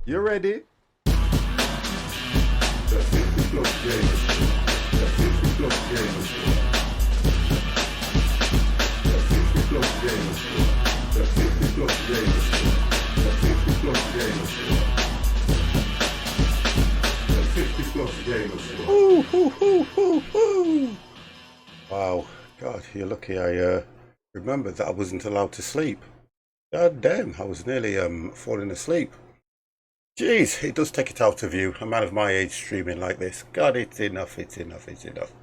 You ready? The 50 Plus Gamers Show. The 50 Plus Gamers Show. The 50 Plus Gamers Show. The 50 Plus Gamers Show. The 50 Plus Gamers Show. The 50 Plus Gamers Show. Ooh, hoo, hoo, hoo, hoo. Wow, God, you're lucky I remembered that I wasn't allowed to sleep. God damn, I was nearly falling asleep. Jeez, it does take it out of you, a man of my age streaming like this. God, it's enough, it's enough, it's enough.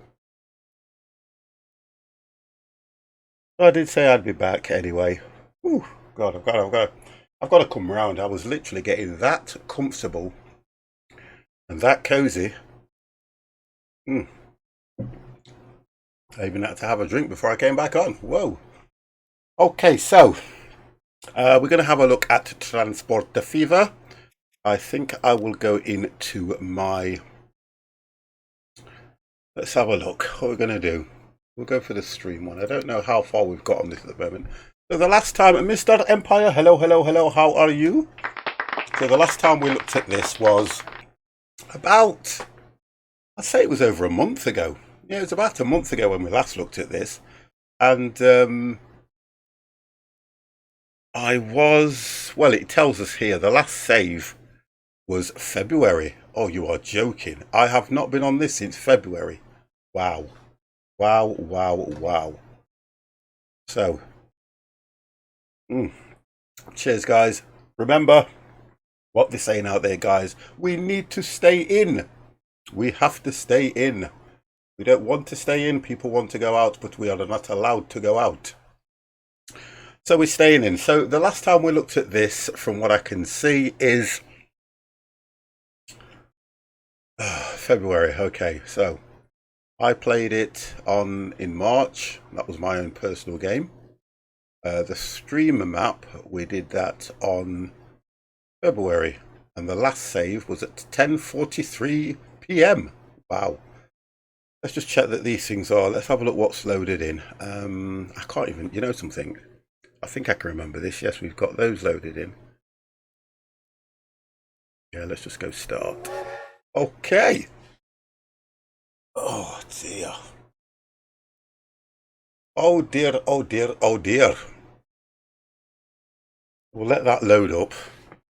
I did say I'd be back anyway. Ooh, God, I've got to come round. I was literally getting that comfortable and that cozy. I even had to have a drink before I came back on. Whoa. Okay, so we're going to have a look at Transport de Fever. I think I will go into my... Let's have a look. What we're going to do. We'll go for the stream one. I don't know how far we've got on this at the moment. So the last time, Mr. Empire, hello, hello, hello, how are you? So the last time we looked at this was about... I'd say it was over a month ago. Yeah, it was about a month ago when we last looked at this. And I was... Well, it tells us here, the last save was February. Oh, you are joking. I have not been on this since February. Wow. Wow, wow, wow. So, cheers, guys. Remember what they're saying out there, guys. We need to stay in. We have to stay in. We don't want to stay in. People want to go out, but we are not allowed to go out. So we're staying in. So the last time we looked at this, from what I can see, is February. Okay, so I played it in March. That was my own personal game. The stream map, we did that on February, and the last save was at 10:43 p.m. Wow. Let's just check that these things are. Let's have a look what's loaded in. I can't even, you know something? I think I can remember this. Yes, we've got those loaded in. Yeah, let's just go start. Okay. Oh dear. Oh dear, oh dear, oh dear. We'll let that load up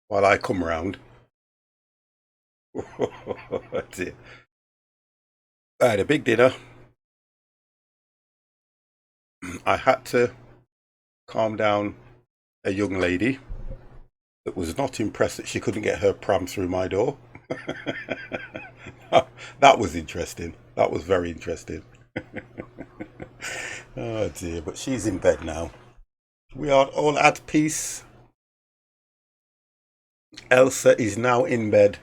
while I come round. Oh dear. I had a big dinner. I had to calm down a young lady that was not impressed that she couldn't get her pram through my door. That was interesting. That was very interesting. Oh dear, but she's in bed now. We are all at peace. Elsa is now in bed.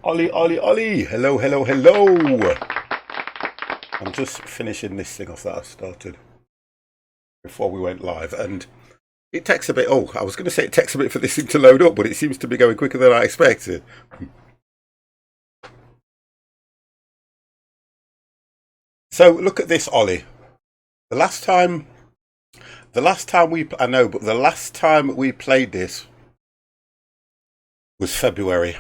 Ollie, Ollie, Ollie! Hello, hello, hello! I'm just finishing this thing off that I started before we went live, and it takes a bit. Oh, I was going to say it takes a bit for this thing to load up, but it seems to be going quicker than I expected. So look at this, Ollie. The last time I know, but the last time we played this was February.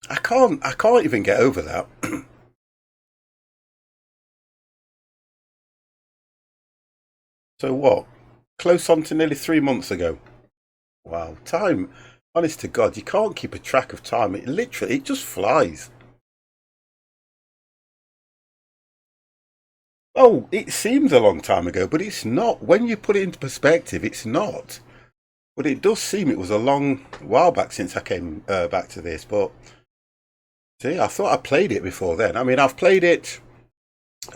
I can't even get over that. So what? Close on to nearly 3 months ago. Wow, time. Honest to God, you can't keep a track of time. It just flies. Oh, it seems a long time ago, but it's not. When you put it into perspective, it's not. But it does seem it was a long while back since I came back to this. But see, I thought I played it before then. I mean, I've played it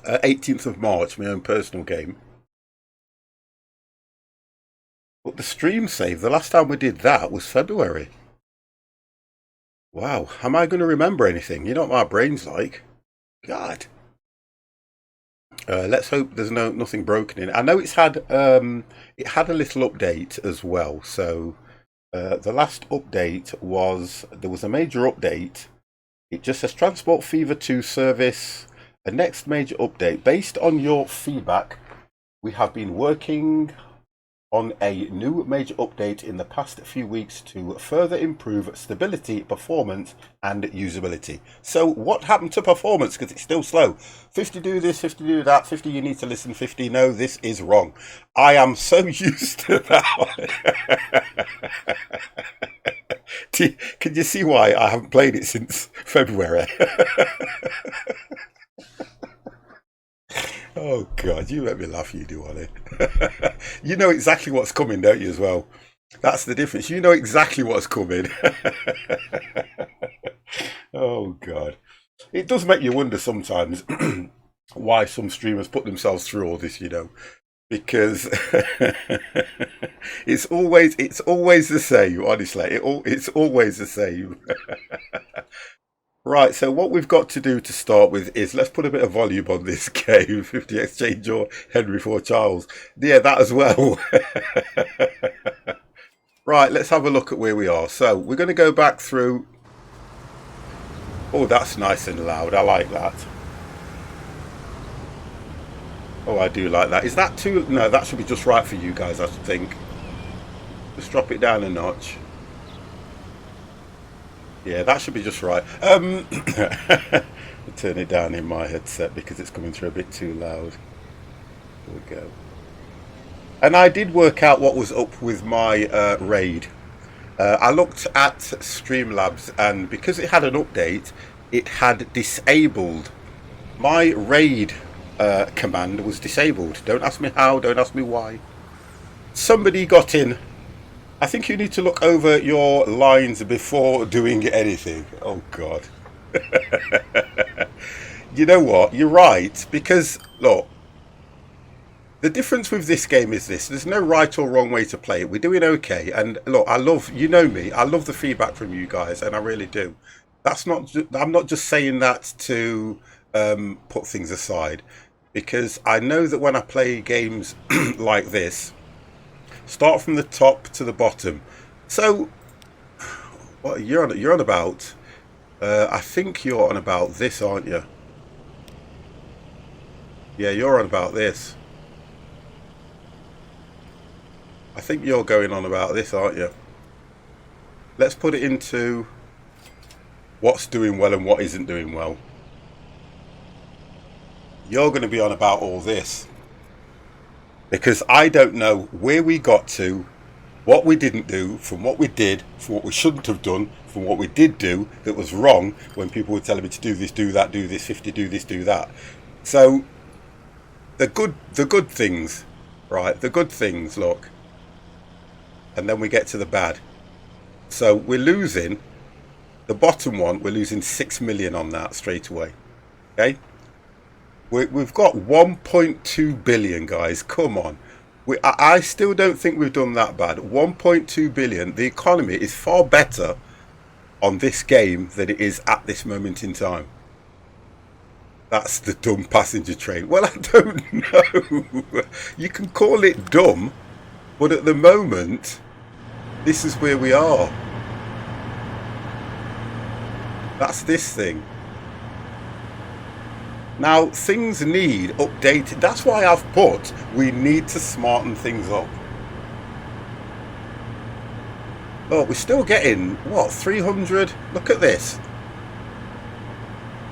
18th of March, my own personal game. But the stream save, the last time we did that was February. Wow, am I going to remember anything? You know what my brain's like? God. Let's hope there's nothing broken in it. I know it had a little update as well. So the last update was there was a major update. It just says Transport Fever 2 service. A next major update based on your feedback. We have been working on a new major update in the past few weeks to further improve stability, performance and usability. So what happened to performance? Because it's still slow. 50 do this, 50 do that, 50 you need to listen, 50 no, this is wrong. I am so used to that. Can you see why I haven't played it since February? Oh God, you make me laugh, you do, Ollie. You know exactly what's coming, don't you, as well? That's the difference. You know exactly what's coming. Oh God. It does make you wonder sometimes why some streamers put themselves through all this, you know. Because it's always the same, honestly. It's always the same. Right, so what we've got to do to start with is let's put a bit of volume on this game, 50 Exchange or Henry IV Charles. Yeah, that as well. Right, let's have a look at where we are. So we're going to go back through. Oh, that's nice and loud. I like that. Oh, I do like that. Is that too... No, that should be just right for you guys, I think. Just drop it down a notch. Yeah, that should be just right. I'll turn it down in my headset because it's coming through a bit too loud. There we go. And I did work out what was up with my raid. I looked at Streamlabs, and because it had an update, it had disabled. My raid command was disabled. Don't ask me how, don't ask me why. Somebody got in. I think you need to look over your lines before doing anything. Oh God. You know what? You're right. Because, look, the difference with this game is this. There's no right or wrong way to play it. We're doing okay. And look, I love, you know me, I love the feedback from you guys. And I really do. That's not, I'm not just saying that to put things aside. Because I know that when I play games like this, start from the top to the bottom. So, what you're on about? I think you're on about this, aren't you? Yeah, you're on about this. I think you're going on about this, aren't you? Let's put it into what's doing well and what isn't doing well. You're going to be on about all this. Because I don't know where we got to, what we didn't do, from what we did, from what we shouldn't have done, from what we did do that was wrong when people were telling me to do this, do that, do this, 50, do this, do that. So the good things, right? The good things, look. And then we get to the bad. So we're losing, the bottom one, we're losing 6 million on that straight away. Okay? We've got 1.2 billion, guys. Come on. I still don't think we've done that bad. 1.2 billion. The economy is far better on this game than it is at this moment in time. That's the dumb passenger train. Well, I don't know. You can call it dumb, but at the moment, this is where we are. That's this thing. Now, things need updated. That's why I've put, we need to smarten things up. Oh, we're still getting, what, 300? Look at this.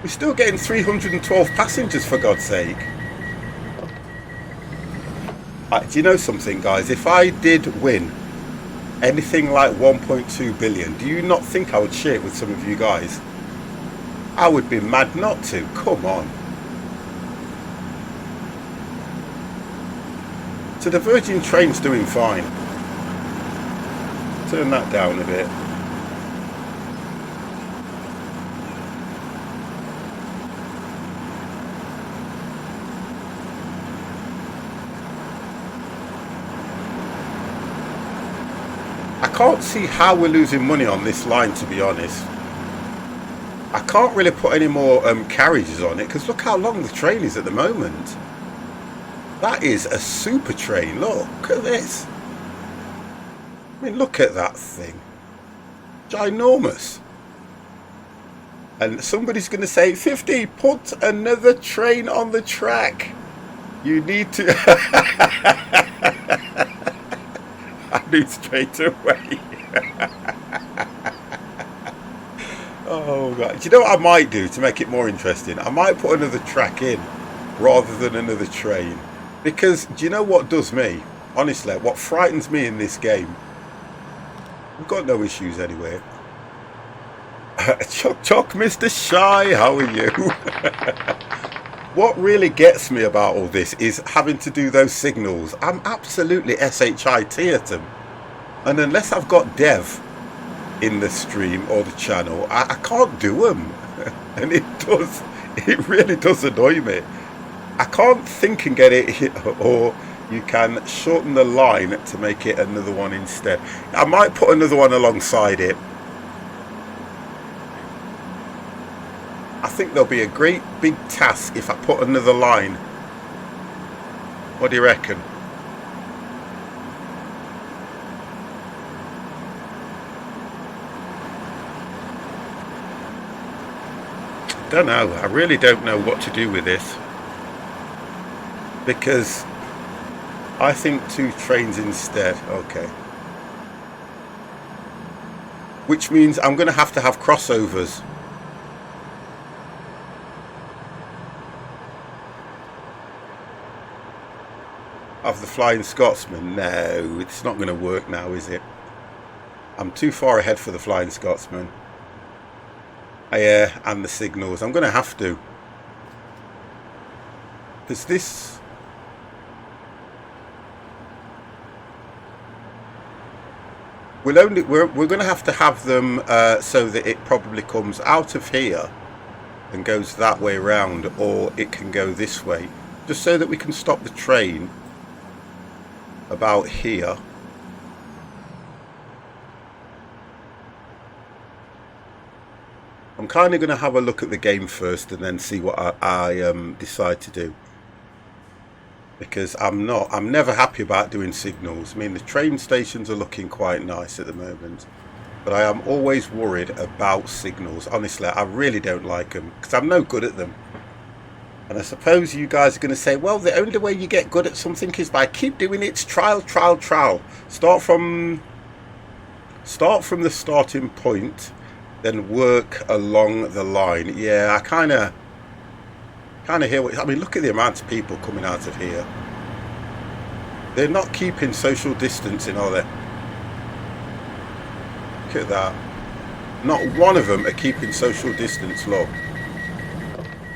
We're still getting 312 passengers, for God's sake. Do you know something, guys? If I did win anything like 1.2 billion, do you not think I would share it with some of you guys? I would be mad not to. Come on. So the Virgin train's doing fine. Turn that down a bit. I can't see how we're losing money on this line, to be honest. I can't really put any more carriages on it because look how long the train is at the moment. That is a super train. Look at this. I mean, look at that thing. Ginormous. And somebody's going to say, 50, put another train on the track. You need to. I knew straight away. Oh god! Do you know what I might do to make it more interesting? I might put another track in rather than another train, because do you know what does me? Honestly, what frightens me in this game? We've got no issues anyway. Chuck, Mr. Shy, how are you? What really gets me about all this is having to do those signals. I'm absolutely SHIT at them. And unless I've got Dev in the stream or the channel, I can't do them. And it really does annoy me. I can't think and get it hit, or you can shorten the line to make it another one instead. I might put another one alongside it. I think there'll be a great big task if I put another line. What do you reckon? Don't know. I really don't know what to do with this, because I think 2 trains instead. Okay. Which means I'm going to have crossovers. Of the Flying Scotsman? No, it's not going to work now, is it? I'm too far ahead for the Flying Scotsman. Yeah, and the signals. I'm going to have to. Because this... we're going to have them so that it probably comes out of here and goes that way round, or it can go this way. Just so that we can stop the train about here. I'm kind of going to have a look at the game first and then see what I decide to do, because I'm never happy about doing signals. I mean, the train stations are looking quite nice at the moment, but I am always worried about signals. Honestly, I really don't like them because I'm no good at them. And I suppose you guys are going to say, well, the only way you get good at something is by keep doing it. Trial. Start from the starting point, then work along the line. Yeah, I kind of hear what... I mean, look at the amount of people coming out of here. They're not keeping social distancing, are they? Look at that. Not one of them are keeping social distance, look.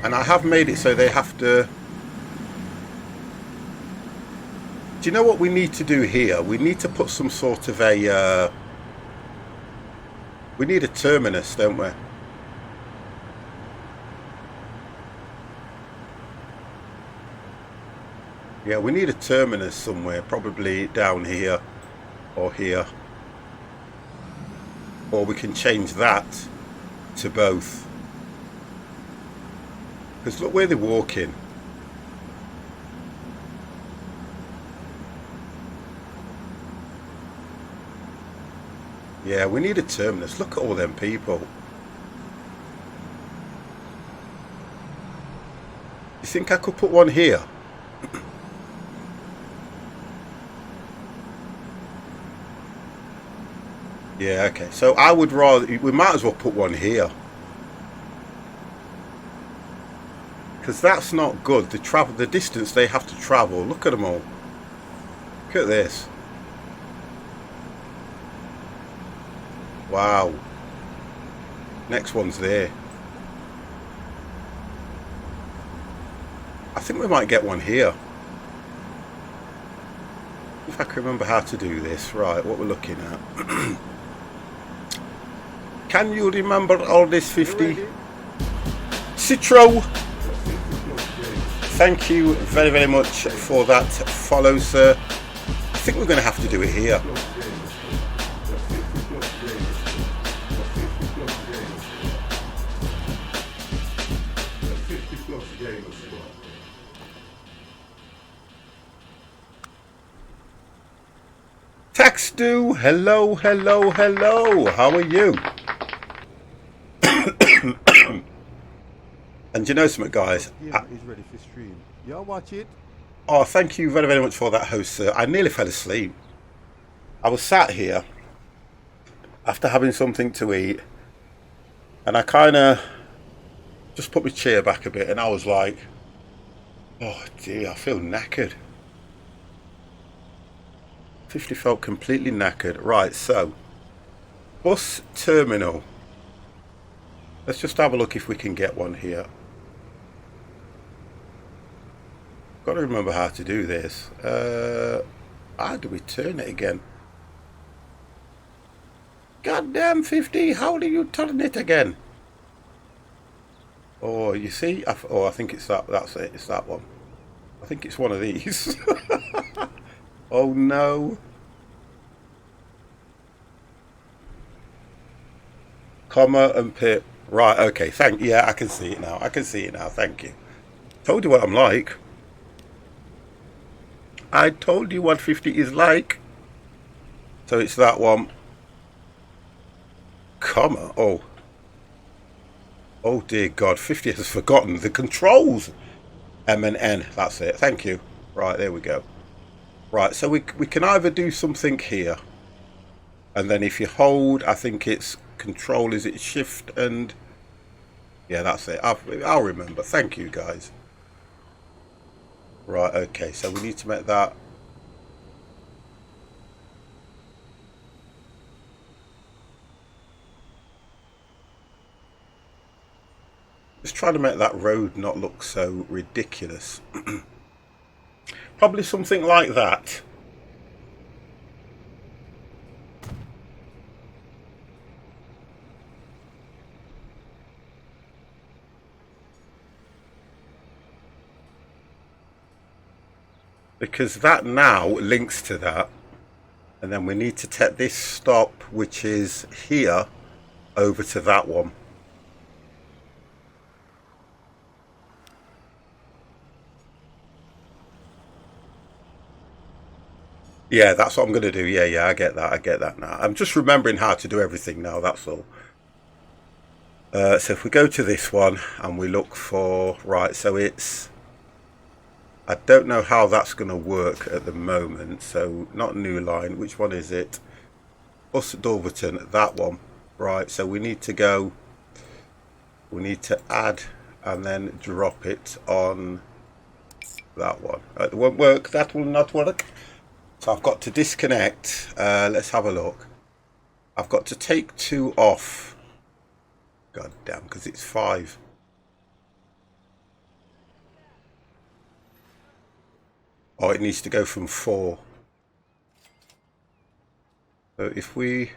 And I have made it so they have to... Do you know what we need to do here? We need to put some sort of a... we need a terminus, don't we? Yeah, we need a terminus somewhere, probably down here or here. Or we can change that to both. Because look where they're walking. Yeah, we need a terminus. Look at all them people. You think I could put one here? Yeah, okay. So I would rather... we might as well put one here. Because that's not good. The distance they have to travel. Look at them all. Look at this. Wow. Next one's there. I think we might get one here. If I can remember how to do this. Right, what we're looking at. Can you remember all this 50? Citro! Thank you very, very much for that follow, sir. I think we're going to have to do it here. Taxdu, hello. How are you? And you know something, guys? He's ready for stream. Y'all watch it. Oh, thank you very, very much for that, host, sir. I nearly fell asleep. I was sat here after having something to eat, and I kind of just put my chair back a bit, and I was like, oh dear, I feel knackered. 50 felt completely knackered. Right, so, bus terminal. Let's just have a look if we can get one here. Got to remember how to do this. How do we turn it again? Goddamn 50, how do you turn it again? Oh, you see? I think it's that. That's it. It's that one. I think it's one of these. Oh no. Comma and pip. Right, okay, yeah, I can see it now. I can see it now, thank you. Told you what I'm like. I told you what 50 is like. So it's that one. Comma. Oh. Oh dear God, 50 has forgotten the controls. M and N, that's it. Thank you. Right, there we go. Right, so we can either do something here. And then if you hold, I think it's control, is it shift and... Yeah, that's it. I'll remember. Thank you, guys. Right, okay, so we need to make that... Just try to make that road not look so ridiculous. Probably something like that. Because that now links to that. And then we need to take this stop, which is here, over to that one. Yeah, that's what I'm going to do. Yeah, I get that. I get that now. I'm just remembering how to do everything now, that's all. So if we go to this one and we look for... Right, so it's... I don't know how that's going to work at the moment. So not new line. Which one is it? Bus Dulverton, that one. Right, so we need to go... We need to add and then drop it on that one. It won't work. That will not work. So I've got to disconnect. Let's have a look. I've got to take 2 off. God damn, because it's 5. Oh, it needs to go from 4. So if we...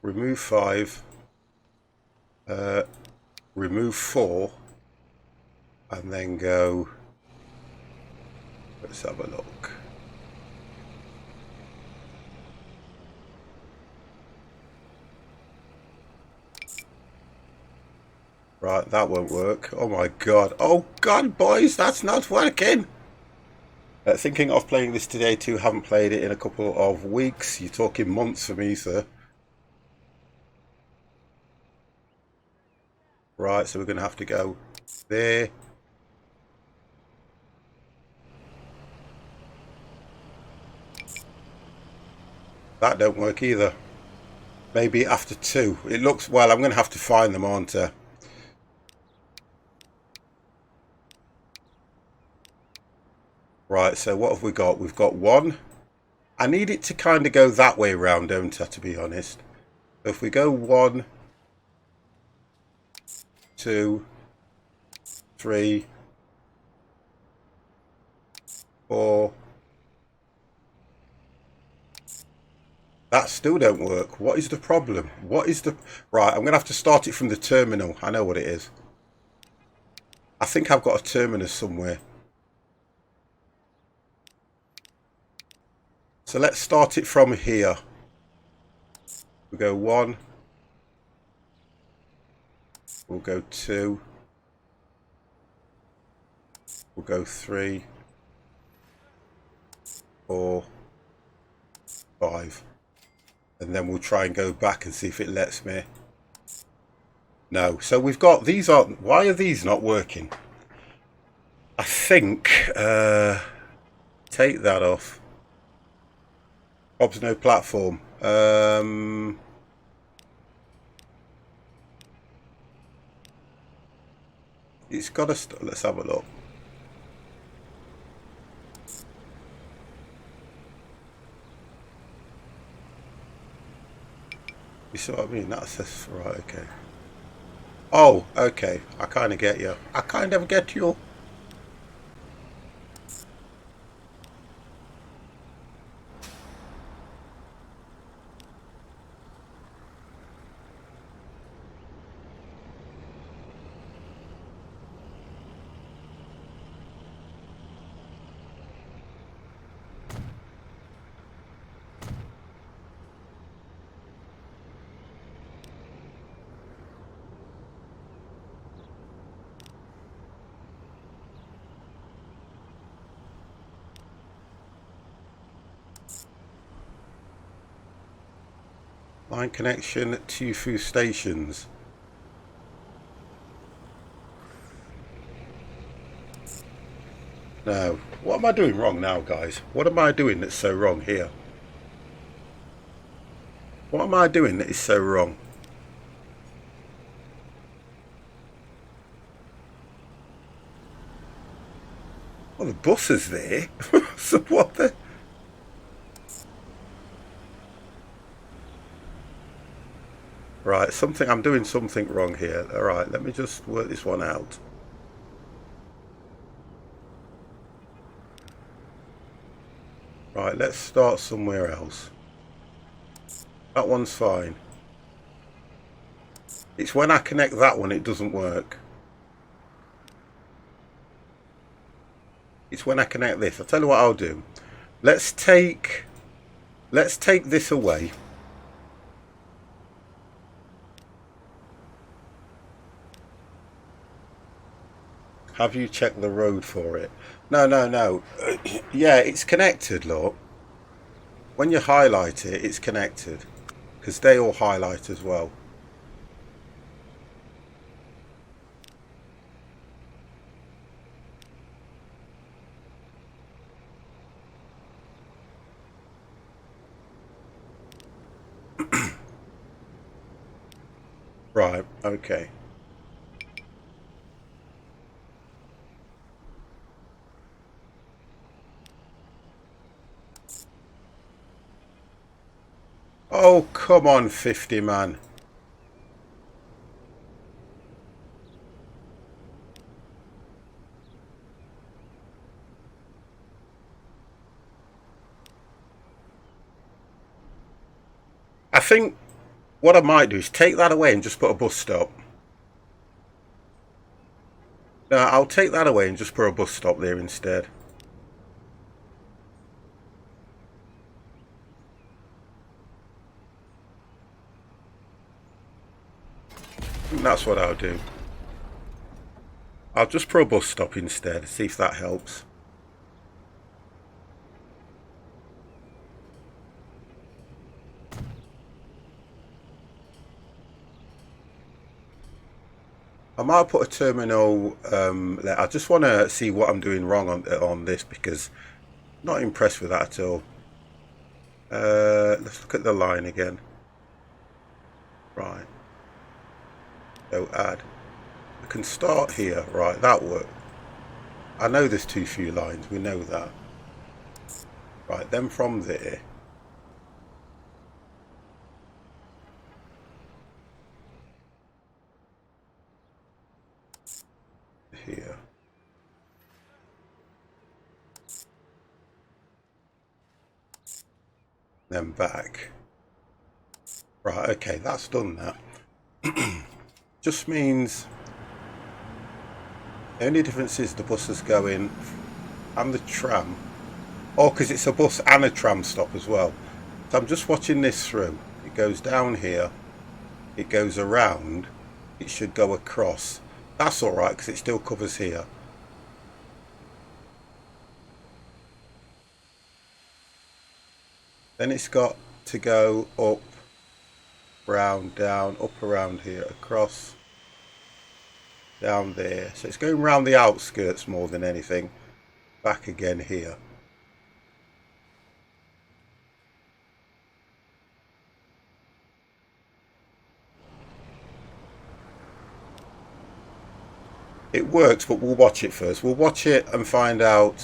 remove 5, remove 4, and then go... Let's have a look. Right, that won't work. Oh my God. Oh God, boys, that's not working. Thinking of playing this today too. Haven't played it in a couple of weeks. You're talking months for me, sir. Right, so we're going to have to go there. That don't work either. Maybe after 2. It looks... Well, I'm going to have to find them, aren't I? Right, so what have we got? We've got 1. I need it to kind of go that way round, don't I, to be honest? So if we go 1, 2, 3, 4. That still don't work. What is the problem? What is the... Right, I'm going to have to start it from the terminal. I know what it is. I think I've got a terminus somewhere. So let's start it from here. We'll go 1. We'll go 2. We'll go 3, 4, 5. And then we'll try and go back and see if it lets me. No. So we've got these are. Why are these not working? I think take that off. Bob's no platform. It's got to. Let's have a look. You see what I mean? That's right. Okay. Oh, okay. I kind of get you. I kind of get you. Line connection to few stations. No. What am I doing wrong now, guys? What am I doing that's so wrong here? What am I doing that is so wrong? Well, the bus is there. So what the... Right, I'm doing something wrong here. Alright, let me just work this one out. Right, let's start somewhere else. That one's fine. It's when I connect that one it doesn't work. It's when I connect this. I'll tell you what I'll do. Let's take this away. Have you checked the road for it? No, no, no. Yeah, it's connected, look. When you highlight it, it's connected. Because they all highlight as well. Right, okay. Oh, come on, 50 man. I think what I might do is take that away and just put a bus stop. No, I'll take that away and just put a bus stop there instead. I think that's what I'll do. I'll just put a bus stop instead, see if that helps. I might put a terminal. I just want to see what I'm doing wrong on this because I'm not impressed with that at all. Let's look at the line again. Right. So add. We can start here. Right, that worked. I know there's too few lines. We know that. Right, then from there. Here. Then back. Right, okay, that's done that. Just means the only difference is the bus is going and the tram. Oh, because it's a bus and a tram stop as well. So I'm just watching this through. It goes down here. It goes around. It should go across. That's alright because it still covers here. Then it's got to go up, round, down, up around here, across. down there. So it's going around the outskirts more than anything. Back again here. It works, but we'll watch it first. We'll watch it and find out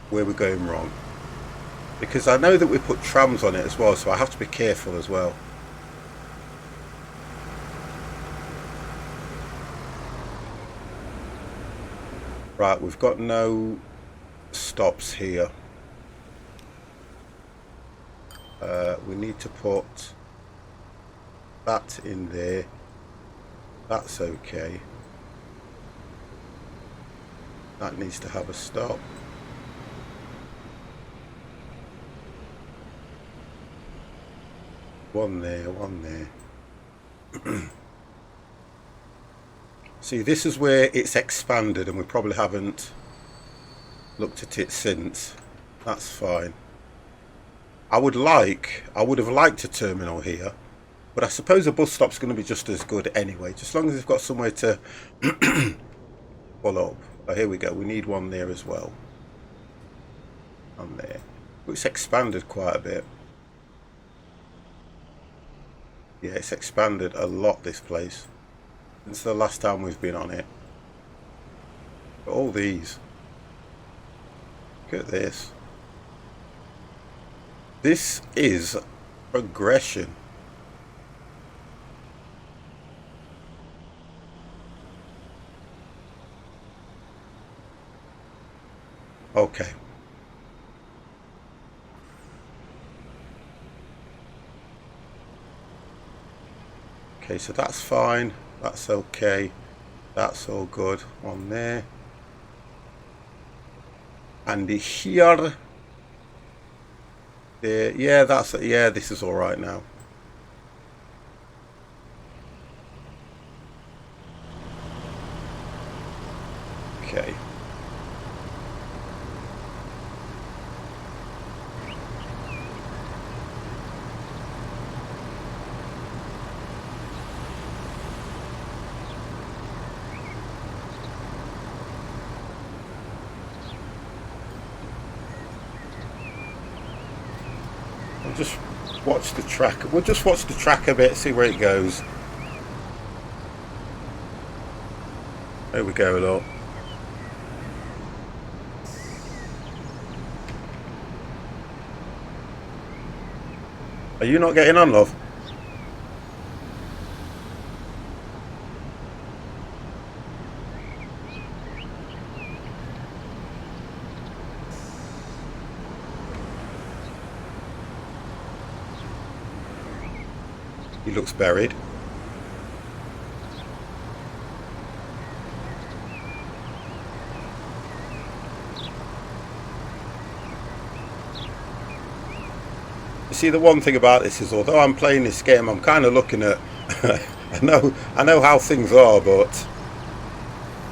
where we're going wrong. Because I know that we put trams on it as well, so I have to be careful as well. Right, we've got no stops here. We need to put that in there. That's okay. That needs to have a stop. One there, one there. See, this is where it's expanded and we probably haven't looked at it since. That's fine. I would have liked a terminal here, but I suppose a bus stop's going to be just as good anyway, just as long as they've got somewhere to pull up. Oh, here we go. We need one there as well. On there. It's expanded quite a bit. Yeah, it's expanded a lot, this place, since the last time we've been on it. But all these. Look at this. This is progression. Okay. Okay, so that's fine. That's okay. That's all good. One there. And here. There. Yeah, this is all right now. Okay. Just watch the track. We'll just watch the track a bit, see where it goes. There we go, look. Are you not getting on, love? He looks buried. You see, the one thing about this is, although I'm playing this game, I'm kind of looking at I know how things are, but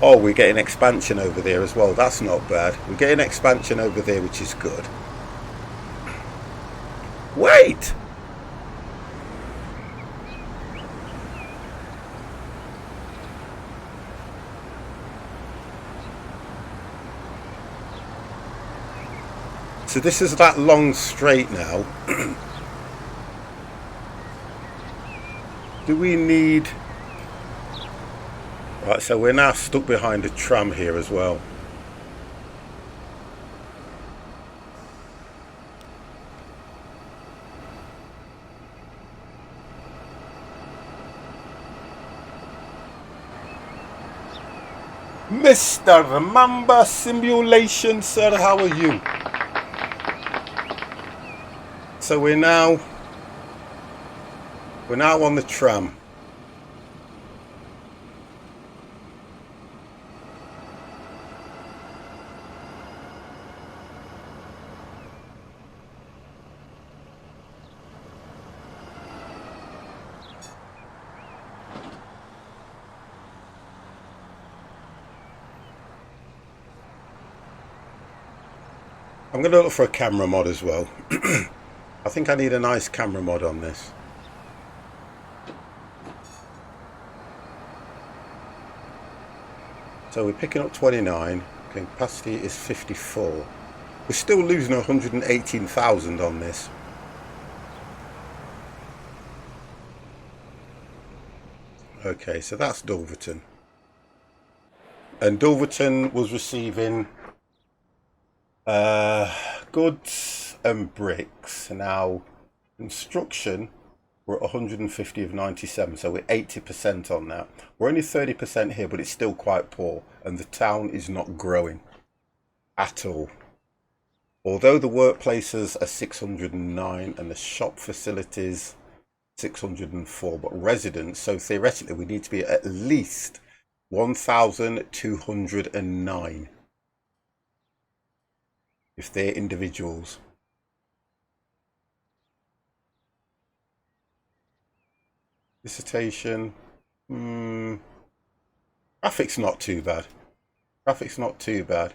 oh, we're getting expansion over there as well. That's not bad. We're getting expansion over there, which is good. Wait! So this is that long straight now. Do we need... Right, so we're now stuck behind a tram here as well. Mr. Mamba Simulation, sir, how are you? So we're now on the tram. I'm going to look for a camera mod as well. I think I need a nice camera mod on this. So we're picking up 29. Capacity is 54. We're still losing 118,000 on this. Okay, so that's Dulverton. And Dulverton was receiving goods and bricks. Now, construction, we're at 150 of 97, so we're 80% on that. We're only 30% here, but it's still quite poor, and the town is not growing at all. Although the workplaces are 609 and the shop facilities 604, but residents, so theoretically we need to be at least 1,209 if they're individuals. Dissertation, graphics not too bad. Graphics not too bad.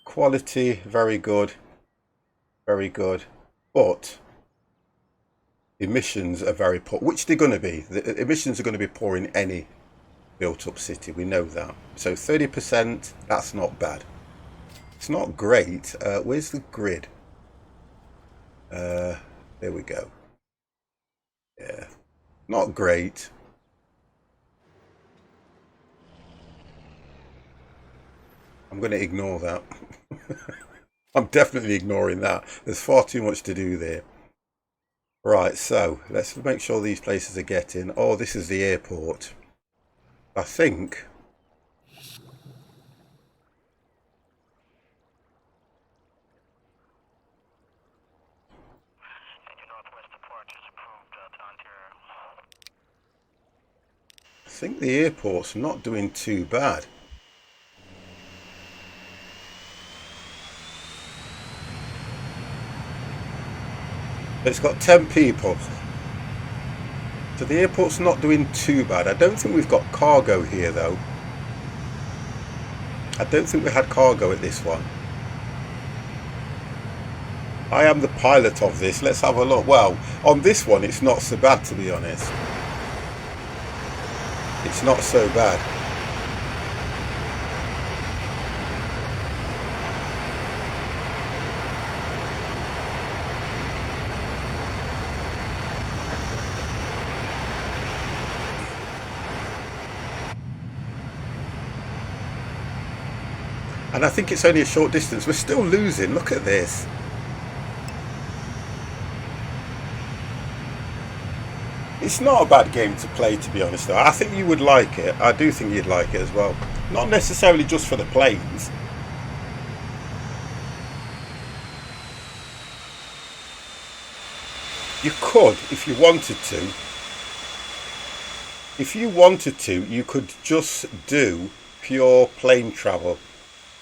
Quality very good, but emissions are very poor, which they're going to be. The emissions are going to be poor in any built-up city. We know that. So 30%, that's not bad. It's not great. Where's the grid? There we go. Yeah, not great. I'm going to ignore that. I'm definitely ignoring that. There's far too much to do there. Right, so let's make sure these places are getting. Oh, this is the airport. I think. I think the airport's not doing too bad. It's got 10 people. So the airport's not doing too bad. I don't think we've got cargo here though. I don't think we had cargo at this one. I am the pilot of this. Let's have a look. Well, on this one it's not so bad, to be honest. It's not so bad. And I think it's only a short distance. We're still losing. Look at this. It's not a bad game to play, to be honest though. I think you would like it. I do think you'd like it as well. Not necessarily just for the planes. You could, if you wanted to. If you wanted to, you could just do pure plane travel.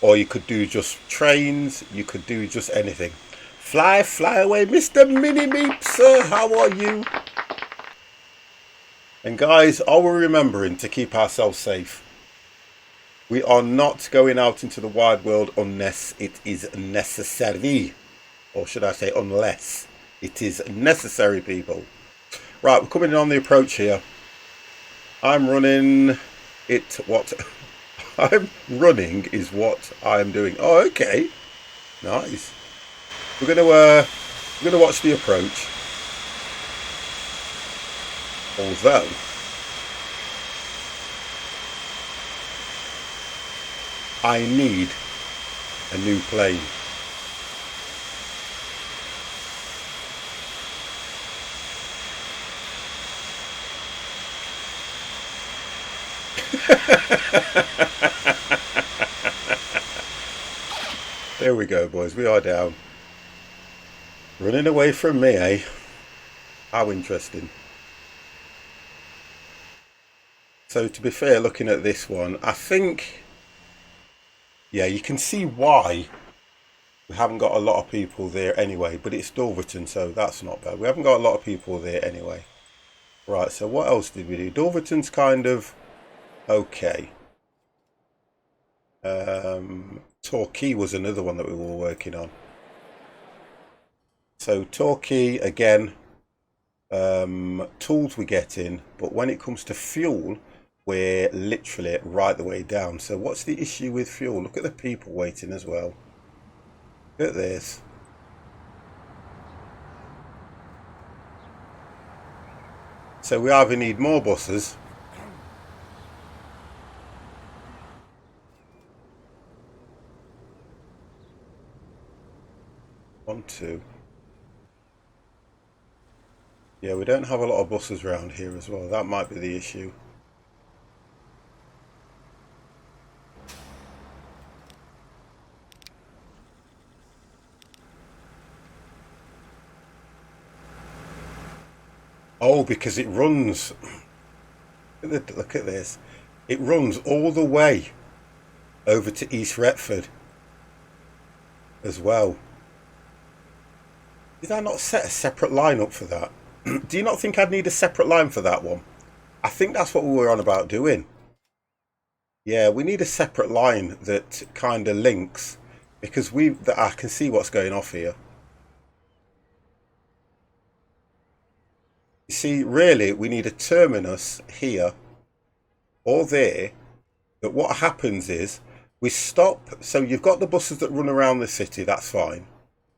Or you could do just trains. You could do just anything. Fly, fly away, Mr. Mini-Meep, sir. How are you? And guys, are we remembering to keep ourselves safe? We are not going out into the wide world unless it is necessary. Or should I say unless it is necessary, people. Right, we're coming in on the approach here. I'm running it. What I'm running is what I'm doing. Oh, okay. Nice. We're gonna watch the approach. Although I need a new plane. There we go, boys. We are down. Running away from me, eh? How interesting. So to be fair, looking at this one, I think, yeah, you can see why we haven't got a lot of people there anyway, but it's Dulverton, so that's not bad. We haven't got a lot of people there anyway. Right, so what else did we do? Dulverton's kind of okay. Torquay was another one that we were working on. So Torquay, again, tools we get in, but when it comes to fuel, we're literally right the way down. So what's the issue with fuel? Look at the people waiting as well. Look at this. So we either need more buses. One, two. Yeah, we don't have a lot of buses around here as well. That might be the issue. Oh, because it runs. Look at this. It runs all the way over to East Retford as well. Did I not set a separate line up for that? Do you not think I'd need a separate line for that one? I think that's what we were on about doing. Yeah, we need a separate line that kind of links, because I can see what's going off here. You see, really, we need a terminus here or there. That what happens is we stop. So you've got the buses that run around the city, that's fine.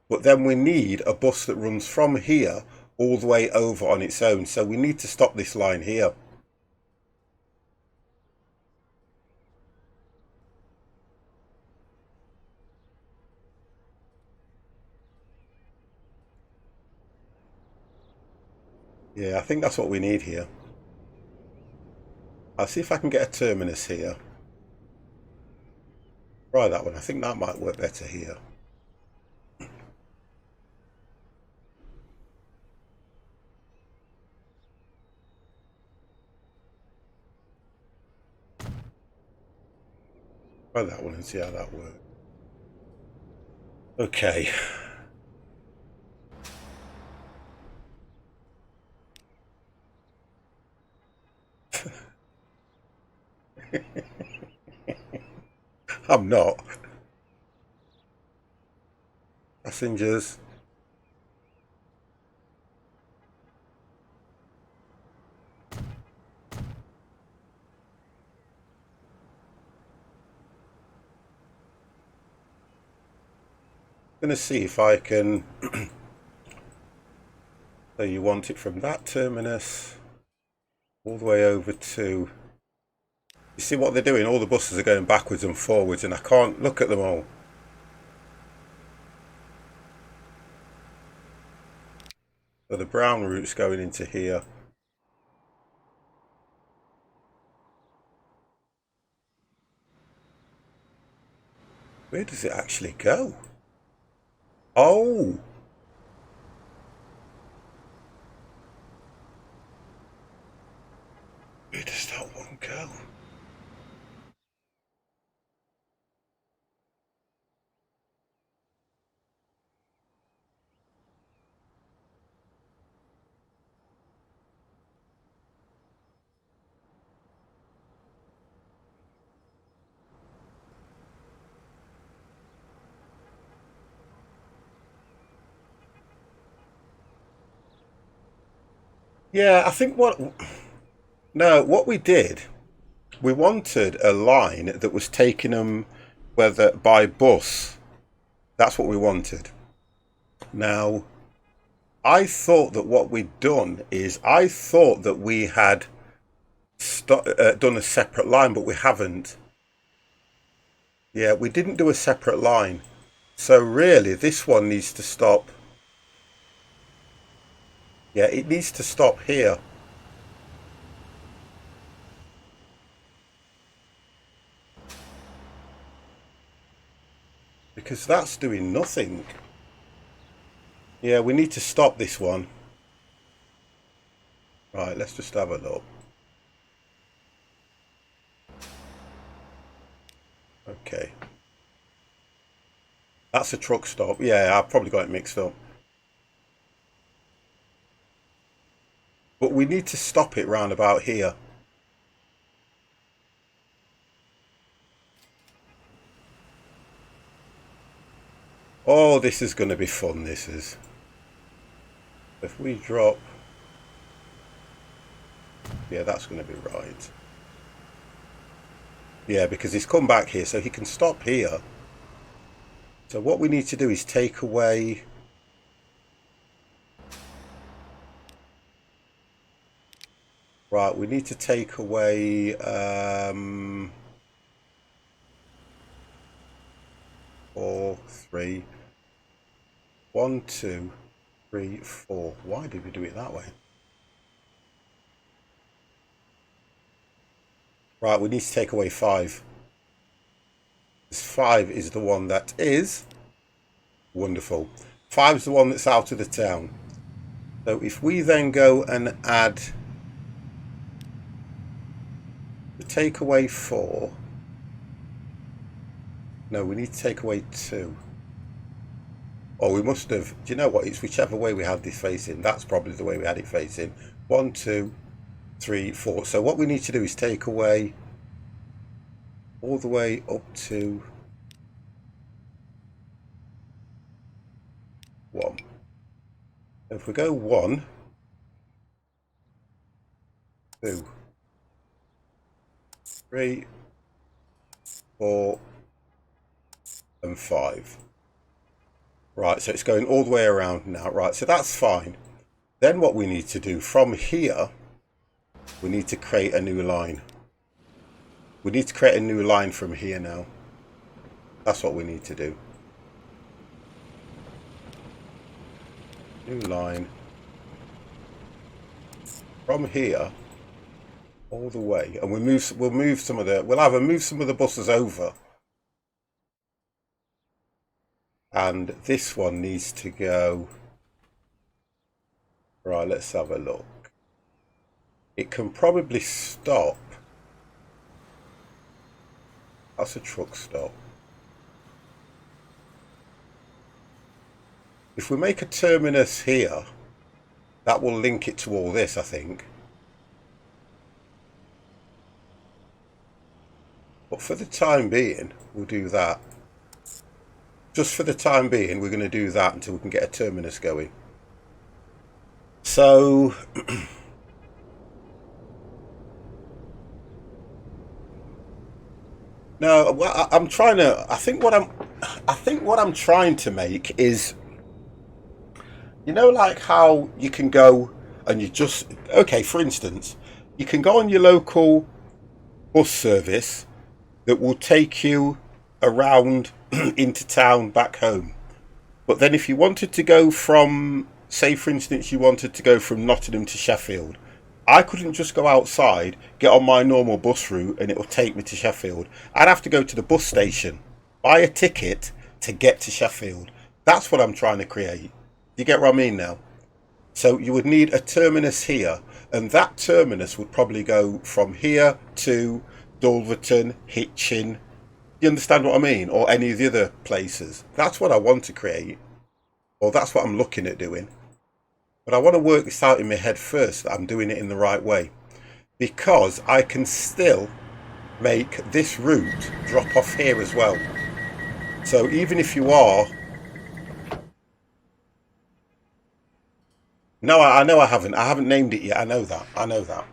But then we need a bus that runs from here all the way over on its own. So we need to stop this line here. Yeah, I think that's what we need here. I'll see if I can get a terminus here. Try that one. I think that might work better here. Try that one and see how that works. Okay. I'm not. Passengers. Going to see if I can. So you want it from that terminus all the way over to. You see what they're doing? All the buses are going backwards and forwards, and I can't look at them all. So the brown route's going into here. Where does it actually go? Oh! Where does that one go? Yeah, I think what. No, what we did, we wanted a line that was taking them whether by bus. That's what we wanted. Now, I thought that what we'd done is I thought that we had done a separate line, but we haven't. Yeah, we didn't do a separate line. So really, this one needs to stop. Yeah, it needs to stop here. Because that's doing nothing. Yeah, we need to stop this one. Right, let's just have a look. Okay. That's a truck stop. Yeah, I've probably got it mixed up. But we need to stop it round about here. Oh, this is going to be fun, this is. If we drop... Yeah, that's going to be right. Yeah, because he's come back here, so he can stop here. So what we need to do is take away... Right, we need to take away... 4, 3... 1, 2, 3, 4. Why did we do it that way? Right, we need to take away 5. 5 is the one that is wonderful. 5 is the one that's out of the town. So if we then go and add the take away 4. No, we need to take away 2. Oh, we must have. Do you know what? It's whichever way we had this facing. That's probably the way we had it facing. 1, 2, 3, 4. So what we need to do is take away all the way up to 1. If we go 1, 2, 3, 4, and 5. Right, so it's going all the way around now. Right, so that's fine. Then what we need to do from here, we need to create a new line. We need to create a new line from here now. That's what we need to do. New line. From here all the way. And we'll move some of the, we'll either move some of the buses over. And this one needs to go. Right, let's have a look. It can probably stop. That's a truck stop. If we make a terminus here, that will link it to all this, I think. But for the time being, we'll do that. Just for the time being, we're going to do that until we can get a terminus going. So... no, well, I'm trying to... I think what I'm trying to make is... You know, like how you can go and you just... Okay, for instance, you can go on your local bus service that will take you around into town back home. But then if you wanted to go from, say for instance, you wanted to go from Nottingham to Sheffield, I couldn't just go outside, get on my normal bus route and it will take me to Sheffield. I'd have to go to the bus station, buy a ticket to get to Sheffield. That's what I'm trying to create. You get what I mean now? So you would need a terminus here, and that terminus would probably go from here to Dulverton, Hitchin. You understand what I mean? Or any of the other places. That's what I want to create. Or that's what I'm looking at doing. But I want to work this out in my head first, that I'm doing it in the right way. Because I can still make this route drop off here as well. So even if you are... No, I know I haven't. I haven't named it yet. I know that. I know that.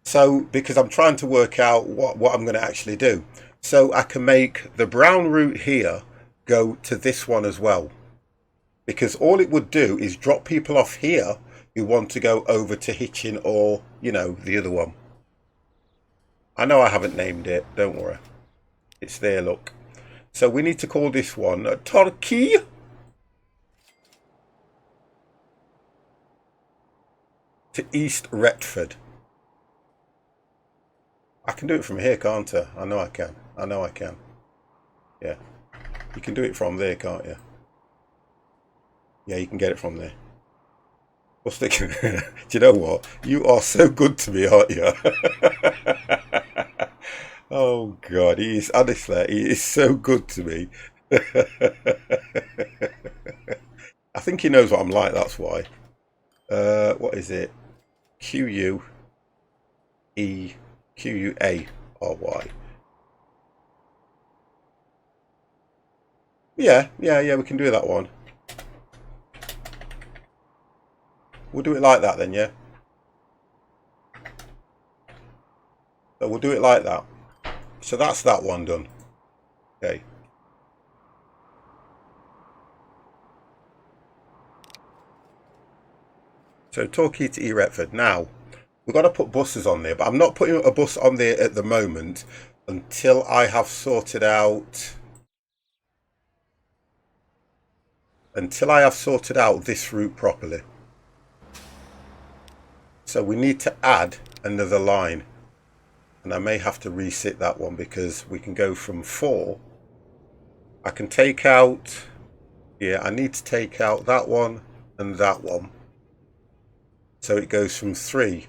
So, because I'm trying to work out what I'm going to actually do. So I can make the brown route here go to this one as well. Because all it would do is drop people off here who want to go over to Hitchin or, you know, the other one. I know I haven't named it. Don't worry. It's there, look. So we need to call this one Torquay. To East Retford. I can do it from here, can't I? I know I can. I know I can. Yeah. You can do it from there, can't you? Yeah, you can get it from there. What's thinking? Do you know what? You are so good to me, aren't you? Oh, God. He is, honestly, he is so good to me. I think he knows what I'm like, that's why. What is it? Q-U-E-Q-U-A-R-Y. Yeah, we can do that one. We'll do it like that then, yeah? So we'll do it like that. so that's that one done. Okay. So Torquay to Retford. Now, we've got to put buses on there, but I'm not putting a bus on there at the moment until I have sorted out this route properly. So we need to add another line, and I may have to resit that one because we can go from 4. I can take out, yeah, I need to take out that one and that one. So it goes from 3.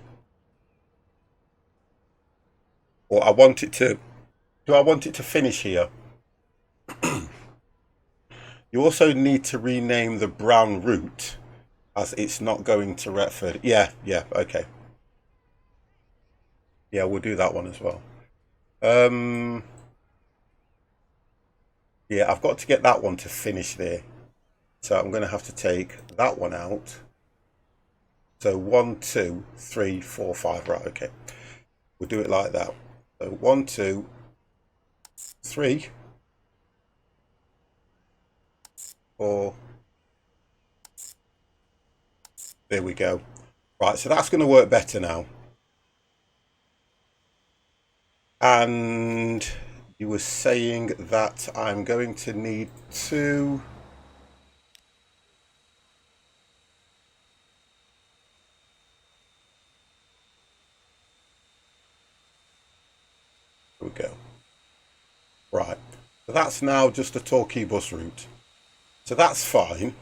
Or I want it to, do I want it to finish here? You also need to rename the brown route as it's not going to Retford. Yeah, okay. Yeah, we'll do that one as well. Yeah, I've got to get that one to finish there. So I'm going to have to take that one out. So 1, 2, 3, 4, 5. Right, okay. We'll do it like that. So 1, 2, 3, 4. There we go. Right, so that's going to work better now. And you were saying that I'm going to need to... There we go. Right, so that's now just a Torquay bus route. So that's fine.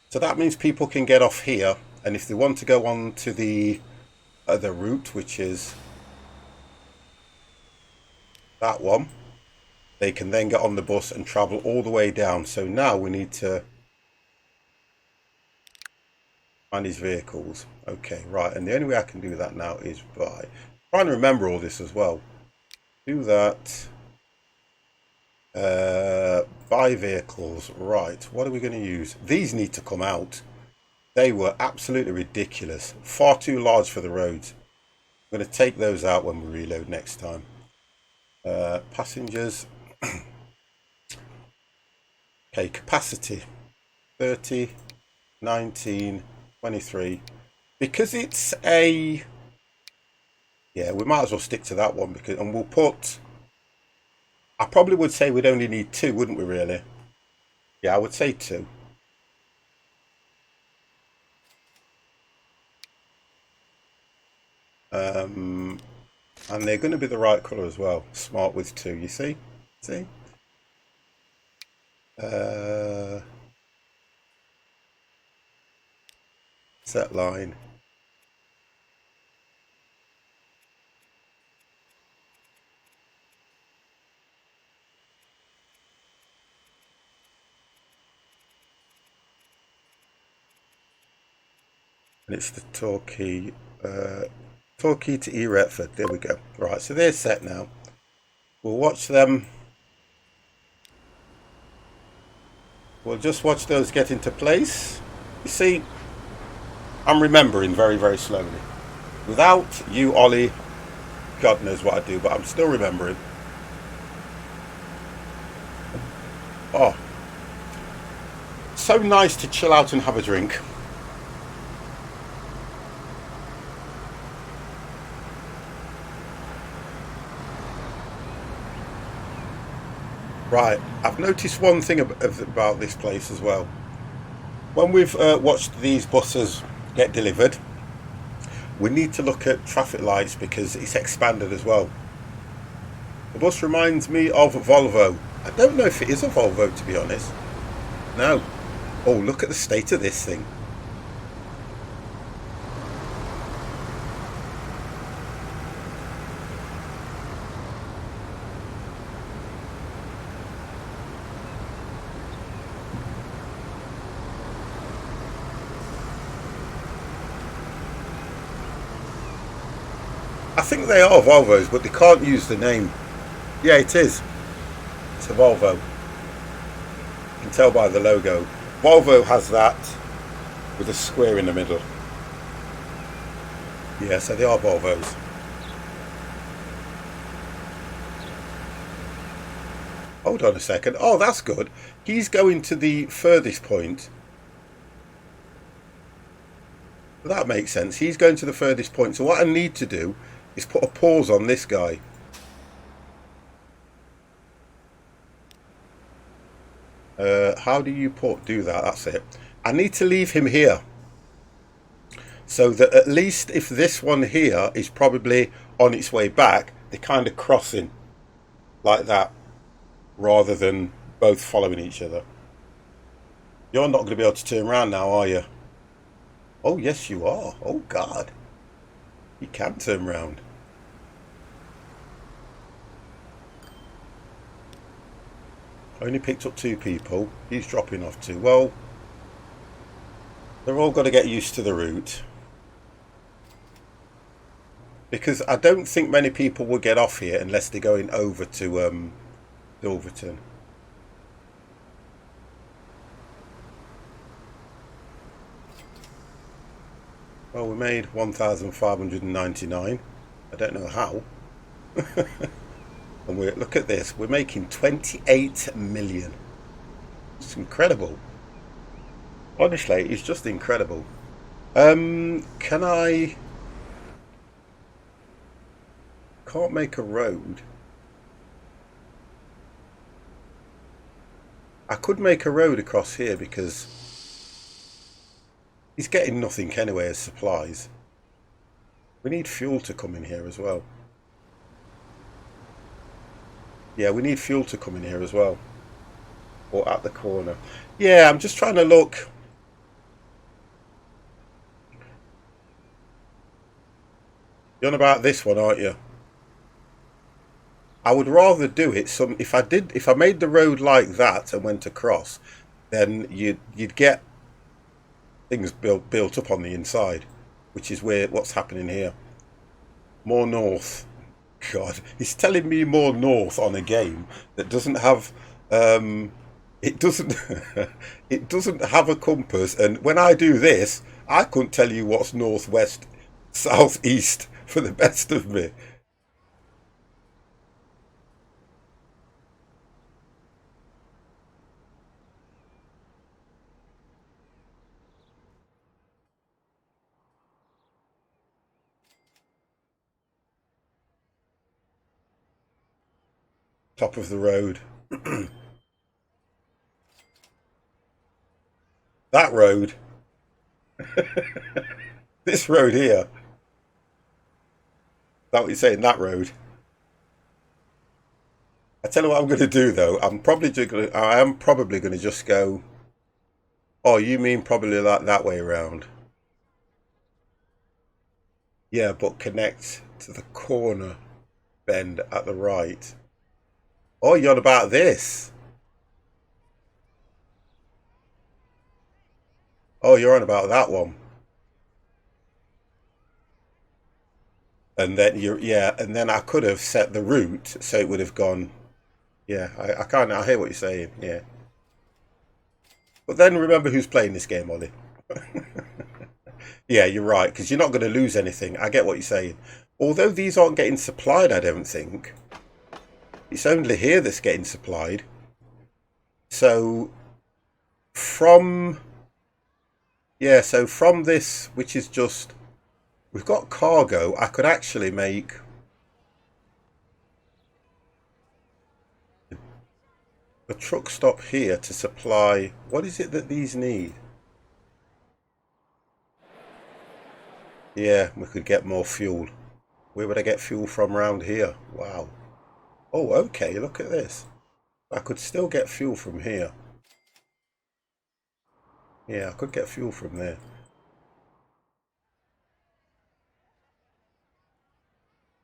So that means people can get off here, and if they want to go on to the other route, which is that one, they can then get on the bus and travel all the way down. So now we need to manage vehicles. Okay, right, and the only way I can do that now is by trying to remember all this as well. Do that. Buy vehicles. Right, what are we going to use? These need to come out. They were absolutely ridiculous. Far too large for the roads. I'm going to take those out when we reload next time. Passengers. Okay, capacity. 30, 19, 23. Because it's a... Yeah, we might as well stick to that one. Because, and we'll put... I probably would say we'd only need 2, wouldn't we, really? Yeah, I would say 2. And they're going to be the right colour as well. Smart with 2, you see? See? Set line. And it's the Torquay to Retford. There we go. Right, so they're set now. We'll watch them. We'll just watch those get into place. You see, I'm remembering very, very slowly. Without you, Ollie, God knows what I do, but I'm still remembering. Oh, so nice to chill out and have a drink. Right, I've noticed one thing about this place as well. When we've watched these buses get delivered, we need to look at traffic lights because it's expanded as well. The bus reminds me of a Volvo. I don't know if it is a Volvo, to be honest. No. Oh, look at the state of this thing. I think they are Volvos, but they can't use the name. Yeah, it is. It's a Volvo. You can tell by the logo. Volvo has that with a square in the middle. Yeah, so they are Volvos. hold on a second. Oh, that's good. He's going to the furthest point. That makes sense. He's going to the furthest point. So what I need to do is put a pause on this guy. How do you do that? That's it. I need to leave him here. So that at least if this one here is probably on its way back, they're kind of crossing like that rather than both following each other. You're not going to be able to turn around now, are you? Oh, yes, you are. Oh, God. You can turn around. Only picked up 2 people. He's dropping off 2. Well, they're all got to get used to the route. Because I don't think many people will get off here unless they're going over to Silverton. Well, we made 1,599. I don't know how. And look at this. We're making 28 million. It's incredible. Honestly, it's just incredible. Can I... Can't make a road. I could make a road across here because he's getting nothing anyway as supplies. We need fuel to come in here as well. Yeah, we need fuel to come in here as well. Or at the corner. Yeah, I'm just trying to look. You're on about this one, aren't you? I would rather do it if I made the road like that and went across, then you'd get things built up on the inside, which is what's happening here. More north. God, he's telling me more north on a game that doesn't have it doesn't it doesn't have a compass, and when I do this I couldn't tell you what's north, west, south, east for the best of me. Top of the road. That road. This road here. Is that what you're saying? That road. I tell you what I'm going to do though. I am probably going to just go. Oh, you mean probably like that way around? Yeah, but connect to the corner bend at the right. Oh, you're on about this. Oh, you're on about that one. And then and then I could have set the route so it would have gone. Yeah, I hear what you're saying. Yeah. But then remember who's playing this game, Ollie. Yeah, you're right, because you're not going to lose anything. I get what you're saying. Although these aren't getting supplied, I don't think. It's only here that's getting supplied. So from this, which is just, we've got cargo, I could actually make a truck stop here to supply. What is it that these need? Yeah, we could get more fuel. Where would I get fuel from around here? Wow. Oh, okay, look at this. I could still get fuel from here. Yeah, I could get fuel from there.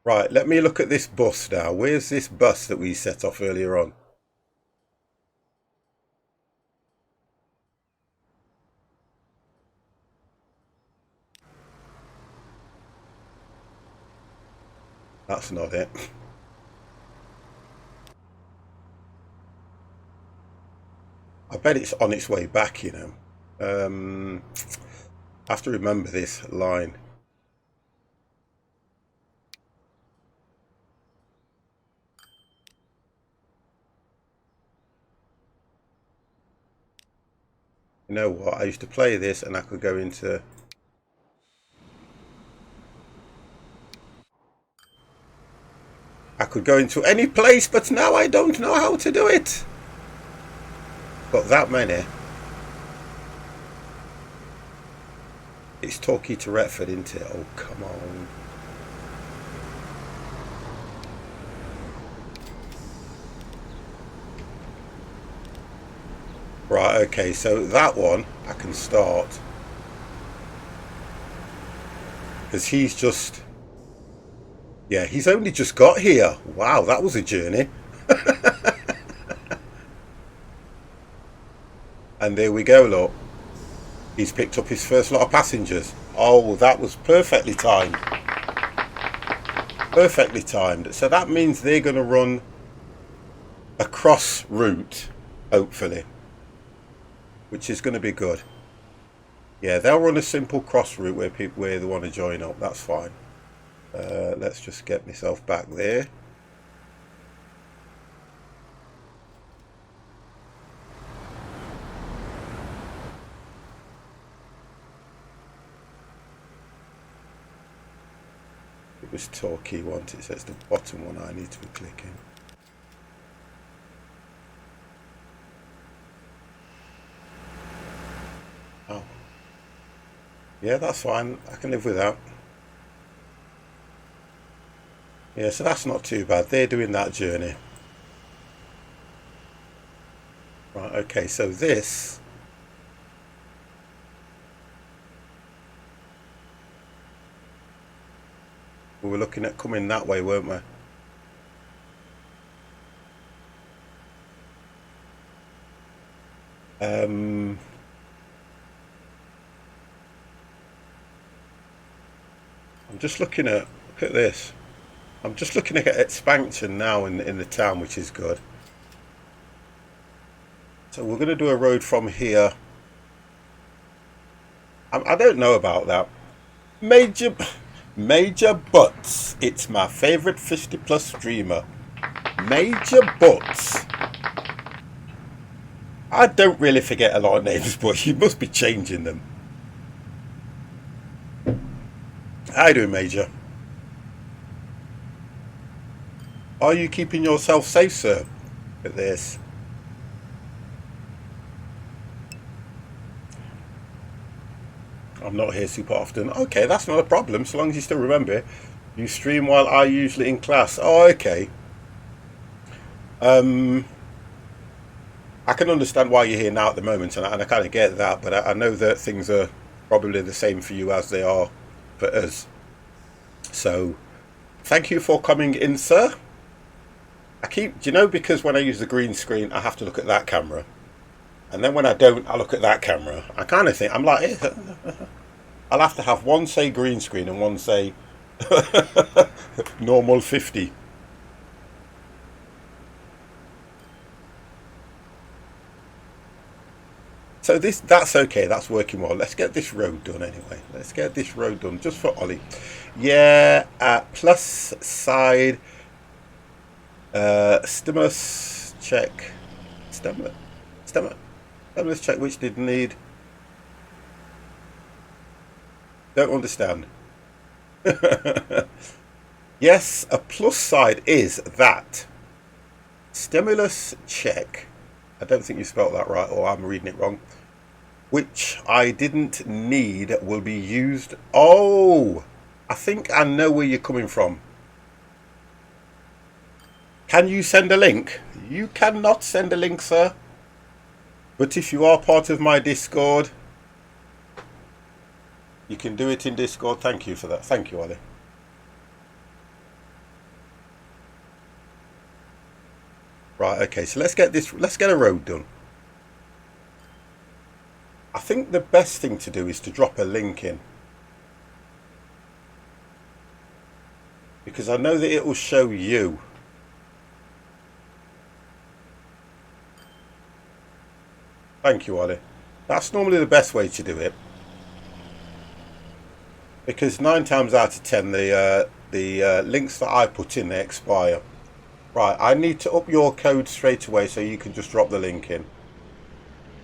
Right, let me look at this bus now. Where's this bus that we set off earlier on? That's not it. I bet it's on its way back, you know. I have to remember this line. You know what? I used to play this and I could go into... I could go into any place, but now I don't know how to do it. Got that many. It's Torquay to Retford, isn't it? Oh, come on. Right, okay, so that one I can start. Because he's just... Yeah, he's only just got here. Wow, that was a journey. And there we go, look. He's picked up his first lot of passengers. Oh, that was perfectly timed. Perfectly timed. So that means they're going to run a cross route, hopefully. Which is going to be good. Yeah, they'll run a simple cross route where they want to join up. That's fine. Let's just get myself back there. It was Torquay, wasn't it? So it's the bottom one I need to be clicking. Oh. Yeah, that's fine. I can live with that. Yeah, so that's not too bad. They're doing that journey. Right, okay, so this... We were looking at coming that way, weren't we? I'm just looking at... Look at this. I'm just looking at expansion now in the town, which is good. So we're going to do a road from here. I don't know about that. Major Butts. It's my favourite 50+ streamer. Major Butts. I don't really forget a lot of names, but you must be changing them. How you doing, Major? Are you keeping yourself safe, sir, at this? I'm not here super often. Okay, that's not a problem, so long as you still remember. You stream while I usually in class. Oh, okay. I can understand why you're here now at the moment, and I kind of get that, but I know that things are probably the same for you as they are for us. So, thank you for coming in, sir. Do you know, because when I use the green screen, I have to look at that camera. And then when I don't, I look at that camera. I kind of think, I'm like, I'll have to have one say green screen and one say normal 50. So that's okay, that's working well. Let's get this road done anyway. Let's get this road done just for Ollie. Yeah, plus side, stimulus check. Stimulus check, which did need. Don't understand. Yes, a plus side is that stimulus check. I don't think you spelled that right, or I'm reading it wrong. Which I didn't need will be used. Oh, I think I know where you're coming from. Can you send a link? You cannot send a link, sir. But if you are part of my Discord, you can do it in Discord. Thank you for that. Thank you, Ollie. Right, okay, so let's get a road done. I think the best thing to do is to drop a link in. Because I know that it will show you. Thank you, Ollie. That's normally the best way to do it. Because 9 times out of 10, the links that I put in, they expire. Right, I need to up your code straight away so you can just drop the link in.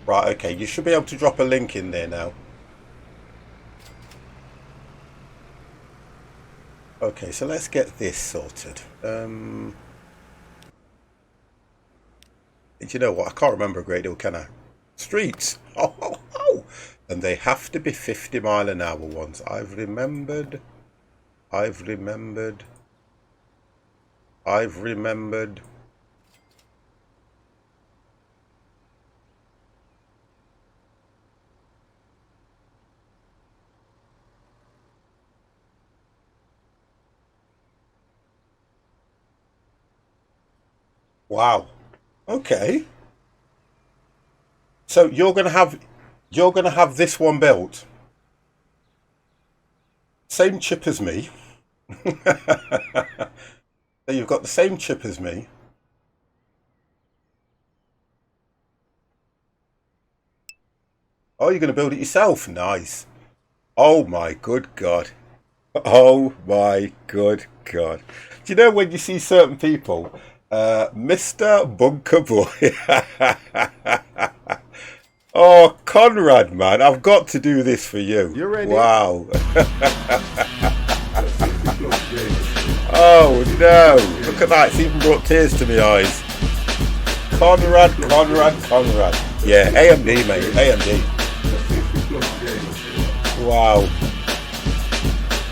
Right, okay, you should be able to drop a link in there now. Okay, so let's get this sorted. Do you know what? I can't remember a great deal, can I? Streets. Oh, oh, oh. And they have to be 50-mile-an-hour ones. I've remembered. I've remembered. I've remembered. Wow. Okay. So you're gonna have this one built. Same chip as me. So you've got the same chip as me. Oh, you're gonna build it yourself. Nice. Oh my good God. Oh my good God. Do you know when you see certain people, Mr. Bunker Boy? Oh, Conrad, man, I've got to do this for you. You're ready. Wow. The 50 plus gamers. Oh no. Look at that. It's even brought tears to my eyes. Conrad, Conrad, Conrad. Yeah, AMD, mate. AMD. The 50 plus gamers. Wow.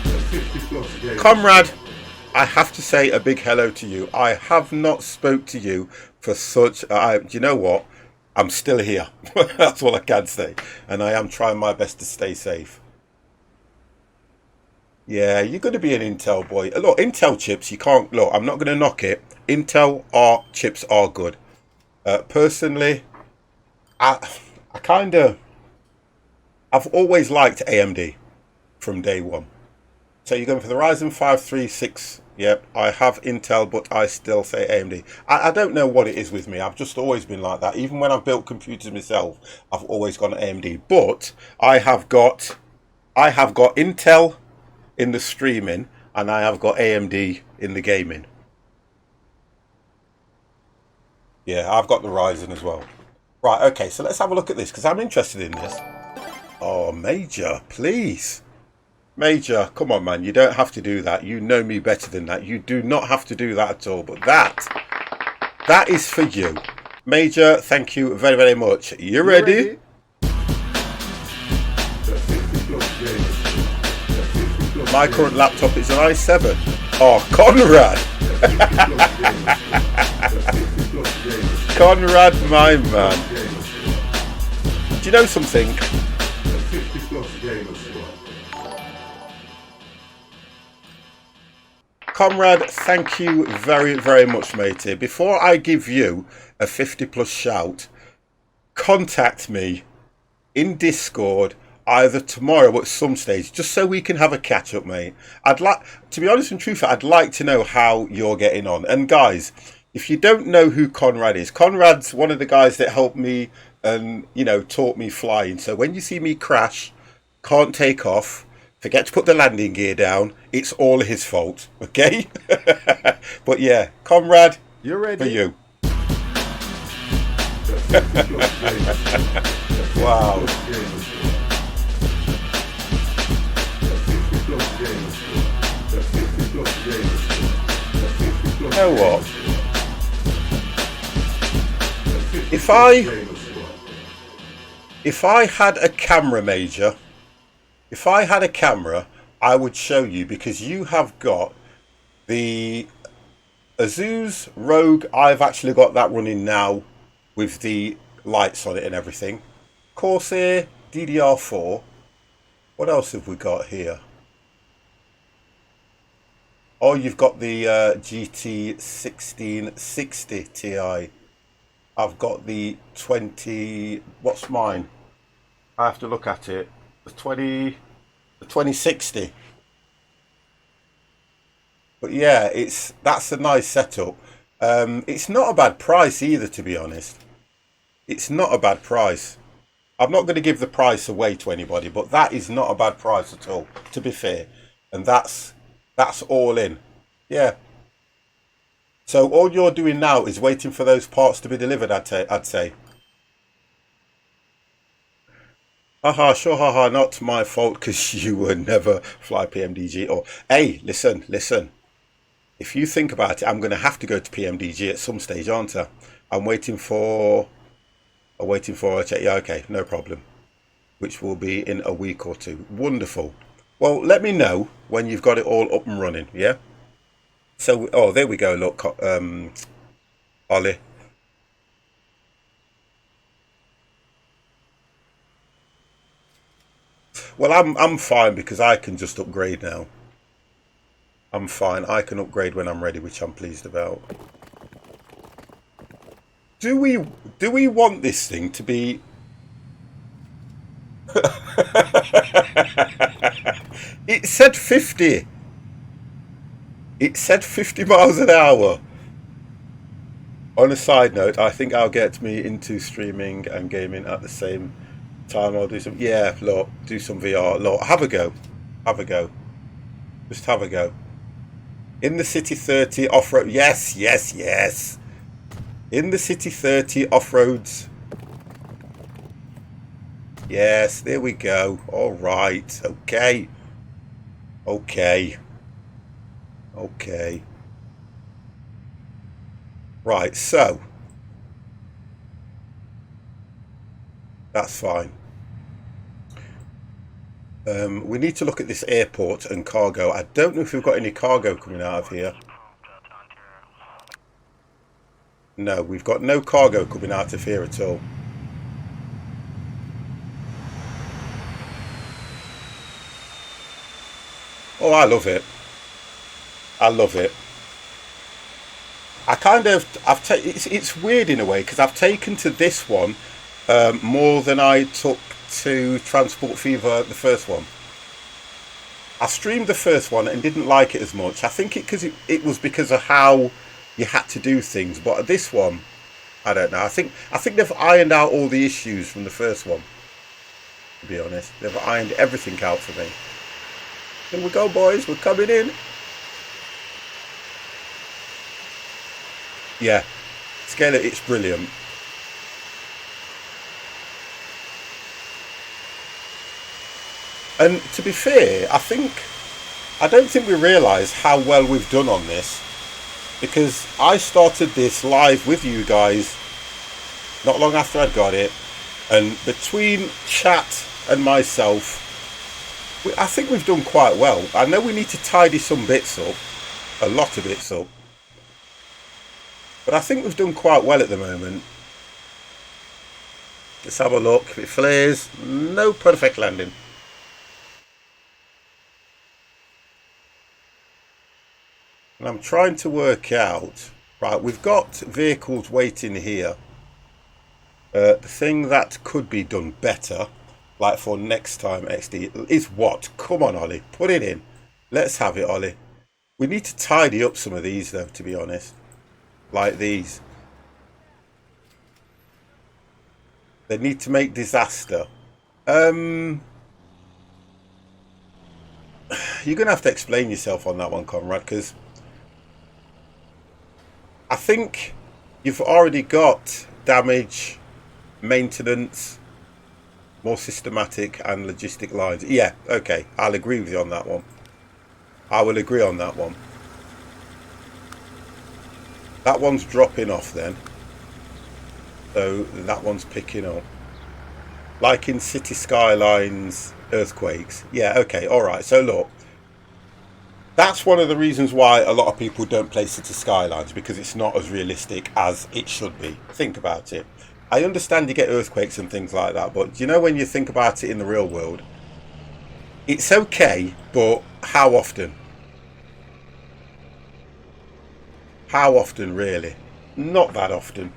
The 50 plus gamers. Conrad, I have to say a big hello to you. I have not spoke to you for such. Do you know what? I'm still here. That's all I can say, and I am trying my best to stay safe. Yeah, you're going to be an Intel boy. Look, Intel chips. You can't look. I'm not going to knock it. Chips are good. Personally, I kind of. I've always liked AMD from day one. So you're going for the Ryzen 5 36. Yep, I have Intel, but I still say AMD. I don't know what it is with me. I've just always been like that. Even when I've built computers myself, I've always gone AMD. But I have got Intel in the streaming, and I have got AMD in the gaming. Yeah, I've got the Ryzen as well. Right, okay, so let's have a look at this because I'm interested in this. Oh, Major, please. Major, come on, man. You don't have to do that. You know me better than that. You do not have to do that at all. But that is for you. Major, thank you very, very much. You ready? The 50 plus gamers. The 50 plus My gamers. current laptop is an i7. Oh, Conrad. The 50 plus gamers. The 50 plus gamers. Conrad, my man. Gamers. Do you know something? The 50 plus gamers. Comrade, thank you very, very much, matey. Before I give you a 50 plus shout, contact me in Discord either tomorrow or at some stage, just so we can have a catch up, mate. I'd like, to be honest and truthful, I'd like to know how you're getting on. And guys, if you don't know who Conrad is, Conrad's one of the guys that helped me and, taught me flying. So when you see me crash, can't take off, forget to put the landing gear down, it's all his fault, okay? But yeah, Conrad, You're ready. for you. The 50 plus gamers. Wow. Gamers. The 50 plus gamers. The 50 plus gamers. The 50 plus You know what? The 50 If plus I gamers. if I had a camera, Major, if I had a camera, I would show you because you have got the Asus Rogue. I've actually got that running now with the lights on it and everything. Corsair DDR4. What else have we got here? Oh, you've got the GT 1660 Ti. I've got the 20. What's mine? I have to look at it. The 2060. But yeah, that's a nice setup. It's not a bad price either, to be honest. It's not a bad price. I'm not going to give the price away to anybody, but that is not a bad price at all, to be fair. And that's all in. Yeah. So all you're doing now is waiting for those parts to be delivered, I'd say. Haha, sure, haha, not my fault because you would never fly PMDG. Or, hey, listen. If you think about it, I'm going to have to go to PMDG at some stage, aren't I? I'm waiting for. I'm waiting for a check. Yeah, okay, no problem. Which will be in a week or two. Wonderful. Well, let me know when you've got it all up and running. Yeah. So, oh, there we go. Look, Ollie. Well, I'm fine because I can just upgrade now. I'm fine. I can upgrade when I'm ready, which I'm pleased about. Do we want this thing to be? It said 50. It said 50 miles an hour. On a side note, I think I'll get me into streaming and gaming at the same time. I'll do some. Yeah, look, do some VR. Look, have a go. Have a go. Just have a go. In the City 30 off road. Yes. In the City 30 off roads. Yes, there we go. All right. Okay. Right, so that's fine. We need to look at this airport and cargo. I don't know if we've got any cargo coming out of here. No, we've got no cargo coming out of here at all. Oh, I love it. I love it. It's weird in a way because I've taken to this one more than I took to Transport Fever, the first one. I streamed the first one and didn't like it as much. I think it was because of how you had to do things, but this one, I don't know. I think they've ironed out all the issues from the first one. To be honest, they've ironed everything out for me. Here we go, boys. We're coming in. Yeah, scale it. It's brilliant. And to be fair, I don't think we realise how well we've done on this because I started this live with you guys not long after I'd got it, and between chat and myself, I think we've done quite well. I know we need to tidy some bits up, a lot of bits up, but I think we've done quite well at the moment. Let's have a look. If it flares, no perfect landing. And I'm trying to work out, right, we've got vehicles waiting here. The thing that could be done better, like for next time XD, is what? Come on, Ollie, put it in. Let's have it, Ollie. We need to tidy up some of these, though, to be honest. Like these. They need to make disaster. You're going to have to explain yourself on that one, Conrad, because I think you've already got damage, maintenance, more systematic and logistic lines. Yeah, okay, I'll agree with you on that one. I will agree on that one. That one's dropping off then. So that one's picking up. Like in City Skylines earthquakes. Yeah, okay, alright. So look, that's one of the reasons why a lot of people don't play City Skylines, because it's not as realistic as it should be. Think about it. I understand you get earthquakes and things like that, but you know, when you think about it in the real world, it's okay, but how often? How often, really? Not that often.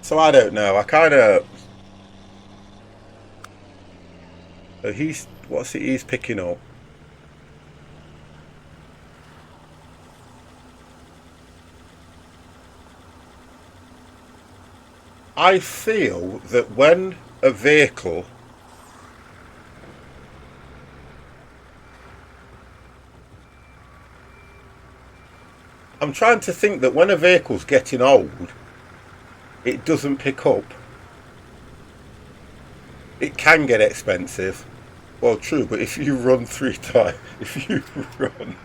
So I don't know. I kind of... So what's it he's picking up? I feel that when a vehicle... I'm trying to think that when a vehicle's getting old, it doesn't pick up. It can get expensive. Well, true, but if you run 3 times, if you run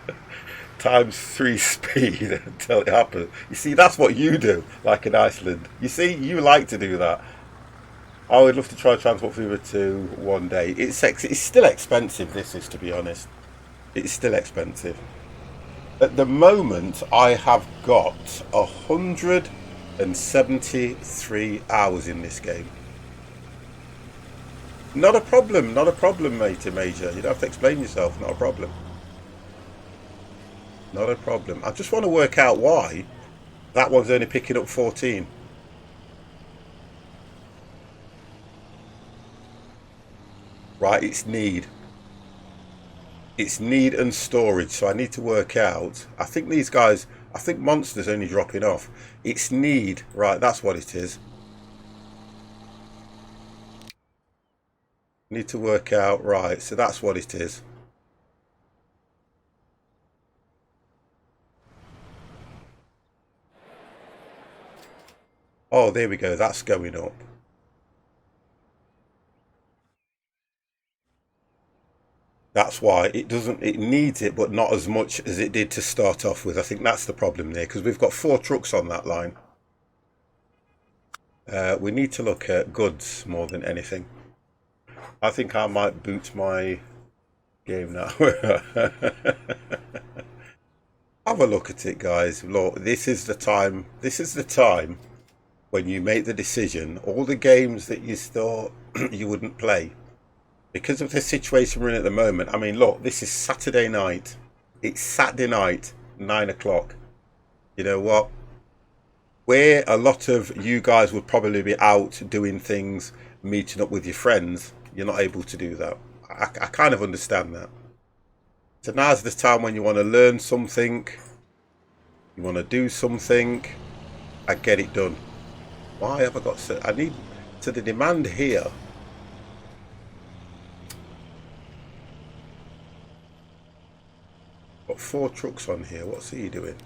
times 3 speed until it happens, you see, that's what you do, like in Iceland. You see, you like to do that. I would love to try Transport Fever 2 one day. It's still expensive, this is, to be honest. It's still expensive. At the moment, I have got 173 hours in this game. Not a problem, matey major. You don't have to explain yourself, not a problem. Not a problem. I just want to work out why that one's only picking up 14. Right, it's need. It's need and storage, so I need to work out. I think these guys, I think Monster's only dropping off. It's need, right, that's what it is. Need to work out, right, so that's what it is. Oh, there we go, that's going up. That's why it needs it, but not as much as it did to start off with. I think that's the problem there, because we've got 4 trucks on that line. We need to look at goods more than anything. I think I might boot my game now. Have a look at it, guys. Look, this is the time. This is the time when you make the decision. All the games that you thought you wouldn't play, because of the situation we're in at the moment. I mean, look, this is Saturday night. It's Saturday night, 9 o'clock. You know what? Where a lot of you guys would probably be out doing things, meeting up with your friends, you're not able to do that. I kind of understand that. So now's the time when you want to learn something, you want to do something, and get it done. Why have I got so? I need to the demand here. Got 4 trucks on here. What's he doing?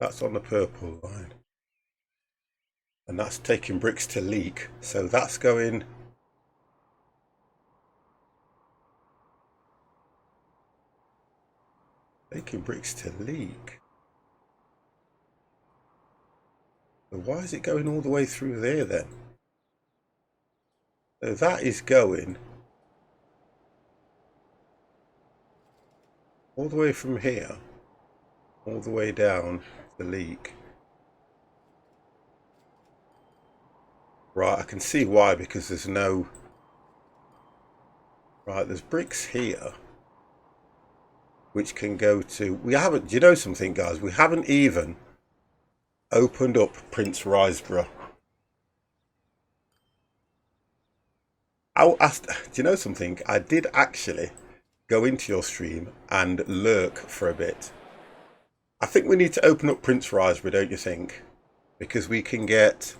That's on the purple line. And that's taking bricks to leak. So that's going. Taking bricks to leak. So why is it going all the way through there then? So that is going all the way from here, all the way down the leak. Right, I can see why, because there's no. Right, there's bricks here, which can go to. We haven't. Do you know something, guys? We haven't even opened up Prince Riseborough. Do you know something? I did actually go into your stream and lurk for a bit. I think we need to open up Prince Riseborough, don't you think? Because we can get.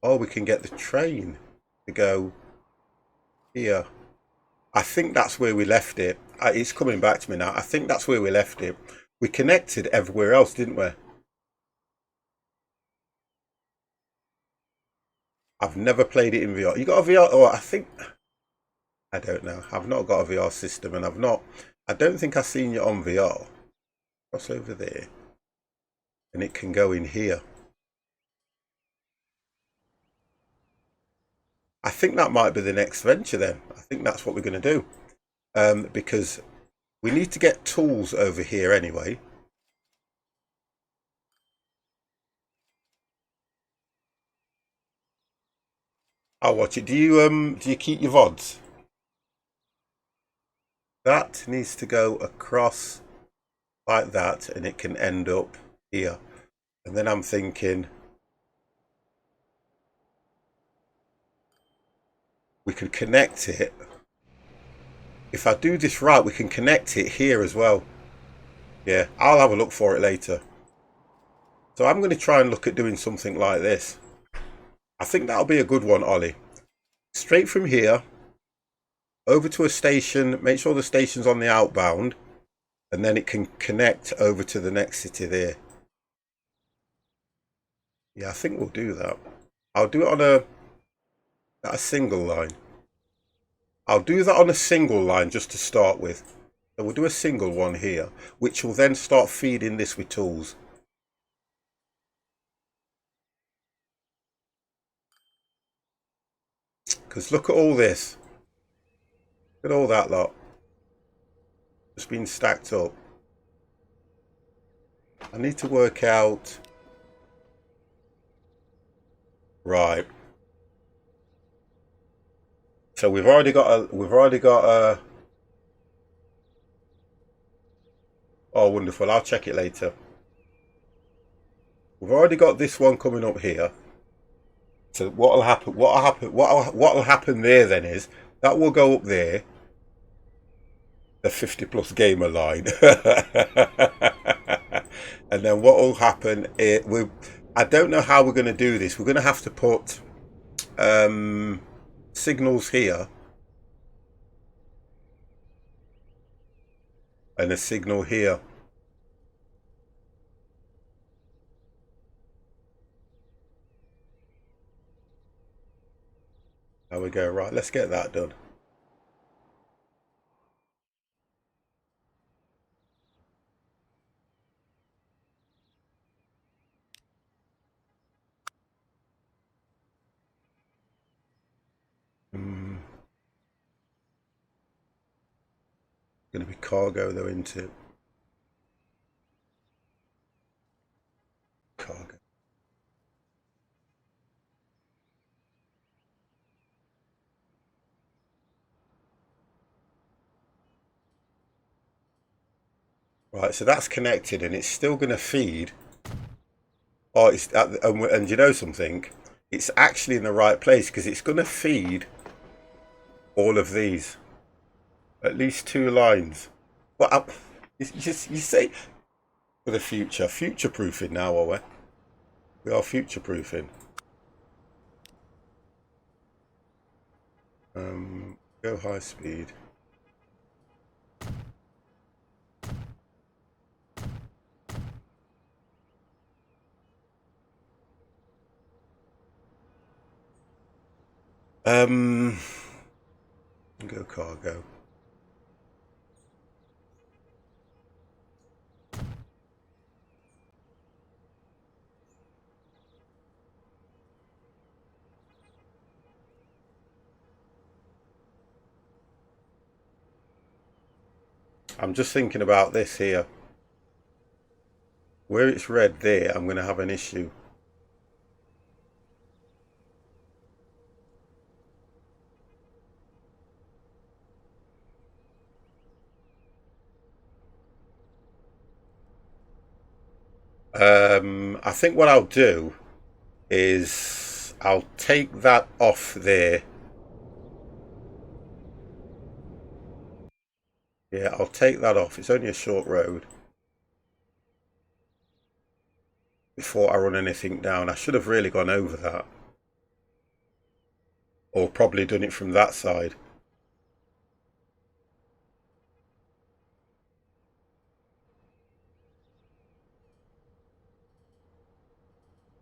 Oh, we can get the train to go here. I think that's where we left it. It's coming back to me now. I think that's where we left it. We connected everywhere else, didn't we? I've never played it in VR. You got a VR? Oh, I think. I don't know. I've not got a VR system, and I've not. I don't think I've seen you on VR. Cross over there, and it can go in here. I think that might be the next venture then. I think that's what we're going to do, because we need to get tools over here anyway. I'll watch it. Do you keep your VODs? That needs to go across like that, and it can end up here. And then I'm thinking we could connect it. If I do this right, we can connect it here as well. Yeah, I'll have a look for it later. So I'm going to try and look at doing something like this. I think that'll be a good one, Ollie. Straight from here, over to a station, make sure the station's on the outbound, and then it can connect over to the next city there. Yeah, I think we'll do that. I'll do it on a single line. I'll do that on a single line just to start with. So we'll do a single one here, which will then start feeding this with tools. Because look at all this. Look at all that lot. Just been stacked up. I need to work out. Right. So we've already got a oh, wonderful. I'll check it later. We've already got this one coming up here. So what'll happen there then is that will go up there, the 50 plus gamer line. And then what will happen is I don't know how we're going to do this. We're going to have to put signals here and a signal here. There we go. Right, let's get that done. Going to be cargo though, isn't it? Cargo. Right, so that's connected and it's still going to feed. Oh, and you know something? It's actually in the right place because it's going to feed all of these. At least 2 lines. But you say for the future, future-proofing now, are we? We are future-proofing. Go high speed. Go cargo. I'm just thinking about this here. Where it's red there, I'm going to have an issue. I think what I'll do is I'll take that off there. Yeah, I'll take that off. It's only a short road. Before I run anything down, I should have really gone over that. Or probably done it from that side.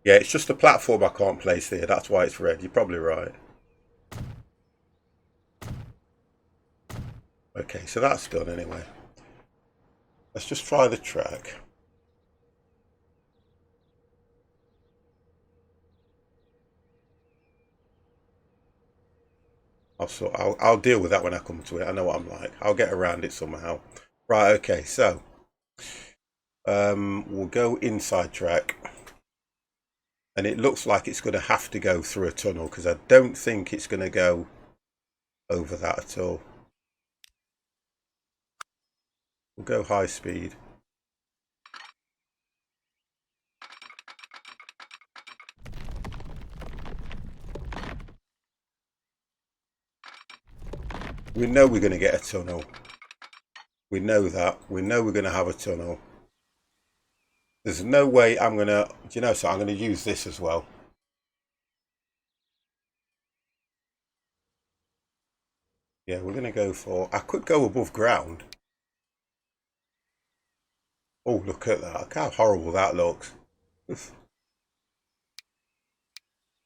Yeah, it's just the platform I can't place there. That's why it's red. You're probably right. Okay, so that's done anyway. Let's just try the track. I'll deal with that when I come to it. I know what I'm like. I'll get around it somehow. Right, okay, so we'll go inside track. And it looks like it's going to have to go through a tunnel because I don't think it's going to go over that at all. We'll go high speed. We know we're going to get a tunnel. We know that. We know we're going to have a tunnel. There's no way I'm going to, do you know, so I'm going to use this as well. Yeah, we're going to go for... I could go above ground. Oh, look at that. Look how horrible that looks. Oof.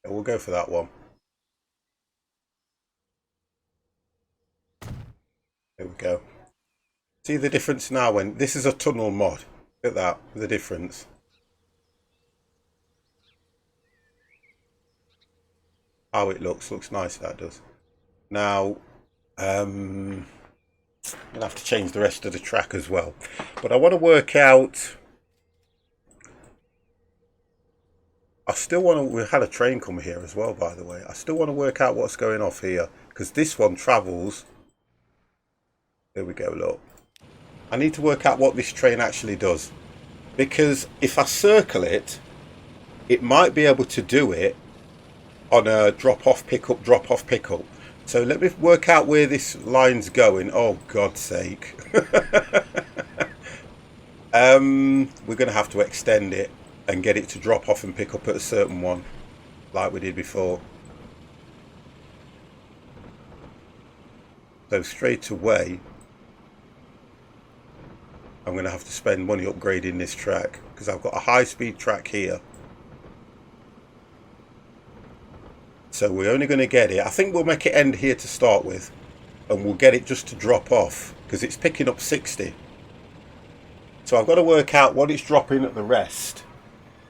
Yeah, we'll go for that one. There we go. See the difference now when... This is a tunnel mod. Look at that, the difference. How it looks. Looks nice, that does. Now, I'm going to have to change the rest of the track as well. But I want to work out... I still want to... We had a train come here as well, by the way. I still want to work out what's going off here. Because this one travels... There we go, look. I need to work out what this train actually does. Because if I circle it, it might be able to do it on a drop-off, pick-up, drop-off, pick-up. So let me work out where this line's going. Oh, God's sake. We're going to have to extend it and get it to drop off and pick up at a certain one, like we did before. So straight away, I'm going to have to spend money upgrading this track because I've got a high-speed track here. So we're only going to get it. I think we'll make it end here to start with, and we'll get it just to drop off because it's picking up 60. So I've got to work out what it's dropping at the rest.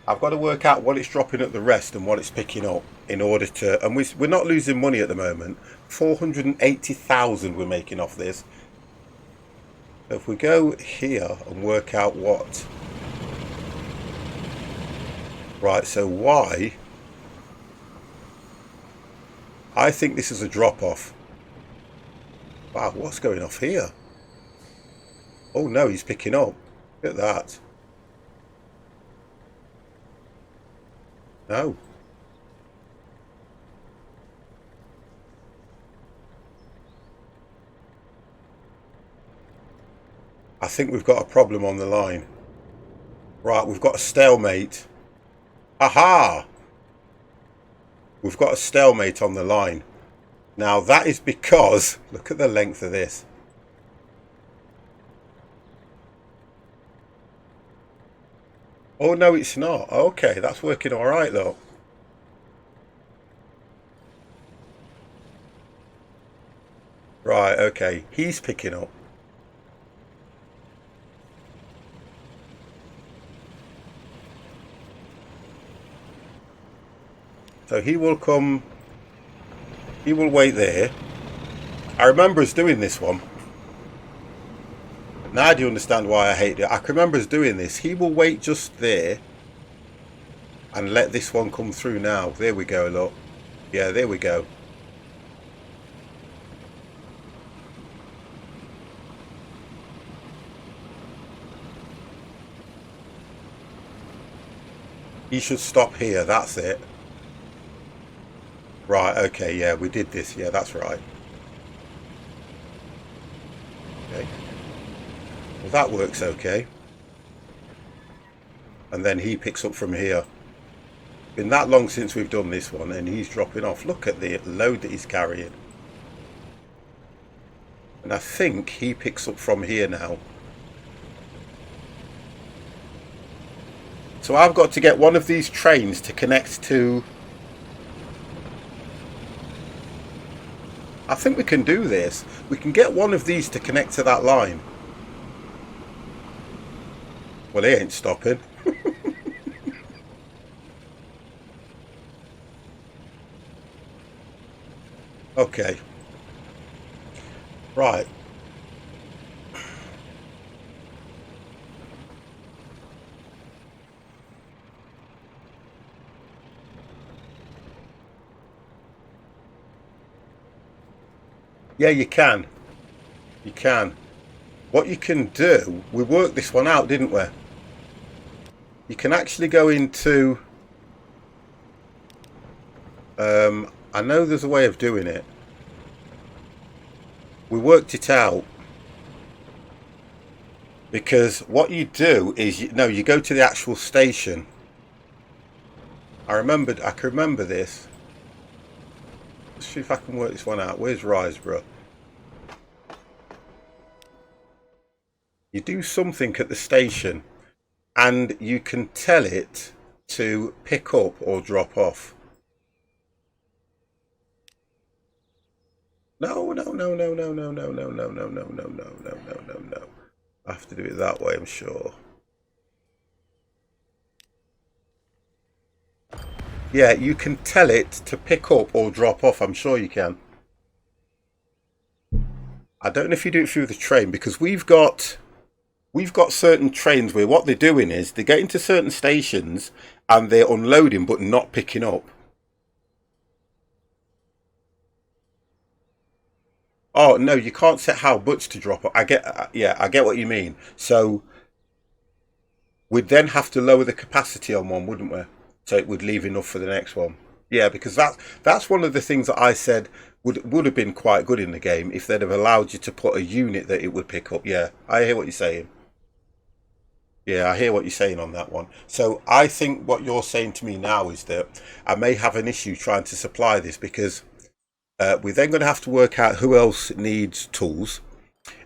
I've got to work out what it's dropping at the rest and what it's picking up in order to... And we're not losing money at the moment. 480,000 we're making off this. So if we go here and work out what... Right, so Y... I think this is a drop-off. Wow, what's going off here? Oh no, he's picking up. Look at that. No. I think we've got a problem on the line. Right, we've got a stalemate. Aha! We've got a stalemate on the line. Now that is because, look at the length of this. Oh no, it's not. Okay, that's working all right though. Right, okay, he's picking up. So he will come, he will wait there. I remember us doing this one. Now do you understand why I hate it? I can remember us doing this. He will wait just there and let this one come through now. There we go, look. Yeah, there we go. He should stop here, that's it. Right, okay, yeah, we did this. Yeah, that's right. Okay. Well, that works okay. And then he picks up from here. Been that long since we've done this one, and he's dropping off. Look at the load that he's carrying. And I think he picks up from here now. So I've got to get one of these trains to connect to... I think we can do this. We can get one of these to connect to that line. Well, he ain't stopping. Okay. Right. Yeah, you can. You can. What you can do, we worked this one out, didn't we? You can actually go into... I know there's a way of doing it. We worked it out. Because what you do is, you go to the actual station. I can remember this. Let's see if I can work this one out. Where's Riseborough? You do something at the station and you can tell it to pick up or drop off. No, no, no, no, no, no, no, no, no, no, no, no, no, no, no, no, no. I have to do it that way, I'm sure. Yeah, you can tell it to pick up or drop off. I'm sure you can. I don't know if you do it through the train, because we've got certain trains where what they're doing is they get into certain stations and they're unloading but not picking up. Oh no, you can't set how much to drop off. I get what you mean. So we'd then have to lower the capacity on one, wouldn't we? So it would leave enough for the next one. Yeah, because that's one of the things that I said would have been quite good in the game if they'd have allowed you to put a unit that it would pick up. Yeah, I hear what you're saying. Yeah, I hear what you're saying on that one. So I think what you're saying to me now is that I may have an issue trying to supply this, because we're then going to have to work out who else needs tools.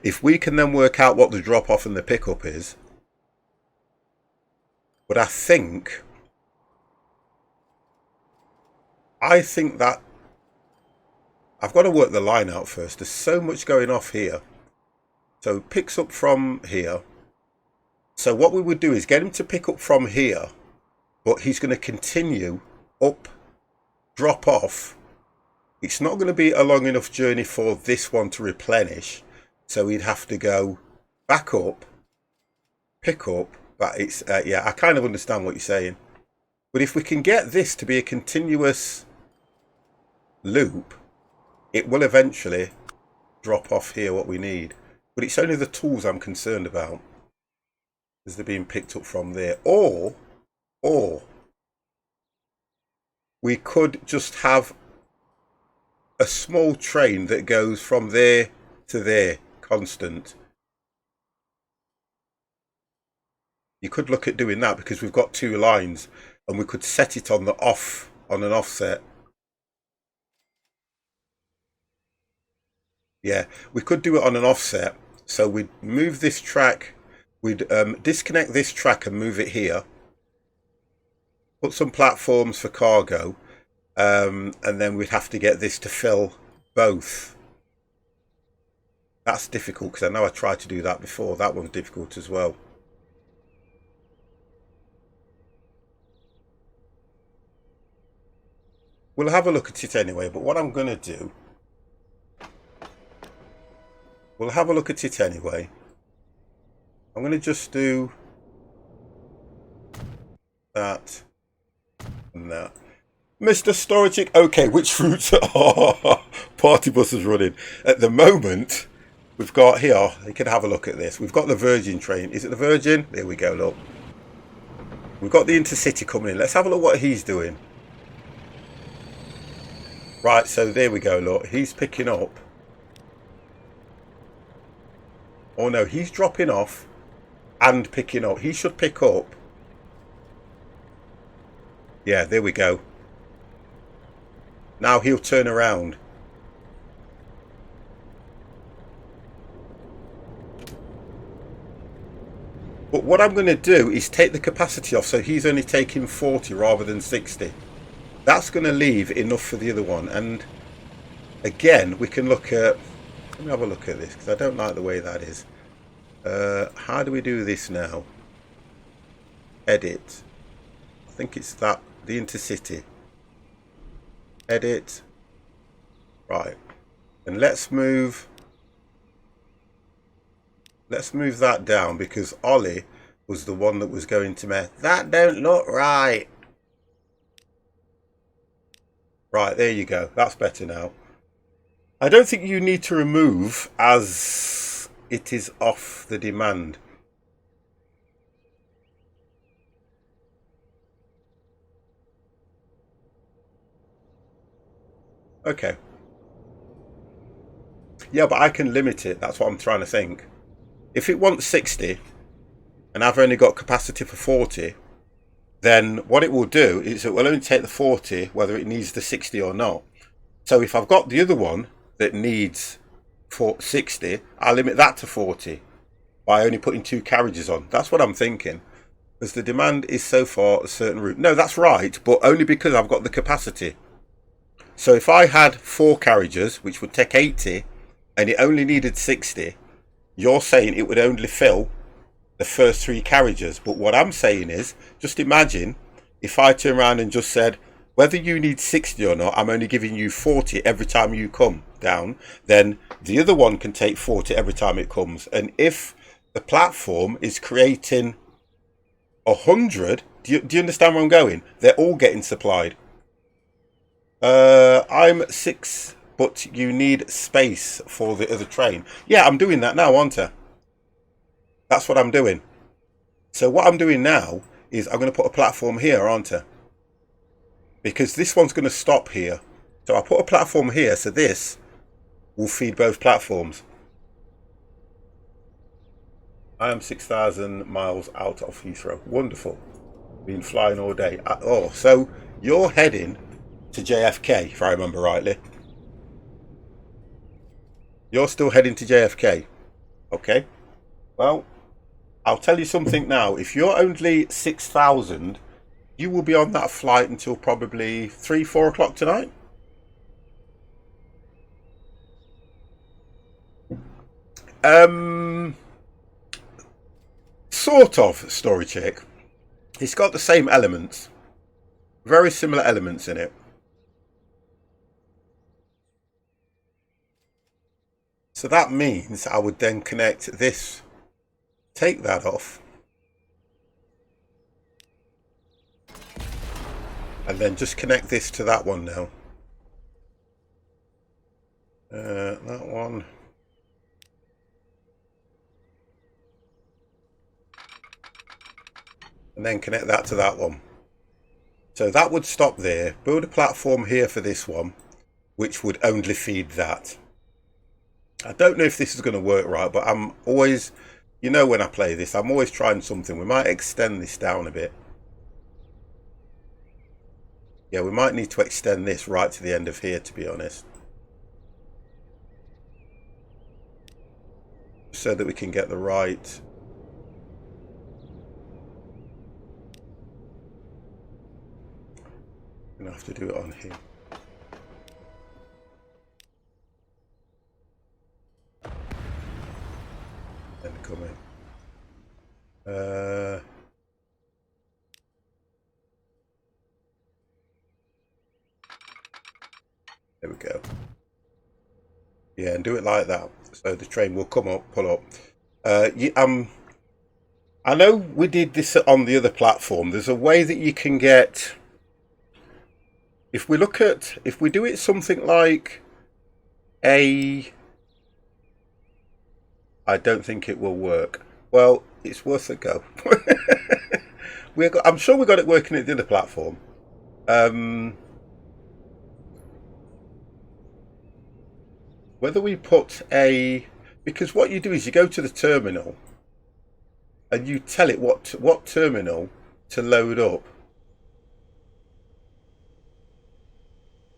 If we can then work out what the drop off and the pickup is. But I think that I've got to work the line out first. There's so much going off here. So it picks up from here. So what we would do is get him to pick up from here, but he's going to continue up, drop off. It's not going to be a long enough journey for this one to replenish. So he'd have to go back up, pick up. But it's, yeah, I kind of understand what you're saying. But if we can get this to be a continuous loop, it will eventually drop off here what we need. But it's only the tools I'm concerned about, as they're being picked up from there. Or we could just have a small train that goes from there to there, constant. You could look at doing that, because we've got two lines, and we could set it on an offset. Yeah, we could do it on an offset. So we'd move this track, we'd disconnect this track and move it here. Put some platforms for cargo, and then we'd have to get this to fill both. That's difficult, because I know I tried to do that before. That one's difficult as well. We'll have a look at it anyway, but what I'm going to do, we'll have a look at it anyway. I'm going to just do that and that. Mr. Storage, okay, which routes are party buses running? At the moment, we've got here, you can have a look at this. We've got the Virgin train. Is it the Virgin? There we go, look. We've got the Intercity coming in. Let's have a look what he's doing. Right, so there we go, look. He's picking up. Oh no, he's dropping off and picking up. He should pick up. Yeah, there we go. Now he'll turn around. But what I'm going to do is take the capacity off, so he's only taking 40 rather than 60. That's going to leave enough for the other one. And again, we can look at, let me have a look at this, because I don't like the way that is. How do we do this now? Edit. I think it's that, the Intercity. Edit. Right. And let's move that down, because Ollie was the one that was going to mess. That don't look right. Right, there you go. That's better now. I don't think you need to remove, as it is off the demand. Okay. Yeah, but I can limit it. That's what I'm trying to think. If it wants 60 and I've only got capacity for 40, then what it will do is it will only take the 40 whether it needs the 60 or not. So if I've got the other one that needs 60, I'll limit that to 40 by only putting 2 carriages on. That's what I'm thinking. As the demand is so far a certain route. No, that's right, but only because I've got the capacity. So if I had 4 carriages, which would take 80, and it only needed 60, you're saying it would only fill the first 3 carriages. But what I'm saying is, just imagine if I turn around and just said, whether you need 60 or not, I'm only giving you 40 every time you come down. Then the other one can take 40 every time it comes. And if the platform is creating 100, do you understand where I'm going? They're all getting supplied. I'm 6, but you need space for the other train. Yeah, I'm doing that now, aren't I? That's what I'm doing. So what I'm doing now is I'm going to put a platform here, aren't I? Because this one's going to stop here. So I put a platform here, so this will feed both platforms. I am 6,000 miles out of Heathrow. Wonderful. Been flying all day. Oh, so you're heading to JFK, if I remember rightly. You're still heading to JFK. Okay. Well, I'll tell you something now. If you're only 6,000, you will be on that flight until probably 3, 4 o'clock tonight. Sort of Story Chick. It's got the same elements. Very similar elements in it. So that means I would then connect this, take that off, and then just connect this to that one now. That one. And then connect that to that one. So that would stop there. Build a platform here for this one, which would only feed that. I don't know if this is going to work right, but I'm always, you know, when I play this, I'm always trying something. We might extend this down a bit. Yeah, we might need to extend this right to the end of here, to be honest. So that we can get the right... I'm going to have to do it on here. Then come in. There we go. Yeah, and do it like that. So the train will come up, pull up. I know we did this on the other platform. There's a way that you can get... If we do it something like I don't think it will work. Well, it's worth a go. I'm sure we got it working at the other platform. Whether we put because what you do is you go to the terminal and you tell it what terminal to load up.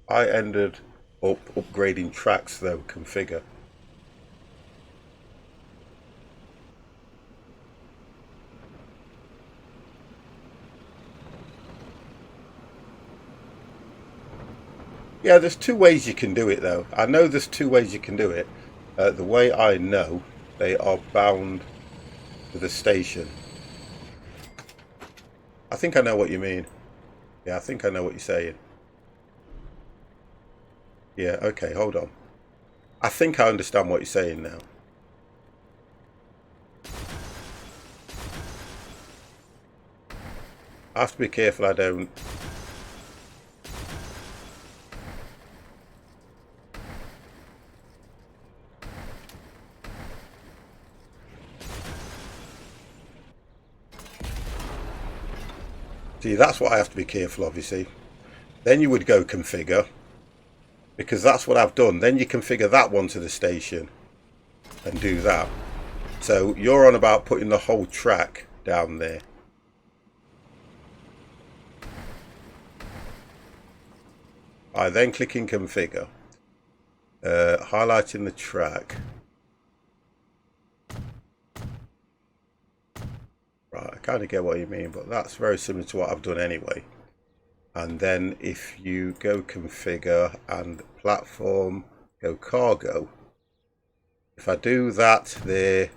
I ended up upgrading tracks though, configure. Yeah, there's 2 ways you can do it though. I know there's 2 ways you can do it. The way I know, they are bound to the station. I think I know what you mean. Yeah, I think I know what you're saying. Yeah, okay, hold on. I think I understand what you're saying now. I have to be careful I don't... See, that's what I have to be careful of, you see. Then you would go configure, because that's what I've done. Then you configure that one to the station and do that. So you're on about putting the whole track down there. I then click in configure, highlighting the track. kind of get what you mean, but that's very similar to what I've done anyway. And then if you go configure and platform, go cargo, if I do that there,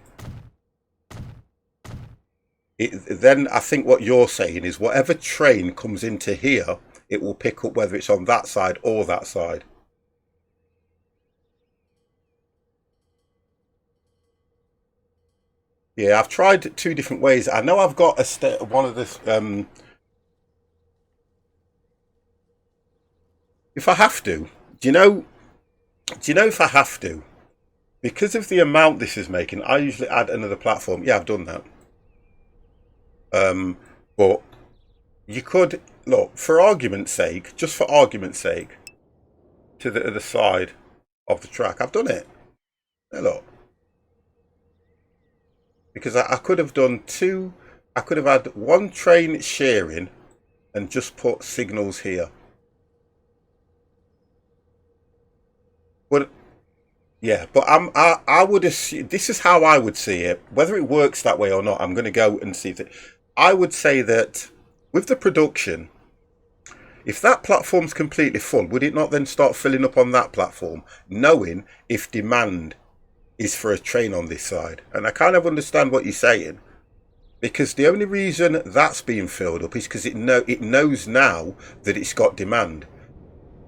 then I think what you're saying is whatever train comes into here, it will pick up whether it's on that side or that side. Yeah, I've tried two different ways. I know I've got one of this. If I have to, do you know? Do you know if I have to? Because of the amount this is making, I usually add another platform. Yeah, I've done that. But you could look, for argument's sake, just for argument's sake, to the other side of the track. I've done it. Hey, look, because I could have done two. I could have had one train sharing and just put signals here. But yeah, but I would assume this is how I would see it. Whether it works that way or not, I'm going to go and see that. I would say that with the production, if that platform's completely full, would it not then start filling up on that platform, knowing if demand is for a train on this side? And I kind of understand what you're saying, because the only reason that's being filled up is because it knows now that it's got demand.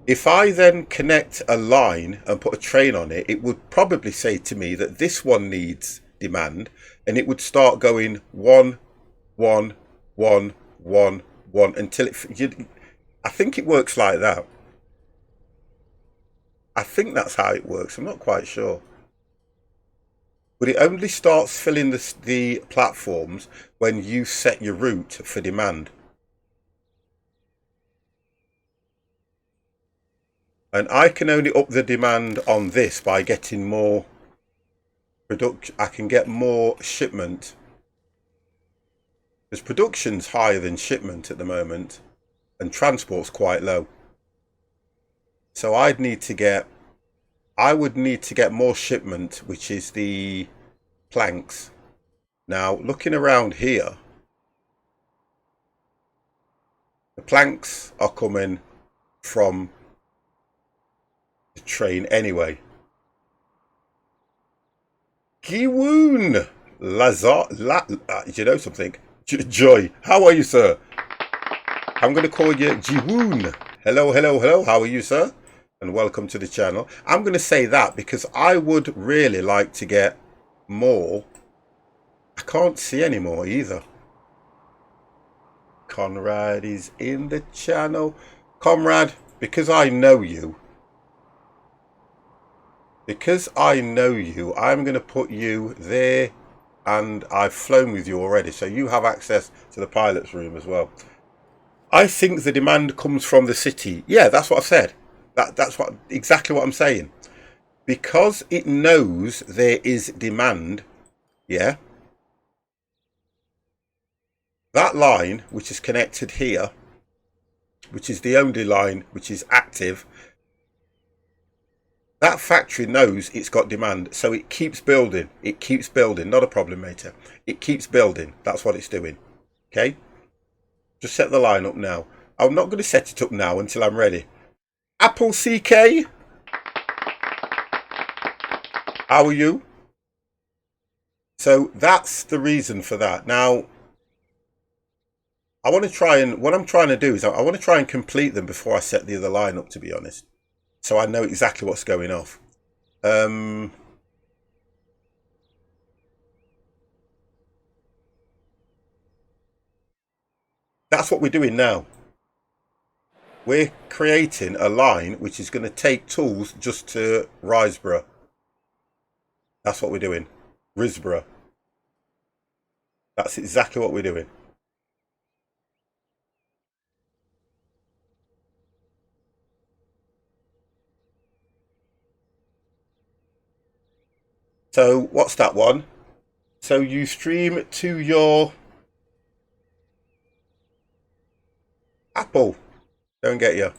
If I then connect a line and put a train on it, it would probably say to me that this one needs demand, and it would start going one, one, one, one, one until I think it works like that. I think that's how it works. I'm not quite sure. But it only starts filling the platforms when you set your route for demand. And I can only up the demand on this by getting more production. I can get more shipment. Because production's higher than shipment at the moment, and transport's quite low. So I would need to get more shipment, which is the planks. Now, looking around here, the planks are coming from the train anyway. Giwoon! You know something? Joy, how are you, sir? I'm going to call you Jiwoon. Hello, hello, hello. How are you, sir? And welcome to the channel. I'm going to say that because I would really like to get more. I can't see any more either. Conrad is in the channel. Comrade, because I know you, I'm going to put you there, and I've flown with you already, so you have access to the pilot's room as well. I think the demand comes from the city. Yeah, that's what I've said. That's exactly what I'm saying. Because it knows there is demand, yeah. That line, which is connected here, which is the only line which is active, that factory knows it's got demand, so it keeps building. It keeps building. Not a problem, mate. It keeps building. That's what it's doing. Okay? Just set the line up now. I'm not going to set it up now until I'm ready. Apple CK, how are you? So that's the reason for that. Now, I want to try and, what I'm trying to do is I want to try and complete them before I set the other line up, to be honest. So I know exactly what's going off. That's what we're doing now. We're creating a line which is going to take tools just to Risborough. That's what we're doing. Risborough. That's exactly what we're doing. So what's that one? So you stream to your Apple. Don't get you.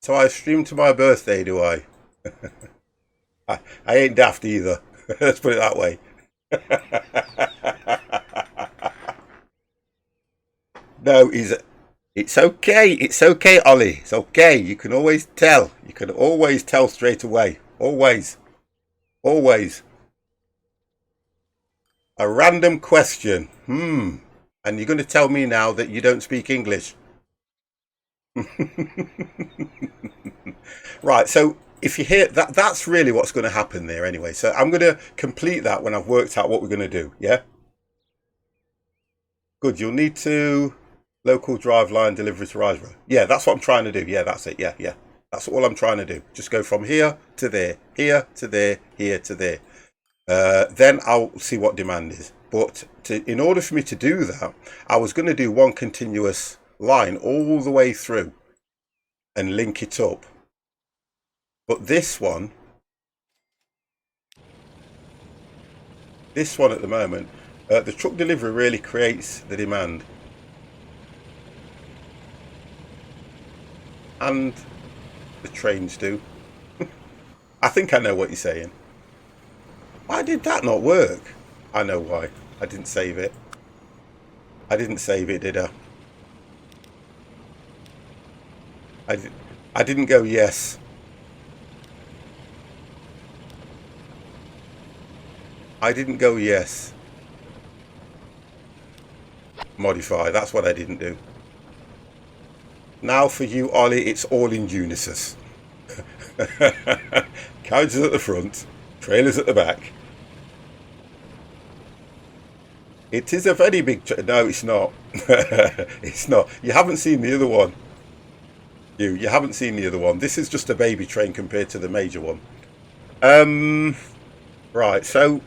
So I stream to my birthday, do I? I ain't daft either. Let's put it that way. No, it's okay. It's okay, Ollie. It's okay. You can always tell. You can always tell straight away. Always. Always. A random question. And you're going to tell me now that you don't speak English. Right. So if you hear that, that's really what's going to happen there anyway. So I'm going to complete that when I've worked out what we're going to do. Yeah. Good. You'll need to local drive line delivery to Riseborough. Yeah, that's what I'm trying to do. Yeah, that's it. Yeah, yeah. That's all I'm trying to do. Just go from here to there, here to there, here to there. Then I'll see what demand is. But in order for me to do that, I was going to do one continuous line all the way through and link it up. But this one at the moment, the truck delivery really creates the demand. And the trains do. I think I know what you're saying. Why did that not work? I know why. I didn't save it. I didn't save it, did I? I didn't go yes. I didn't go yes. Modify. That's what I didn't do. Now for you, Ollie, it's all in Unisys. Carriages at the front, trailers at the back. It is a very big... No, it's not. It's not. You haven't seen the other one. You haven't seen the other one. This is just a baby train compared to the major one. Right, so...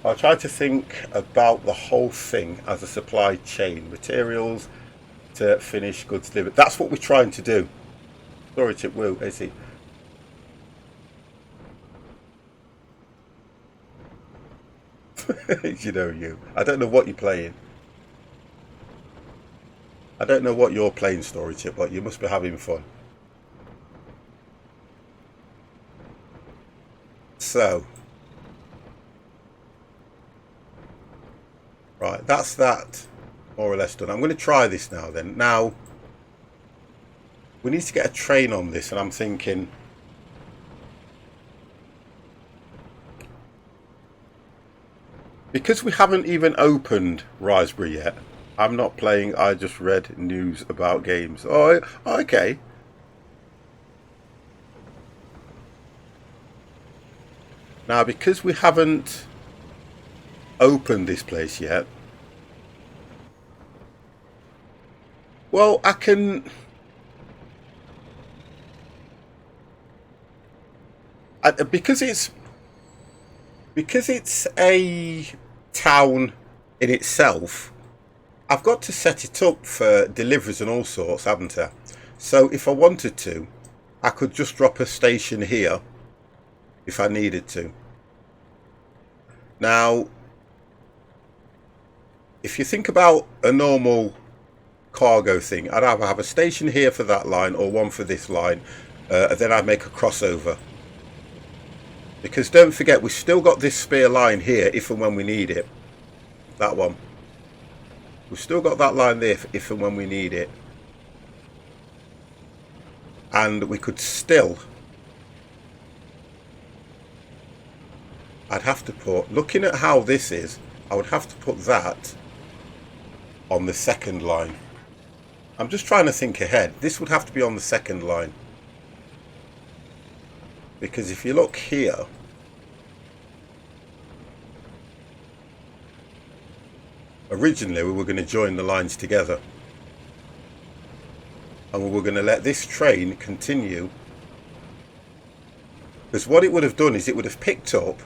I'll try to think about the whole thing as a supply chain. Materials to finished goods delivered. That's what we're trying to do. Storage it will, is he? You know you. I don't know what you're playing. I don't know what you're playing, Story Chip, but you must be having fun. So, right, that's that more or less done. I'm going to try this now then. Now, we need to get a train on this, and I'm thinking... Because we haven't even opened Riseborough yet, I'm not playing. I just read news about games. Oh, okay. Now, because we haven't opened this place yet, well, I can... because it's a town in itself, I've got to set it up for deliveries and all sorts, haven't I? So if I wanted to, I could just drop a station here if I needed to. Now, if you think about a normal cargo thing, I'd either have a station here for that line or one for this line, and then I'd make a crossover. Because don't forget, we've still got this spare line here if and when we need it. That one. We've still got that line there if and when we need it. And we could still... I'd have to put... Looking at how this is, I would have to put that on the second line. I'm just trying to think ahead. This would have to be on the second line. Because if you look here, originally we were going to join the lines together, and we were going to let this train continue, because what it would have done is it would have picked up,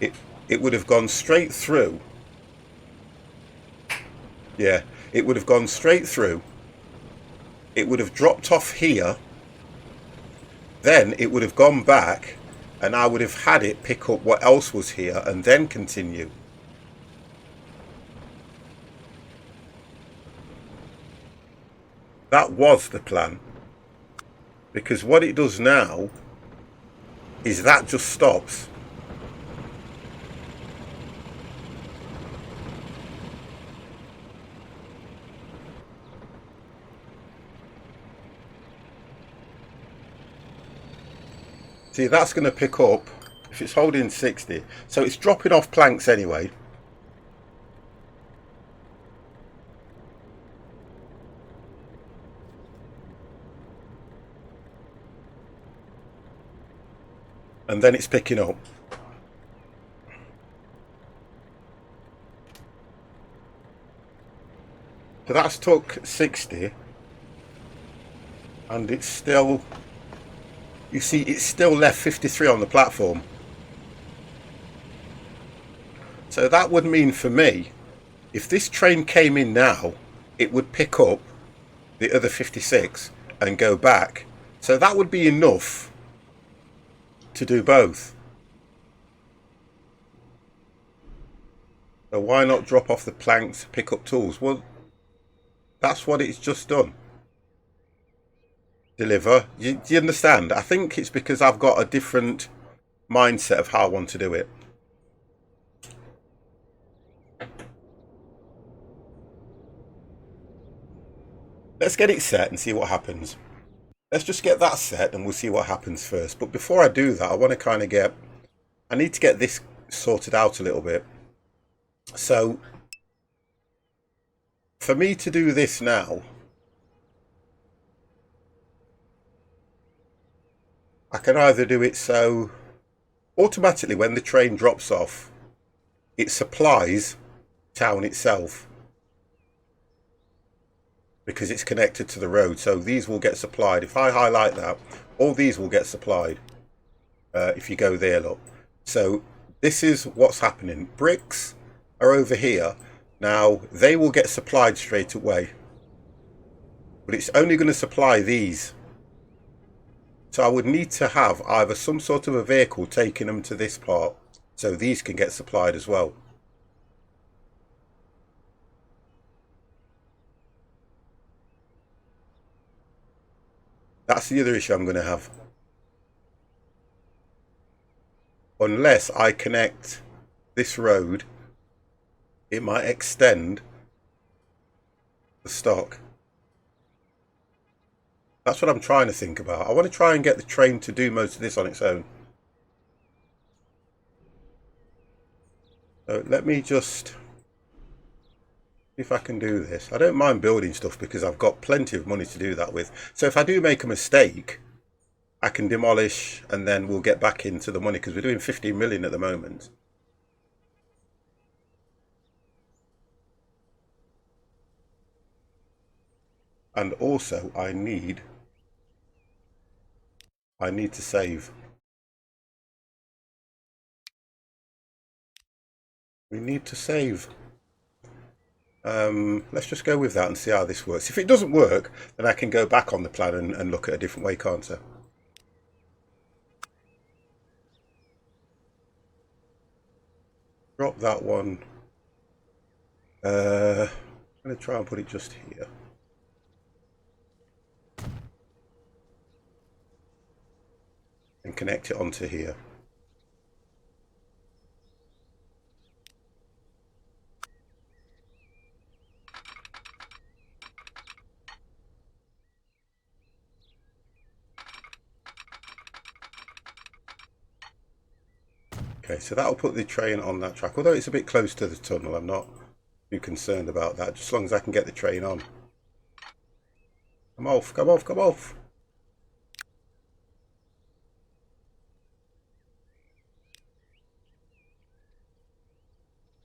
it would have gone straight through. Yeah, it would have gone straight through. It would have dropped off here. Then it would have gone back, and I would have had it pick up what else was here and then continue. That was the plan. Because what it does now is that just stops. See, that's going to pick up if it's holding 60. So it's dropping off planks anyway. And then it's picking up. So that's took 60. And it's still, you see, it's still left 53 on the platform. So that would mean for me, if this train came in now, it would pick up the other 56 and go back. So that would be enough to do both. So why not drop off the planks, pick up tools? Well, that's what it's just done. Deliver. Do you understand? I think it's because I've got a different mindset of how I want to do it. Let's get it set and see what happens. Let's just get that set and we'll see what happens first. But before I do that, I want to kind of I need to get this sorted out a little bit. So for me to do this now, I can either do it so automatically when the train drops off, it supplies town itself because it's connected to the road. So these will get supplied. If I highlight that, all these will get supplied. If you go there, look. So this is what's happening. Bricks are over here. Now they will get supplied straight away. But it's only going to supply these. So I would need to have either some sort of a vehicle taking them to this part. So these can get supplied as well. That's the other issue I'm going to have. Unless I connect this road, it might extend the stock. That's what I'm trying to think about. I want to try and get the train to do most of this on its own. So let me just see if I can do this. I don't mind building stuff because I've got plenty of money to do that with. So if I do make a mistake, I can demolish and then we'll get back into the money because we're doing 15 million at the moment. And also I need to save. We need to save. Let's just go with that and see how this works. If it doesn't work, then I can go back on the plan and look at a different way, can't I? Drop that one. I'm going to try and put it just here. And connect it onto here. Okay, so that'll put the train on that track. Although it's a bit close to the tunnel, I'm not too concerned about that, just as long as I can get the train on. Come off, come off, come off.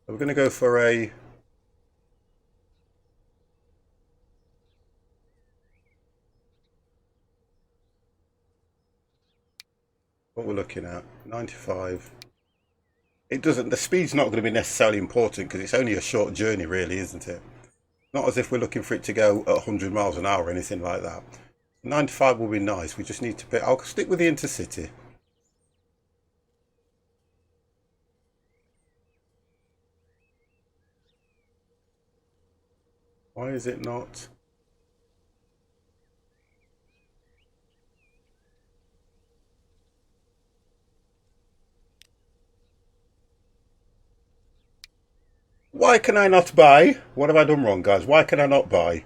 We're going to go for a... What we're looking at, 95. It doesn't, the speed's not going to be necessarily important because it's only a short journey really, isn't it? Not as if we're looking for it to go at 100 miles an hour or anything like that. 95 will be nice. We just need to put, I'll stick with the intercity. Why is it not? Why can I not buy? What have I done wrong, guys? Why can I not buy?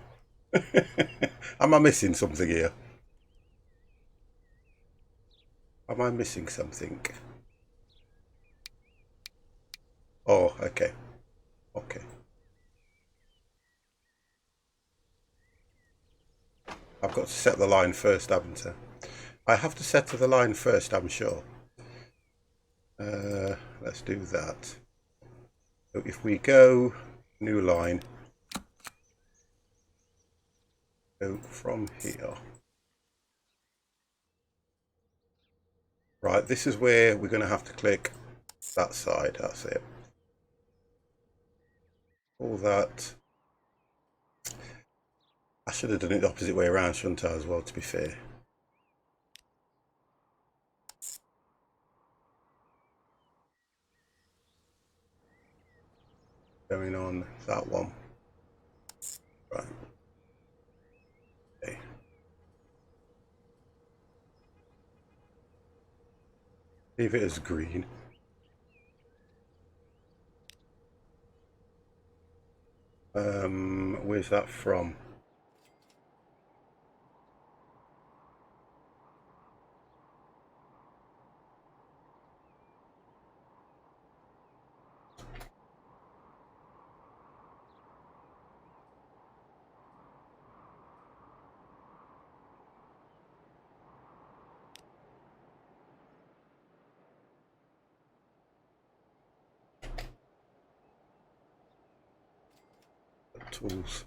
Am I missing something here? Am I missing something? Oh, okay. Okay. I've got to set the line first, haven't I? I have to set to the line first, I'm sure. Let's do that. So if we go new line, go from here. Right, this is where we're going to have to click that side. That's it. All that. I should have done it the opposite way around, shouldn't I, as well, to be fair. Going on that one. Right. Okay. Leave it as green. Where's that from? Tools.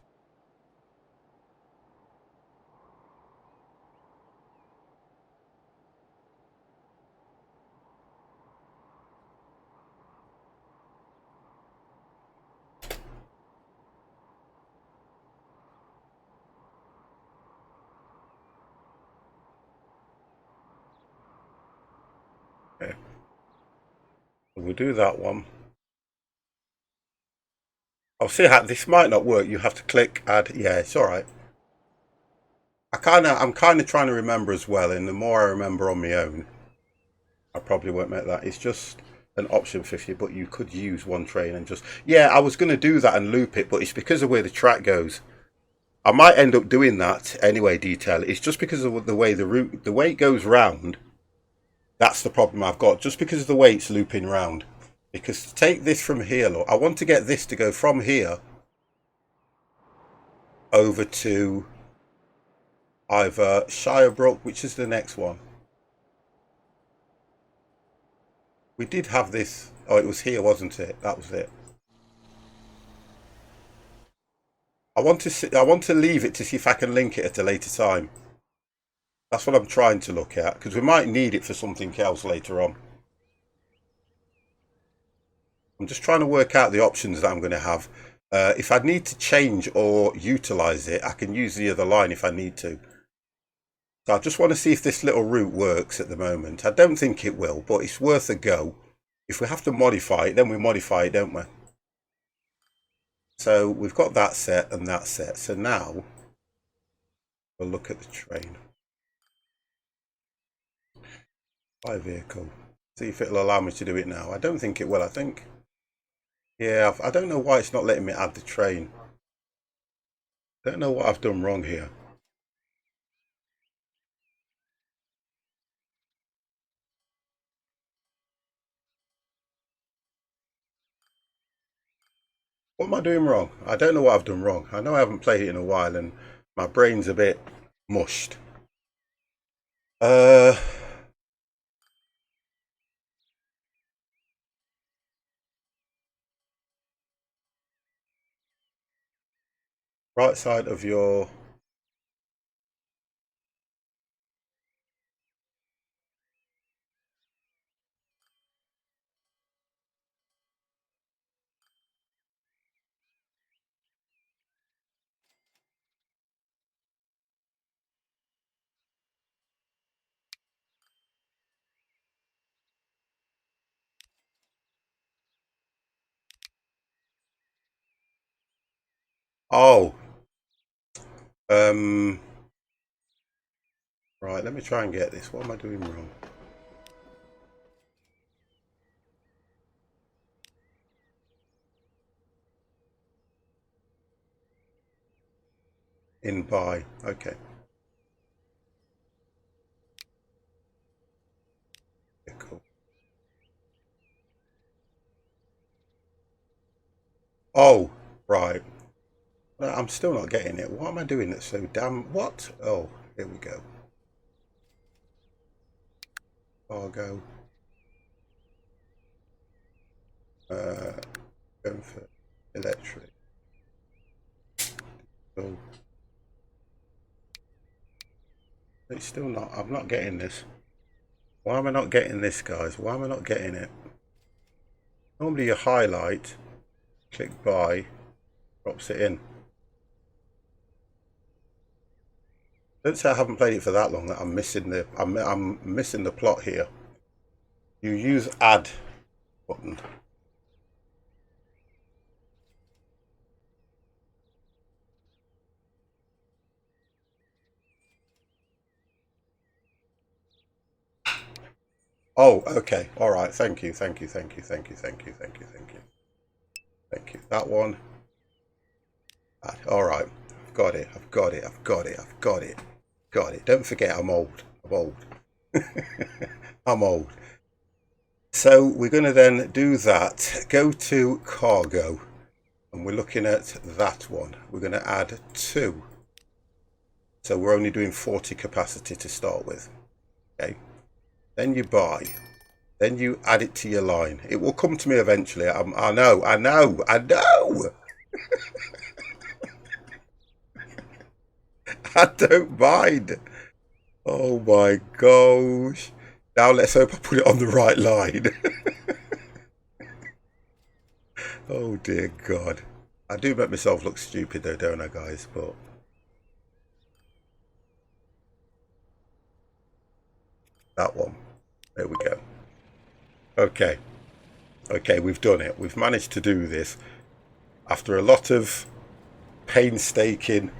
Okay. We'll do that one. I'll see how this might not work. You have to click add. Yeah, it's all right. I'm kind of trying to remember as well, and the more I remember on my own, I probably won't make that. It's just an option 50, but you could use one train and just, yeah, I was going to do that and loop it, but it's because of where the track goes. I might end up doing that anyway, detail. It's just because of the way the way it goes round. That's the problem I've got, just because of the way it's looping round. Because to take this from here, look, I want to get this to go from here over to either Shirebrook, which is the next one. We did have this. Oh, it was here, wasn't it? That was it. I want to leave it to see if I can link it at a later time. That's what I'm trying to look at, because we might need it for something else later on. I'm just trying to work out the options that I'm going to have. If I need to change or utilize it, I can use the other line if I need to. So I just want to see if this little route works at the moment. I don't think it will, but it's worth a go. If we have to modify it, then we modify it, don't we? So we've got that set and that set. So now we'll look at the train. Buy vehicle. See if it'll allow me to do it now. I don't think it will, I think. Yeah, I don't know why it's not letting me add the train. Don't know what I've done wrong here. What am I doing wrong? I don't know what I've done wrong. I know I haven't played it in a while and my brain's a bit mushed. Right side of your... Oh. Right, let me try and get this. What am I doing wrong? in buy. Okay. Okay, cool. Oh, right. No, I'm still not getting it. What am I doing that's so damn... What? Oh, here we go. Cargo. Going for electric. Oh. It's still not... I'm not getting this. Why am I not getting this, guys? Why am I not getting it? Normally you highlight, click buy, drops it in. Don't say I haven't played it for that long that I'm missing the plot here. You use add button. Oh, okay. All right. Thank you. Thank you. Thank you. Thank you. Thank you. Thank you. Thank you. Thank you. That one. All right. I've got it. I've got it. I've got it. I've got it. Got it. Don't forget, I'm old. I'm old. I'm old. So we're going to then do that. Go to cargo, and we're looking at that one. We're going to add 2. So we're only doing 40 capacity to start with. Okay. Then you buy. Then you add it to your line. It will come to me eventually. I know. I know. I know. I don't mind. Oh my gosh. Now let's hope I put it on the right line. Oh dear God. I do make myself look stupid though, don't I, guys? But that one. There we go. Okay. Okay, we've done it. We've managed to do this after a lot of painstaking.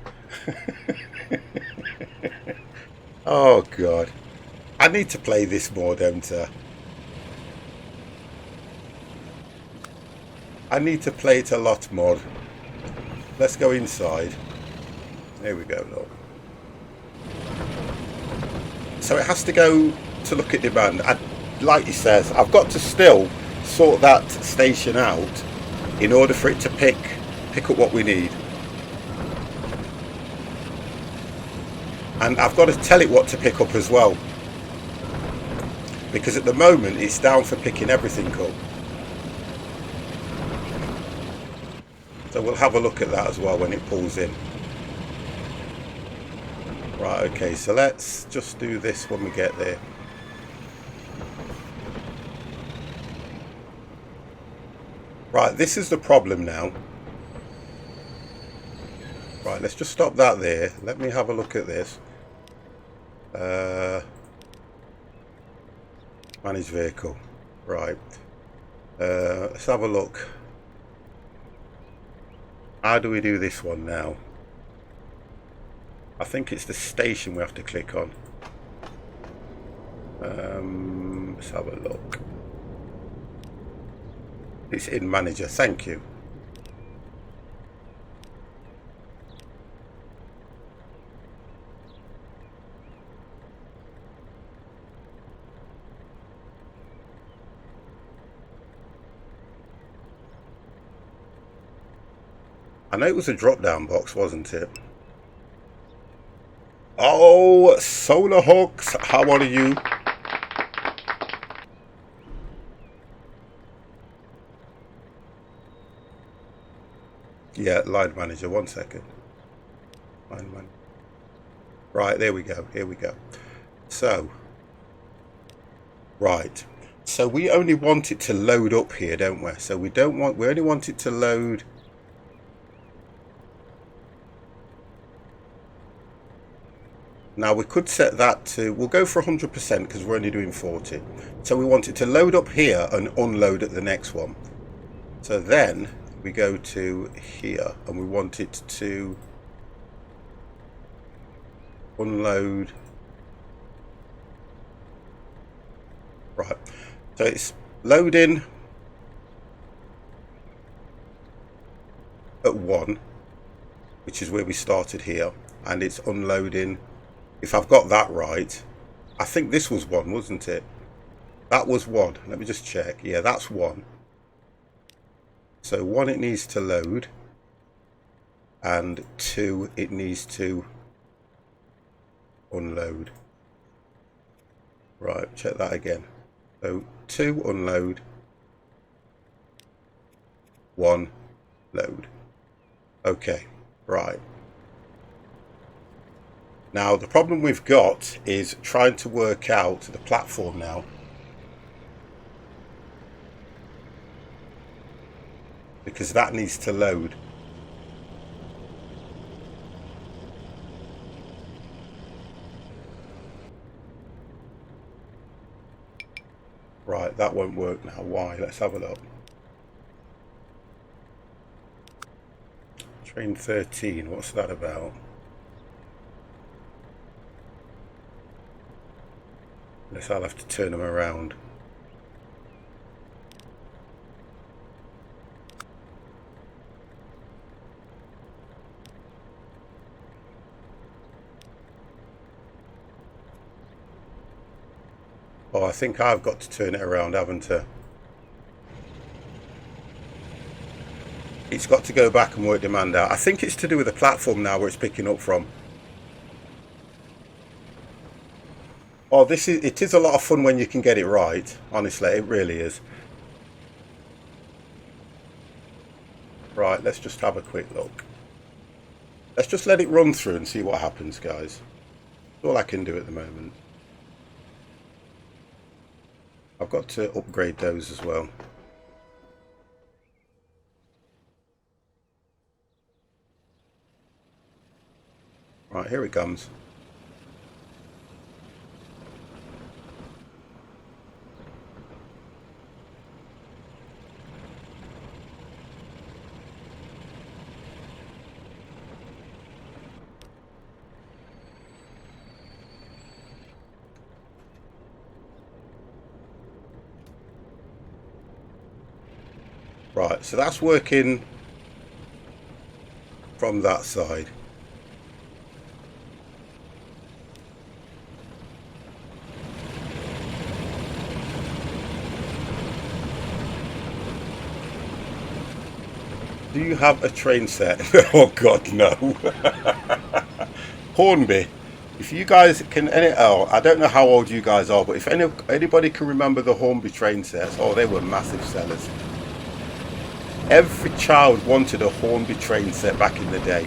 Oh God. I need to play this more, don't I? I need to play it a lot more. Let's go inside. There we go, look. So it has to go to look at demand. Like he says, I've got to still sort that station out in order for it to pick up what we need. And I've got to tell it what to pick up as well. Because at the moment it's down for picking everything up. So we'll have a look at that as well when it pulls in. Right, okay, so let's just do this when we get there. Right, this is the problem now. Right, let's just stop that there. Let me have a look at this. Manage vehicle. Right. Let's have a look. How do we do this one now? I think it's the station we have to click on. Let's have a look. It's in manager, thank you. I know it was a drop down box, wasn't it? Oh, Solar Hawks, how are you? Yeah, line manager, 1 second. Line manager. Right, there we go, here we go. So, right. So we only want it to load up here, don't we? So we only want it to load. Now we could set that to, we'll go for 100% because we're only doing 40. So we want it to load up here and unload at the next one. So then we go to here and we want it to unload. Right, so it's loading at 1, which is where we started here. and it's unloading. If I've got that right, I think this was one, wasn't it? That was one. Let me just check. Yeah, that's one. So one, it needs to load, and two, it needs to unload. Right, check that again. So two, unload, one, load. Okay, right. Now the problem we've got is trying to work out the platform now, because that needs to load. Right, that won't work now. Why? Let's have a look. Train 13, what's that about? Unless I'll have to turn them around. Oh, I think I've got to turn it around, haven't I? It's got to go back and work demand out. I think it's to do with the platform now where it's picking up from. Oh, it is a lot of fun when you can get it right. Honestly, it really is. Right, let's just have a quick look. Let's just let it run through and see what happens, guys. That's all I can do at the moment. I've got to upgrade those as well. Right, here it comes. Right, so that's working from that side. Do you have a train set? Oh God, no. Hornby. If you guys can, I don't know how old you guys are, but if anybody can remember the Hornby train sets, oh, they were massive sellers. Every child wanted a Hornby train set back in the day.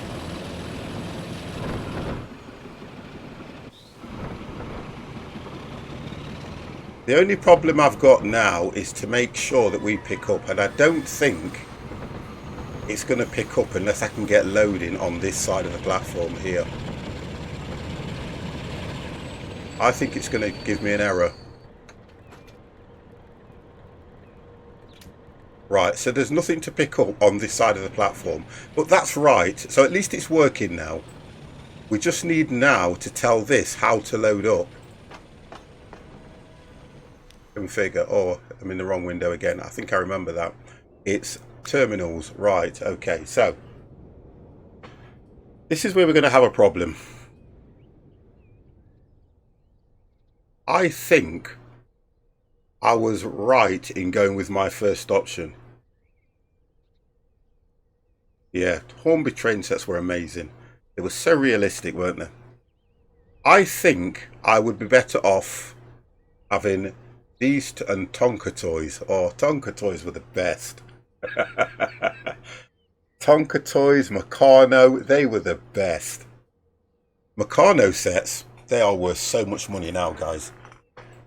The only problem I've got now is to make sure that we pick up, and I don't think it's going to pick up unless I can get loading on this side of the platform here. I think it's going to give me an error. Right, so there's nothing to pick up on this side of the platform, but that's right, so at least it's working now. We just need now to tell this how to load up. Configure. Oh, I'm in the wrong window again. I think I remember that. It's terminals. Right, okay, so this is where we're going to have a problem. I think I was right in going with my first option. Yeah, Hornby train sets were amazing. They were so realistic, weren't they? I think I would be better off having these and Tonka toys. Oh, Tonka toys were the best. Tonka toys, Meccano, they were the best. Meccano sets, they are worth so much money now, guys.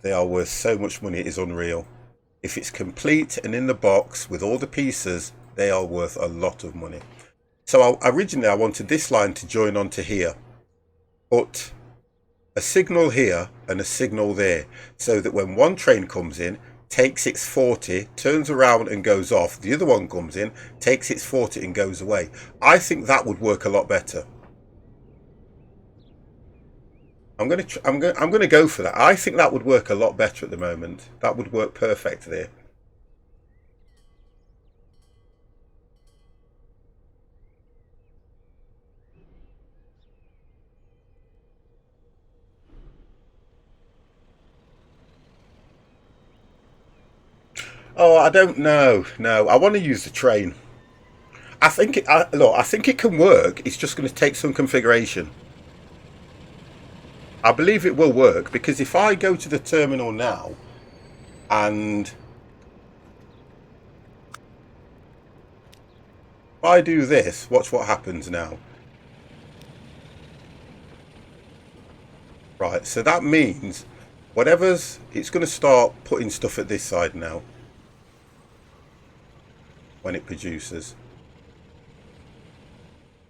They are worth so much money, it is unreal. If it's complete and in the box with all the pieces, they are worth a lot of money. So originally I wanted this line to join onto here, but a signal here and a signal there, so that when one train comes in, takes its 40, turns around and goes off, the other one comes in, takes its 40 and goes away. I think that would work a lot better. I'm gonna go for that. I think that would work a lot better at the moment. That would work perfect there. Oh, I don't know. No, I want to use the train. I think look, I think it can work. It's just going to take some configuration. I believe it will work because if I go to the terminal now and if I do this, watch what happens now. Right, so that means it's going to start putting stuff at this side now when it produces.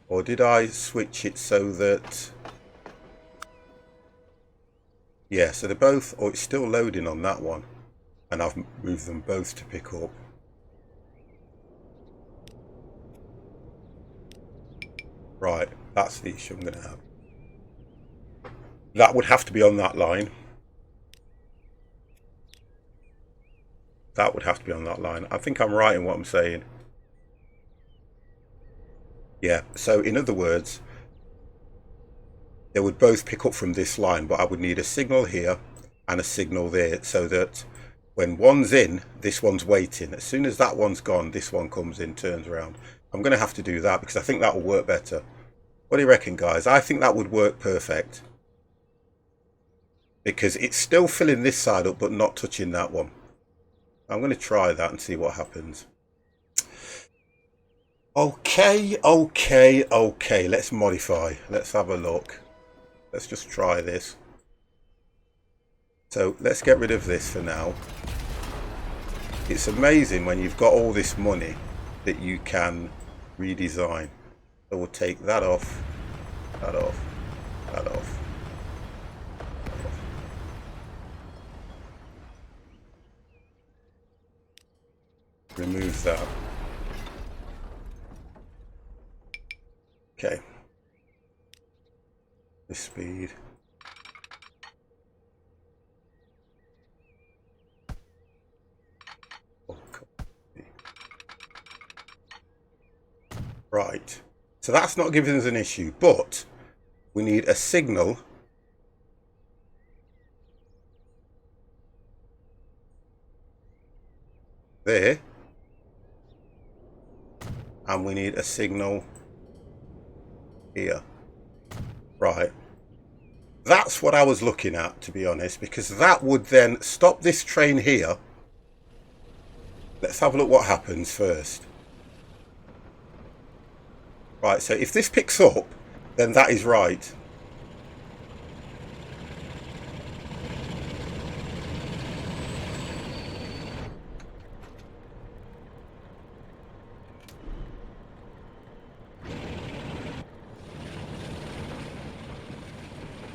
Or did I switch it so that... Yeah, so they're both... Oh, it's still loading on that one. And I've moved them both to pick up. Right, that's the issue I'm going to have. That would have to be on that line. That would have to be on that line. I think I'm right in what I'm saying. Yeah, so in other words, they would both pick up from this line, but I would need a signal here and a signal there so that when one's in, this one's waiting. As soon as that one's gone, this one comes in, turns around. I'm going to have to do that because I think that will work better. What do you reckon, guys? I think that would work perfect. Because it's still filling this side up, but not touching that one. I'm going to try that and see what happens. Okay. Let's modify. Let's have a look. Let's just try this. So let's get rid of this for now. It's amazing when you've got all this money that you can redesign. So we'll take that off, that off, that off. Remove that. Okay. The speed. Right. So that's not giving us an issue, but we need a signal there. And we need a signal here. Right. That's what I was looking at, to be honest, because that would then stop this train here. Let's have a look what happens first. Right, so if this picks up, then that is right.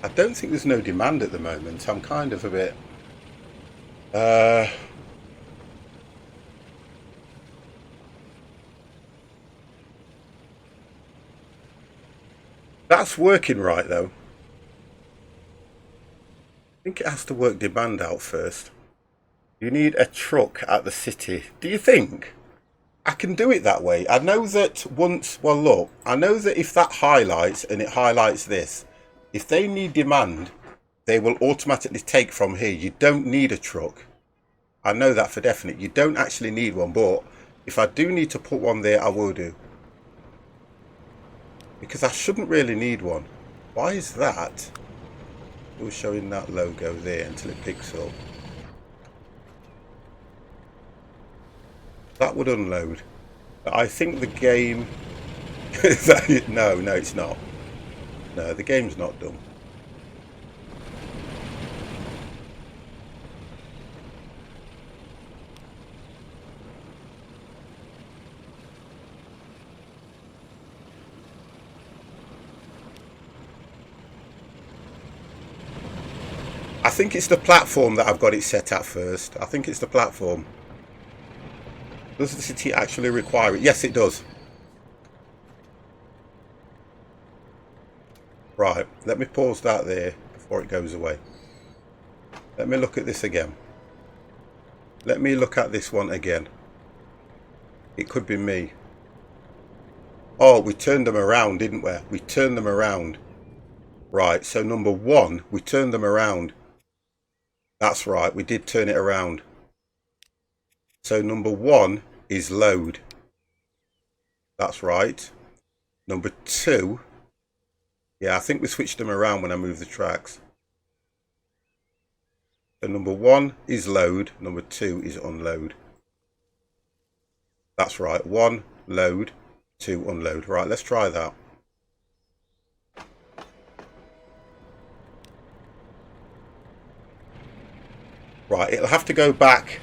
I don't think there's no demand at the moment. I'm kind of a bit... That's working right, though. I think it has to work demand out first. You need a truck at the city. Do you think? I can do it that way. I know that once... Well, look. I know that if that highlights and it highlights this, if they need demand, they will automatically take from here. You don't need a truck. I know that for definite. You don't actually need one, but if I do need to put one there, I will do. Because I shouldn't really need one. Why is that? Still showing that logo there until it picks up. That would unload. But I think the game... No, it's not. No, the game's not done. I think it's the platform that I've got it set at first. I think it's the platform. Does the city actually require it? Yes, it does. Right, let me pause that there before it goes away. Let me look at this again. Let me look at this one again. It could be me. Oh, we turned them around, didn't we? We turned them around. Right, so number one, we turned them around. That's right, we did turn it around. So number 1 is load. That's right. Number 2, yeah, I think we switched them around when I moved the tracks. So number 1 is load, number 2 is unload. That's right, 1 load, 2 unload. Right, let's try that. Right, it'll have to go back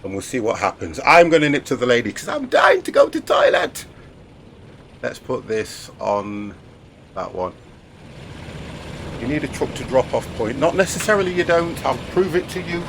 and we'll see what happens. I'm going to nip to the lady because I'm dying to go to toilet. Let's put this on that one. You need a truck to drop off point. Not necessarily you don't. I'll prove it to you.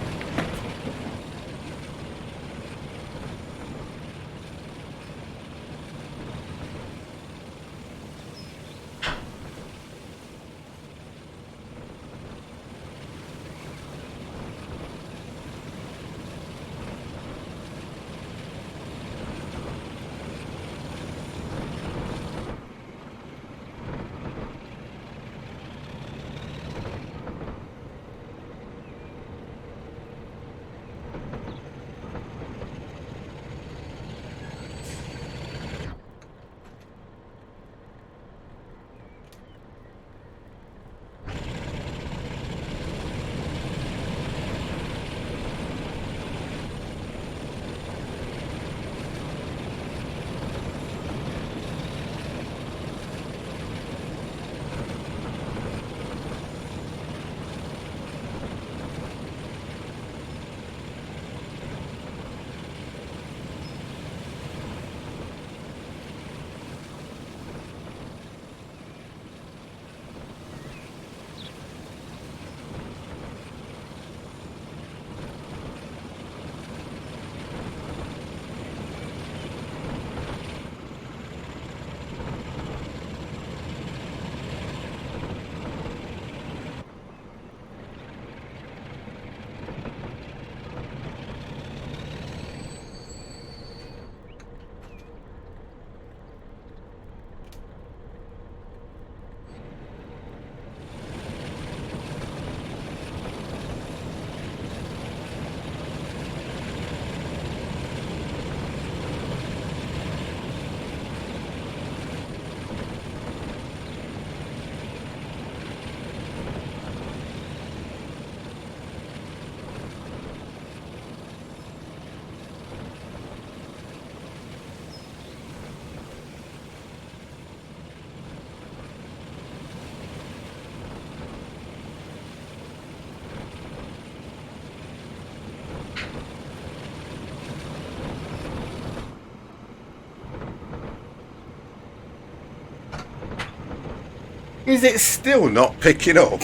Is it still not picking up?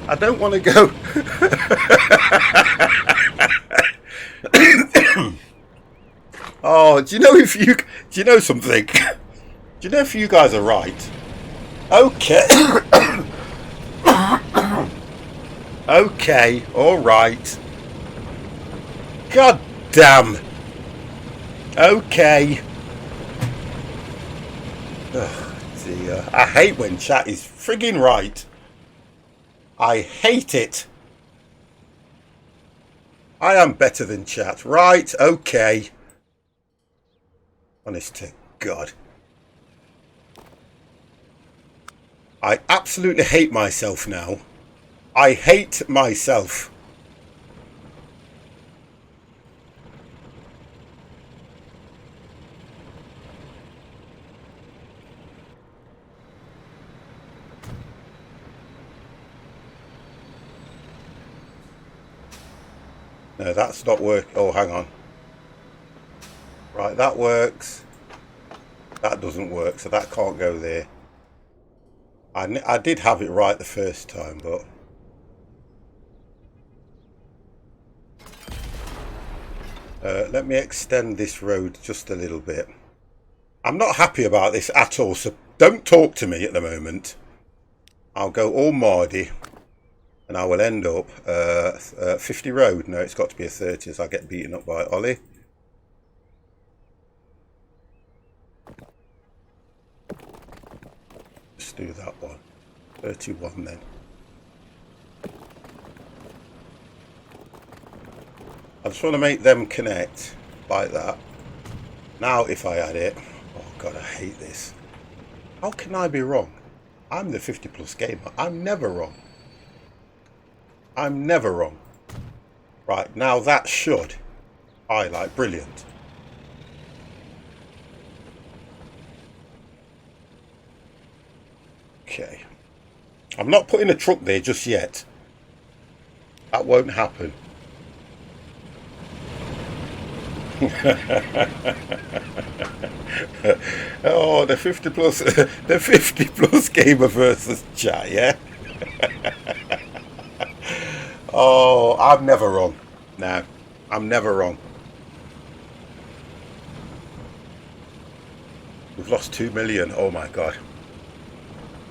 I don't want to go. Oh, do you know something? Do you know if you guys are right? Okay. Okay, all right. God damn. Okay. Oh, dear. I hate when chat is frigging right. I hate it. I am better than chat. Right, okay. Honest to God. I absolutely hate myself now. I hate myself. No, that's not work. Oh, hang on. Right, that works. That doesn't work, so that can't go there. I did have it right the first time, but... let me extend this road just a little bit. I'm not happy about this at all, so don't talk to me at the moment. I'll go all Mardy, and I will end up 50 road. No, it's got to be a 30 as I get beaten up by Ollie. Let's do that one. 31 then. I just want to make them connect like that. Now if I add it, oh god, I hate this. How can I be wrong? I'm the 50 plus gamer. I'm never wrong. I'm never wrong. Right, now that should highlight. Brilliant. Okay. I'm not putting a truck there just yet. That won't happen. Oh, the 50 plus the 50 plus gamer versus chat, yeah? Oh, I'm never wrong. No, I'm never wrong. We've lost 2 million. Oh my god.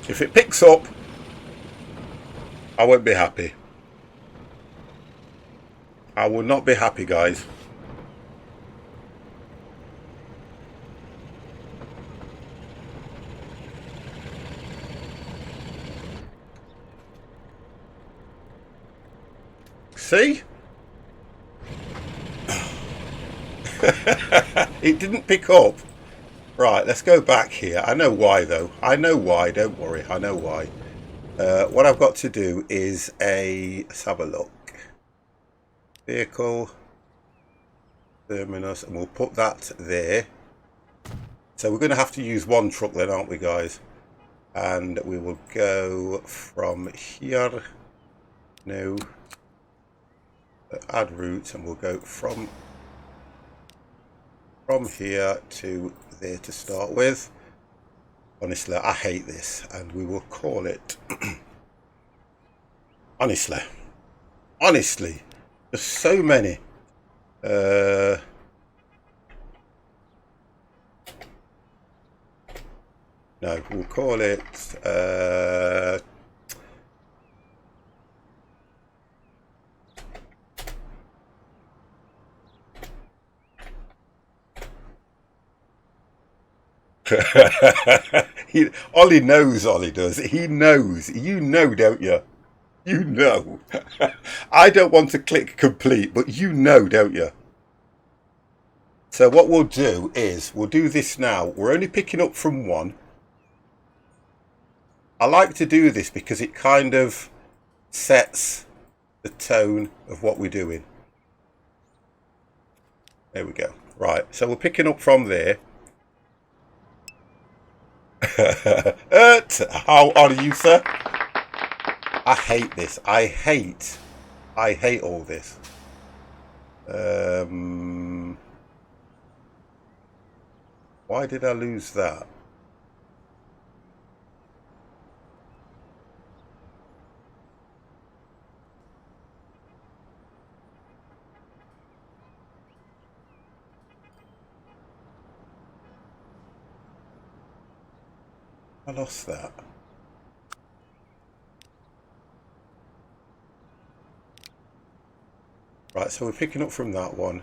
If it picks up, I won't be happy. I will not be happy, guys. See? It didn't pick up. Right, let's go back here. I know why, though. I know why. Don't worry. I know why. What I've got to do is let's have a look. Vehicle. Terminus. And we'll put that there. So we're going to have to use one truck then, aren't we, guys? And we will go from here. No. Add route. And we'll go from here to there to start with. Honestly, I hate this, and we will call it honestly, there's so many no, we'll call it Ollie knows, Ollie does. He knows. You know, don't you? You know. I don't want to click complete, but you know, don't you? So what we'll do is, we'll do this now. We're only picking up from one. I like to do this because it kind of sets the tone of what we're doing. There we go. Right, so we're picking up from there. How are you, sir? I hate this. I hate all this. Why did I lose that? I lost that. Right, so we're picking up from that one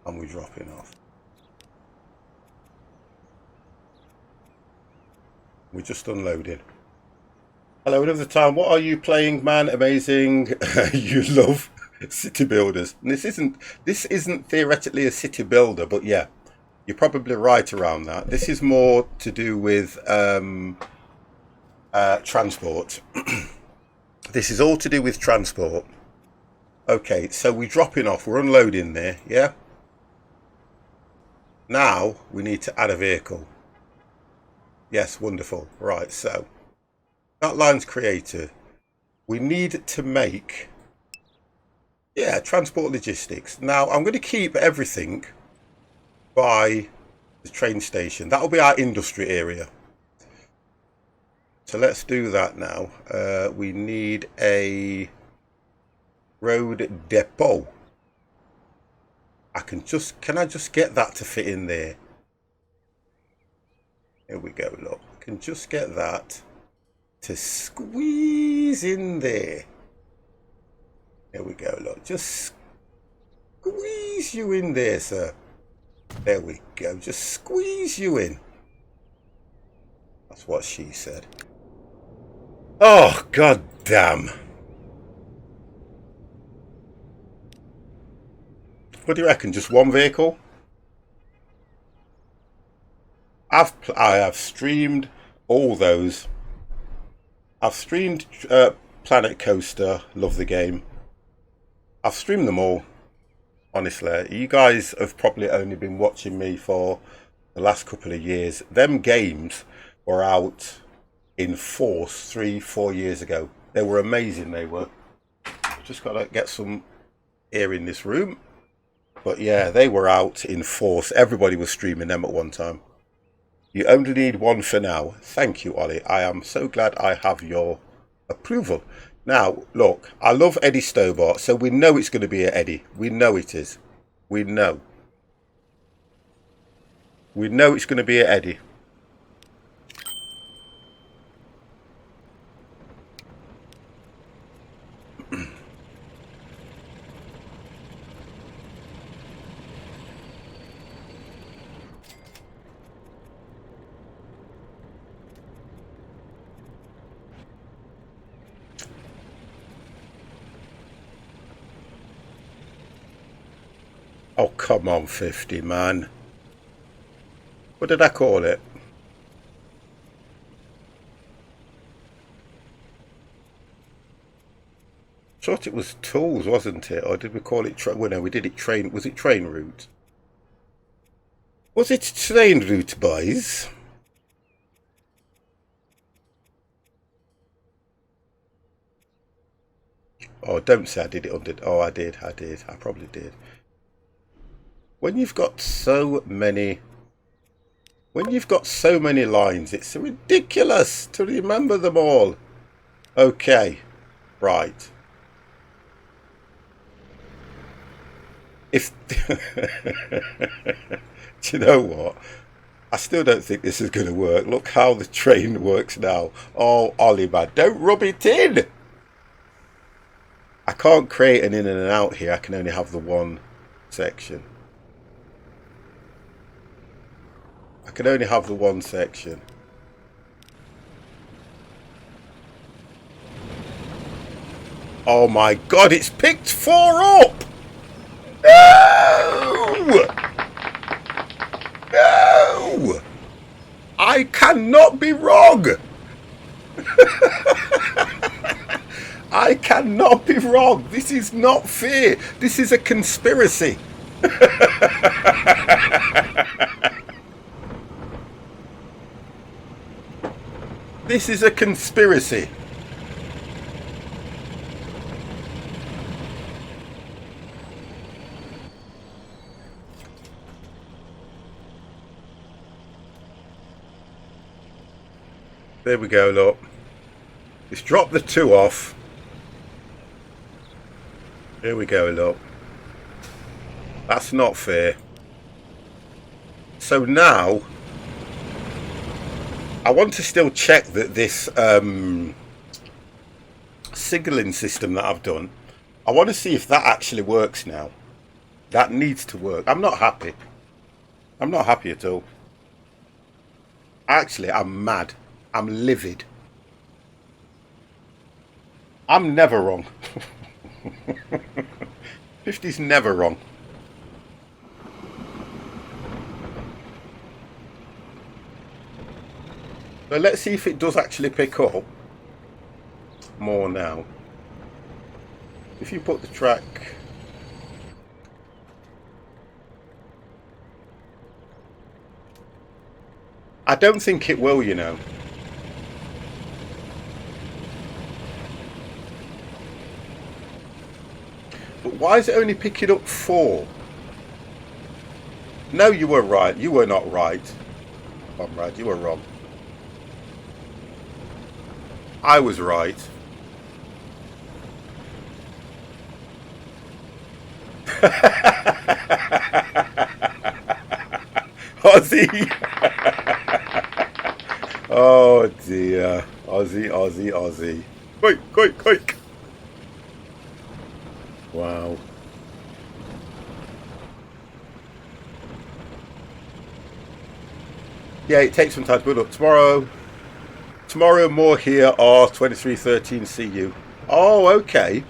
and we're dropping off. We're just unloading. Hello, another time. What are you playing, man? Amazing. You love city builders. And this isn't theoretically a city builder, but yeah, you're probably right around that. This is more to do with transport. This is all to do with transport. Okay, so we're dropping off. We're unloading there, yeah? Now we need to add a vehicle. Yes, wonderful. Right, so that line's created. We need to make, yeah, transport logistics. Now I'm going to keep everything by the train station. That'll be our industry area. So let's do that now. We need a road depot. Can I just get that to fit in there? Here we go, look. I can just get that to squeeze in there. There we go, look. Just squeeze you in there, sir. There we go. Just squeeze you in. That's what she said. Oh, god damn. What do you reckon? Just one vehicle? I have streamed all those. I've streamed Planet Coaster. Love the game. I've streamed them all. Honestly, you guys have probably only been watching me for the last couple of years. Them games were out in force 3-4 years ago. They were amazing. They were. Just gotta get some air in this room. But yeah, they were out in force. Everybody was streaming them at one time. You only need one for now. Thank you, Ollie. I am so glad I have your approval. Now, look, I love Eddie Stobart, so we know it's going to be an Eddie. We know it is. We know. We know it's going to be an Eddie. Oh, come on, 50, man. What did I call it? Thought it was tools, wasn't it? Or did we call it well, no, we did it train. Was it train route? Was it train route, boys? Oh, don't say I did it under. Oh, I did. I probably did. When you've got so many lines, it's ridiculous to remember them all. Okay, right. If do you know what? I still don't think this is going to work. Look how the train works now. Oh, Ollie, man, don't rub it in. I can't create an in and an out here. I can only have the one section. I can only have the one section. Oh my God, it's picked 4 up! No! No! I cannot be wrong! I cannot be wrong. This is not fair. This is a conspiracy. This is a conspiracy. There we go, look. Let's drop the 2 off. Here we go, look. That's not fair. So now I want to still check that this signaling system that I've done, I want to see if that actually works now. That needs to work. I'm not happy. I'm not happy at all. Actually, I'm mad. I'm livid. I'm never wrong. 50's never wrong. So let's see if it does actually pick up more now. If you put the track... I don't think it will, you know. But why is it only picking up 4? No, you were right. You were not right. Comrade, you were wrong. I was right. Aussie. Oh dear. Aussie, Aussie, Aussie. Quick, quick, quick. Wow. Yeah, it takes some time to build up. Tomorrow more here are 2313 CU. Oh, okay.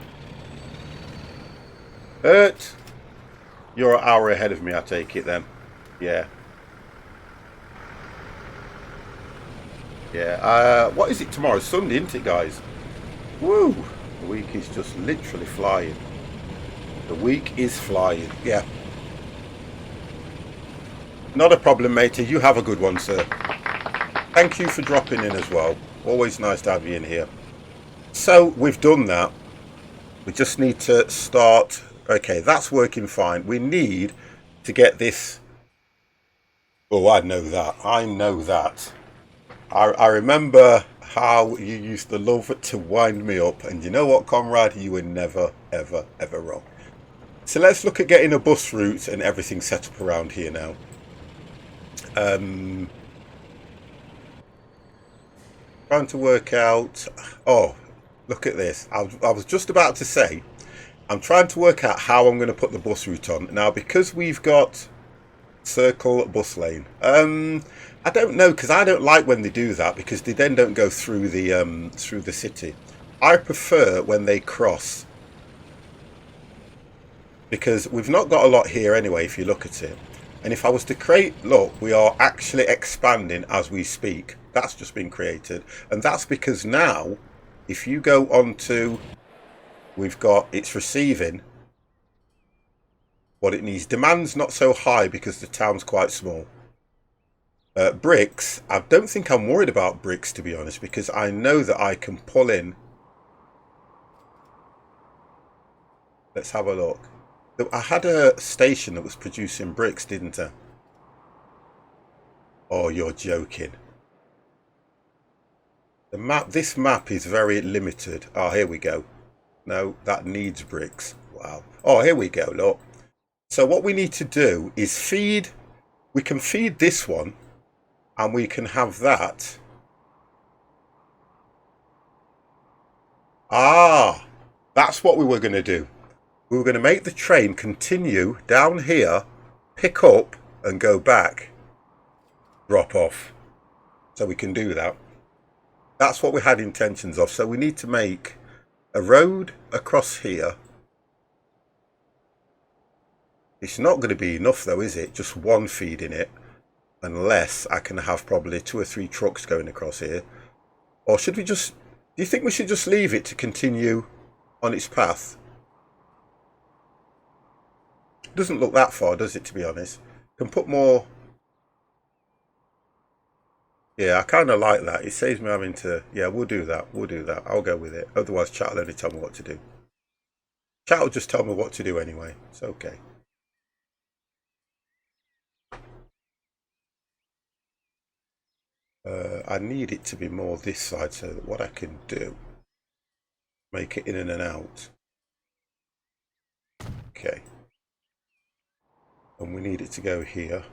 You're an hour ahead of me, I take it then. Yeah. Yeah. What is it tomorrow? Sunday, isn't it, guys? Woo! The week is just literally flying. The week is flying. Yeah. Not a problem, matey. You have a good one, sir. Thank you for dropping in as well. Always nice to have you in here. So we've done that. We just need to start. Okay, that's working fine. We need to get this. Oh, I know that. I know that. I remember how you used to love to wind me up. And you know what, comrade? You were never, ever, ever wrong. So let's look at getting a bus route and everything set up around here now. Trying to work out. Oh, look at this. I was just about to say, I'm trying to work out how I'm going to put the bus route on. Now, because we've got circle bus lane. I don't know, because I don't like when they do that, because they then don't go through the city. I prefer when they cross, because we've not got a lot here anyway if you look at it. And if I was to create, look, we are actually expanding as we speak. That's just been created, and that's because now if you go on to, we've got, it's receiving what it needs. Demand's not so high because the town's quite small. Bricks, I don't think I'm worried about bricks, to be honest, because I know that I can pull in. Let's have a look. I had a station that was producing bricks, didn't I? Oh, you're joking. The map, this map is very limited. Oh, here we go. No, that needs bricks. Wow. Oh, here we go, look. So what we need to do is feed, we can feed this one, and we can have that. Ah, that's what we were going to do. We were going to make the train continue down here, pick up and go back, drop off. So we can do that. That's what we had intentions of. So we need to make a road across here. It's not going to be enough though, is it? Just one feed in it. Unless I can have probably 2 or 3 trucks going across here. Or should we just... Do you think we should just leave it to continue on its path? It doesn't look that far, does it, to be honest? Can put more... Yeah, I kind of like that. It saves me having to... Yeah, we'll do that. We'll do that. I'll go with it. Otherwise, chat will only tell me what to do. Chat will just tell me what to do anyway. It's okay. I need it to be more this side so that what I can do, make it in and out. Okay. And we need it to go here.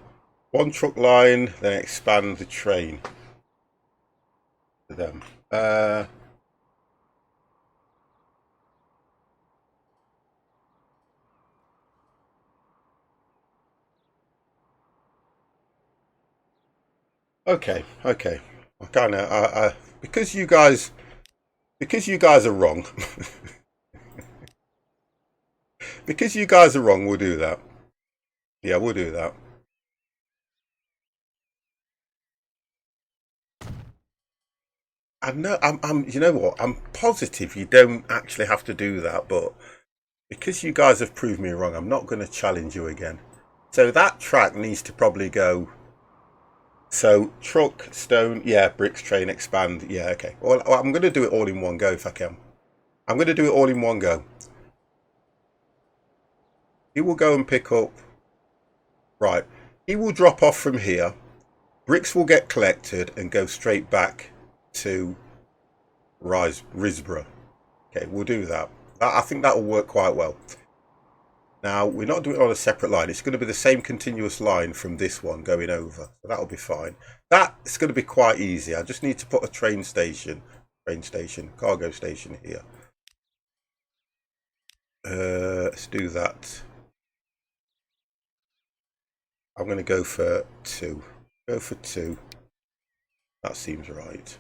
1 truck line, then expand the train to them. Okay, okay. I kind of, because you guys are wrong. Because you guys are wrong, we'll do that. Yeah, we'll do that. I know, you know what? I'm positive you don't actually have to do that, but because you guys have proved me wrong, I'm not going to challenge you again. So that track needs to probably go. So truck, stone, yeah, bricks, train, expand. Yeah, okay. Well, I'm going to do it all in one go if I can. I'm going to do it all in one go. He will go and pick up. Right. He will drop off from here. Bricks will get collected and go straight back to Risborough. Okay, we'll do that. I think that will work quite well. Now, we're not doing it on a separate line. It's going to be the same continuous line from this one going over. So that'll be fine. That's going to be quite easy. I just need to put a cargo station here. Let's do that. I'm going to go for 2. Go for 2. That seems right.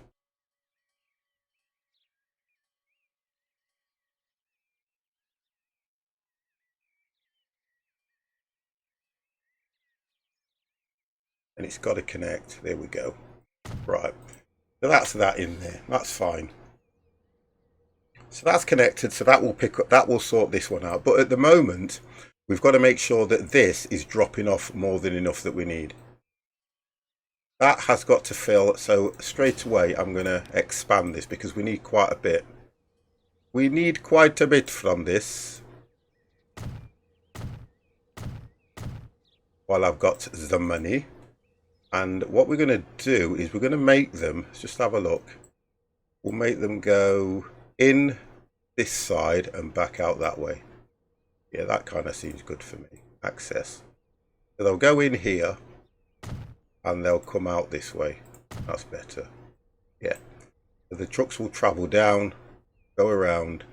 and it's got to connect. There we go. Right, so that's that in there. That's fine. So that's connected, so that will pick up, that will sort this one out. But at the moment, we've got to make sure that this is dropping off more than enough that we need. That has got to fill, so straight away I'm going to expand this because we need quite a bit. We need quite a bit from this. While I've got the money. And what we're going to do is we're going to make them, let's just have a look. We'll make them go in this side and back out that way. Yeah, that kind of seems good for me. Access. So they'll go in here and they'll come out this way. That's better. Yeah. So the trucks will travel down, go around,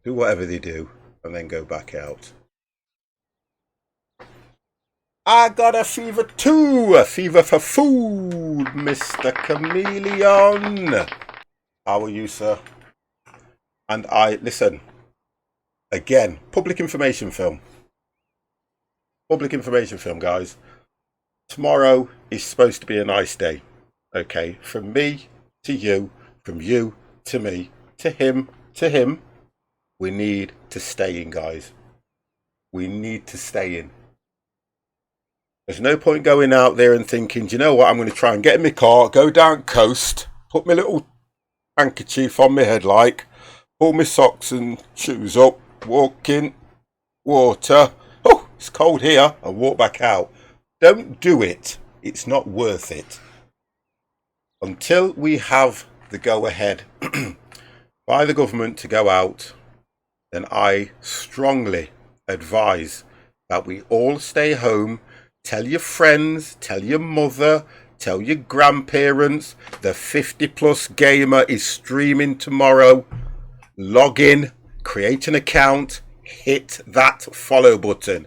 do whatever they do, and then go back out. I got a fever too! A fever for food, Mr. Chameleon! How are you, sir? And listen, again, public information film. Public information film, guys. Tomorrow is supposed to be a nice day. Okay, from me to you, from you to me, to him, we need to stay in, guys. We need to stay in. There's no point going out there and thinking, do you know what, I'm going to try and get in my car, go down coast, put my little handkerchief on my head like, pull my socks and shoes up, walk in, water, oh, it's cold here, and walk back out. Don't do it. It's not worth it. Until we have the go-ahead by the government to go out, then I strongly advise that we all stay home. Tell your friends, tell your mother, tell your grandparents. The 50+ gamer is streaming tomorrow. Log in, create an account, hit that follow button.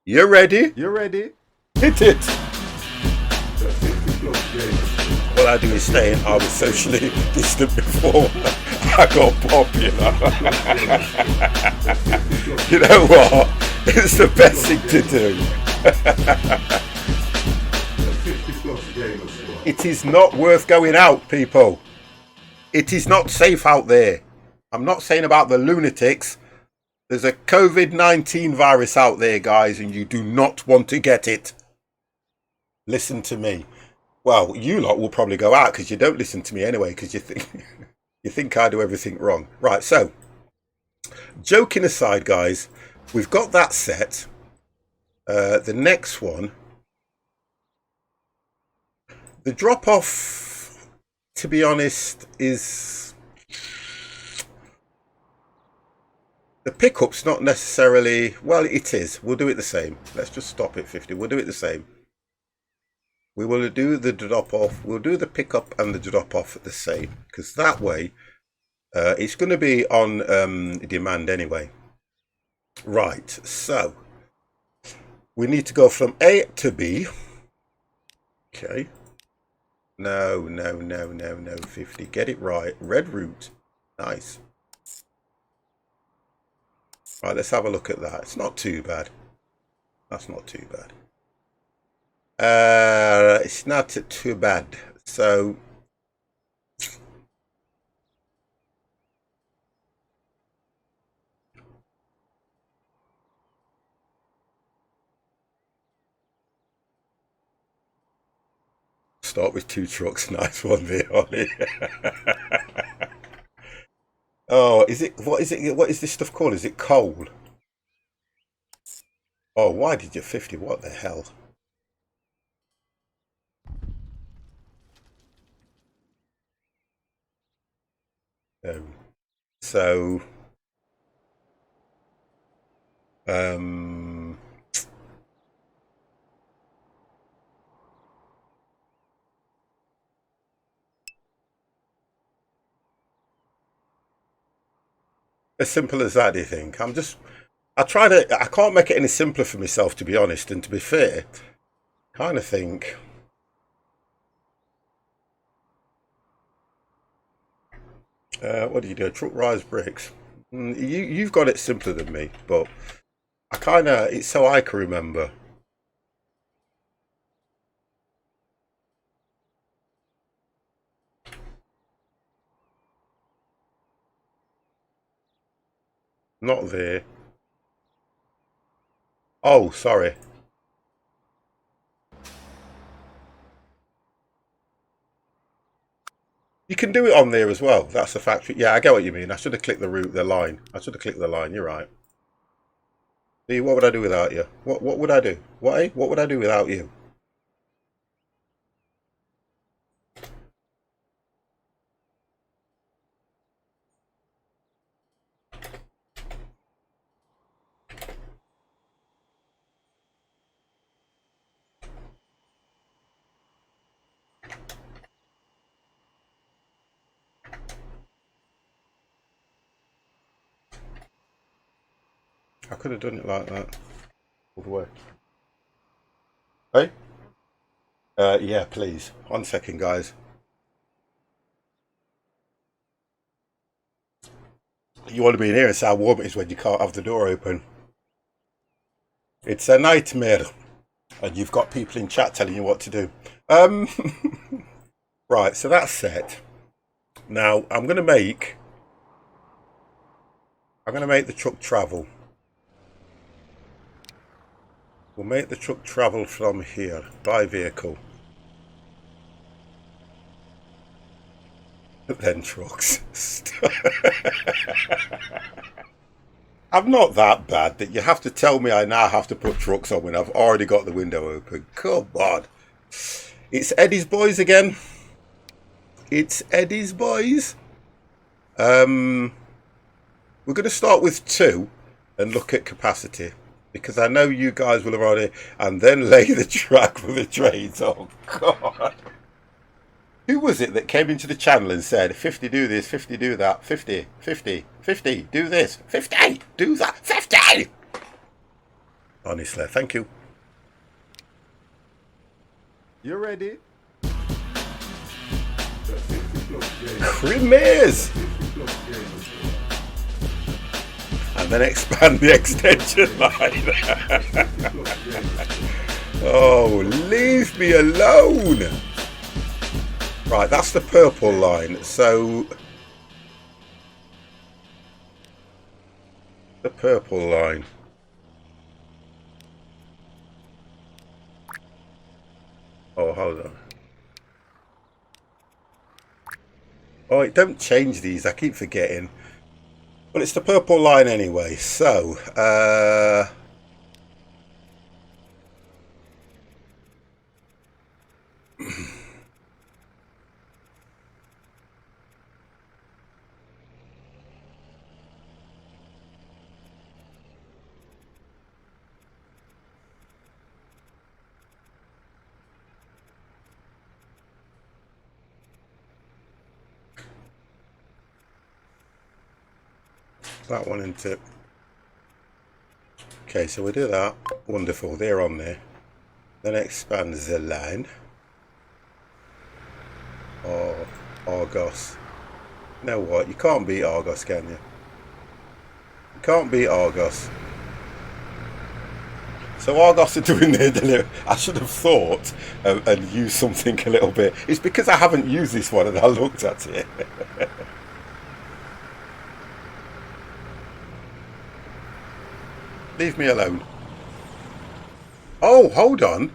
You ready? You ready? Hit it. All I do is stay in. I was socially distant before I got popular. You know what? It's the best thing to do. It is not worth going out, people. It is not safe out there. I'm not saying about the lunatics. There's a COVID-19 virus out there, guys, and you do not want to get it. Listen to me. Well, you lot will probably go out because you don't listen to me anyway, because you think I do everything wrong. Right, so joking aside, guys, we've got that set. The next one, the drop off, to be honest, is the pickup's not necessarily, well, it is. We'll do it the same. Let's just stop at 50. We'll do it the same. We will do the drop off. We'll do the pickup and the drop off the same, because that way it's going to be on demand anyway. Right, so we need to go from A to B. Okay. No, 50. Get it right. Red route. Nice. Right, let's have a look at that. It's not too bad. That's not too bad. It's not too bad. So start with 2 trucks. Nice one there, Ollie. Oh, is it? What is it? What is this stuff called? Is it coal? Oh, why did you 50? What the hell? So, as simple as that, do you think? I can't make it any simpler for myself, to be honest, and to be fair, kind of think, what do you do? Truck rise bricks. You've got it simpler than me, but it's so I can remember. Not there. Oh, sorry. You can do it on there as well. That's the factory. Yeah, I get what you mean. I should have clicked the line. I should have clicked the line. You're right. See, what would I do without you? What would I do? What, eh? What would I do without you? I could have done it like that. All the way. Hey? Yeah, please. 1 second, guys. You want to be in here and see how warm it is when you can't have the door open. It's a nightmare. And you've got people in chat telling you what to do. Um, right, so that's set. Now I'm gonna make the truck travel. We'll make the truck travel from here by vehicle. But then trucks. I'm not that bad that you have to tell me I now have to put trucks on when I've already got the window open. Come on. It's Eddie's boys again. It's Eddie's boys. We're going to start with 2 and look at capacity, because I know you guys will have already, and then lay the track for the trades. Oh God. Who was it that came into the channel and said 50 do this, 50 do that, 50, 50, 50 do this, 50 do that, 50? Honestly, thank you. You ready? Cremies! And then expand the extension line. Oh, leave me alone! Right, that's the purple line. So the purple line. Oh, hold on. Oh, don't change these. I keep forgetting. Well, it's the purple line anyway. So, that one into it. Okay, so we do that. Wonderful. They're on there. Then expand the line. Oh, Argos. You know what? You can't beat Argos, can you? You can't beat Argos. So Argos are doing their delivery. I should have thought and used something a little bit. It's because I haven't used this one and I looked at it. Leave me alone. Oh, hold on.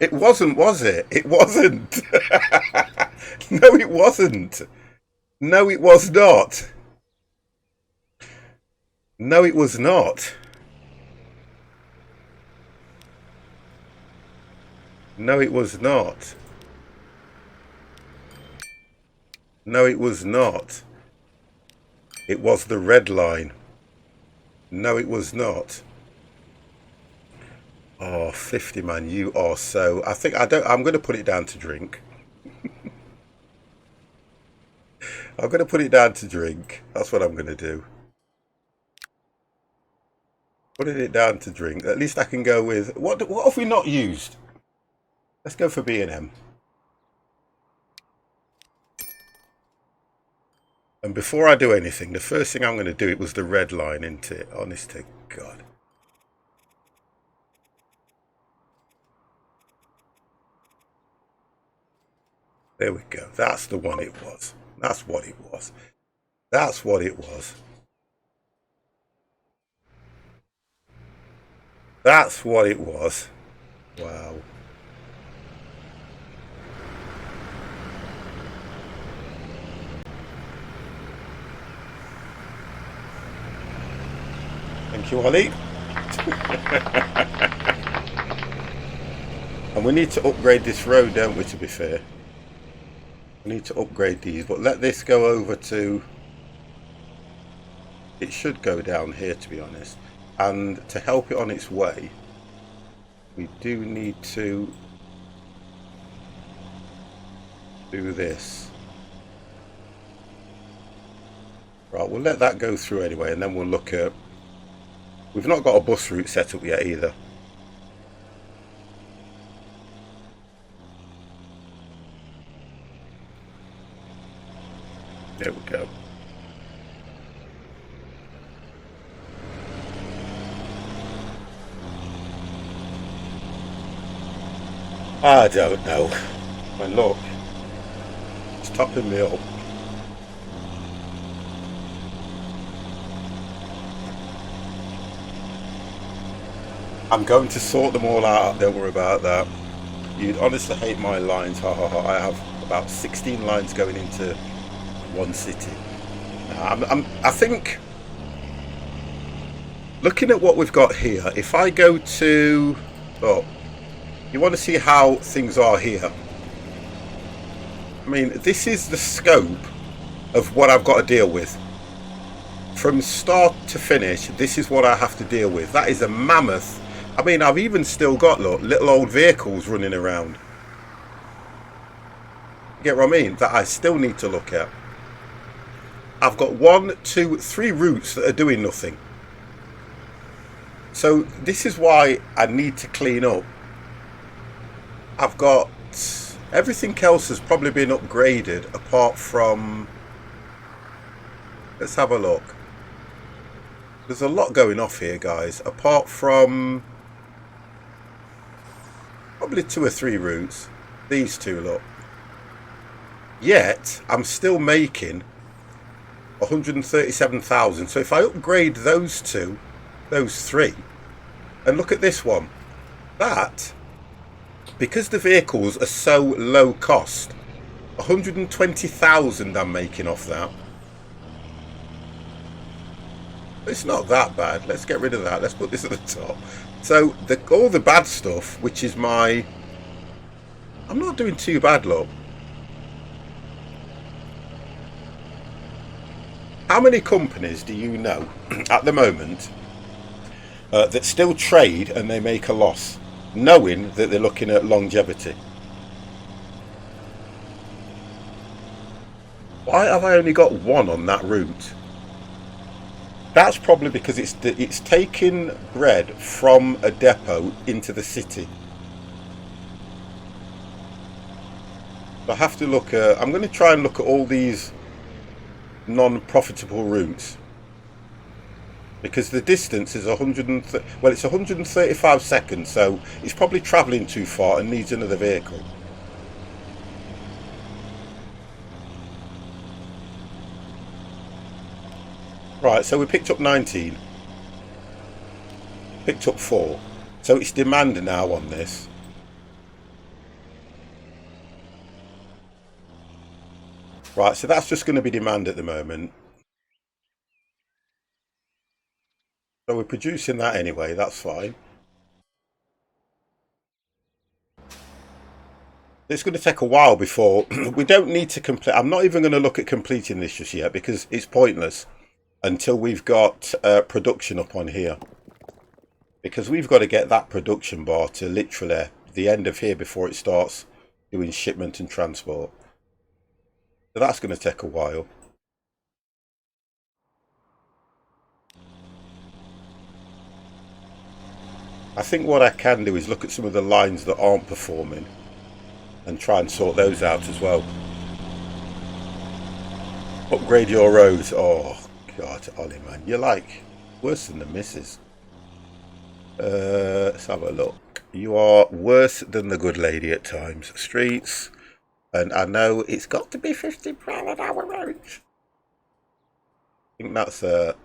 It wasn't, was it? It wasn't. No, it wasn't. No, it was not. No, it was not. No, it was not. No, it was not. It was the red line. No, it was not. Oh, 50, man, you are so... I'm going to put it down to drink. I'm going to put it down to drink. That's what I'm going to do. Putting it down to drink. At least I can go with... What have we not used? Let's go for B&M. And before I do anything, the first thing I'm going to do, it was the red line, isn't it? Honest to God. There we go. That's the one it was. That's what it was. That's what it was. That's what it was. Wow. Thank you, Ollie. And we need to upgrade this road, don't we, to be fair? We need to upgrade these, but let this go over to... It should go down here, to be honest. And to help it on its way, we do need to do this. Right, we'll let that go through anyway, and then we'll look at... We've not got a bus route set up yet either. There we go. I don't know. But look, it's topping me up. I'm going to sort them all out, don't worry about that. You'd honestly hate my lines, ha ha ha. I have about 16 lines going into one city. I think, looking at what we've got here, if I go to, oh, you want to see how things are here. I mean, this is the scope of what I've got to deal with. From start to finish, this is what I have to deal with. That is a mammoth. I mean, I've even still got, look, little old vehicles running around. You get what I mean? That I still need to look at. I've got 1, 2, 3 routes that are doing nothing. So this is why I need to clean up. I've got... Everything else has probably been upgraded apart from... Let's have a look. There's a lot going off here, guys. Apart from... Probably 2 or 3 routes. These two, look. Yet, I'm still making 137,000. So if I upgrade those 2, those 3, and look at this one. That, because the vehicles are so low cost, 120,000 I'm making off that. It's not that bad. Let's get rid of that. Let's put this at the top. So all the bad stuff, which is my... I'm not doing too bad, look. How many companies do you know at the moment that still trade and they make a loss, knowing that they're looking at longevity? Why have I only got 1 on that route? That's probably because it's taking bread from a depot into the city. I have to look at... I'm going to try and look at all these non-profitable routes. Because the distance is 135 seconds, so it's probably travelling too far and needs another vehicle. Right, so we picked up 19. Picked up 4. So it's demand now on this. Right, so that's just going to be demand at the moment. So we're producing that anyway, that's fine. It's going to take a while before... we don't need to complete... I'm not even going to look at completing this just yet because it's pointless until we've got production up on here. Because we've got to get that production bar to literally the end of here before it starts doing shipment and transport. So that's going to take a while. I think what I can do is look at some of the lines that aren't performing and try and sort those out as well. Upgrade your roads. Oh God, Ollie, man, you're like worse than the missus. Let's have a look. You are worse than the good lady at times. Streets, and I know it's got to be 50 mile an hour roads. think that's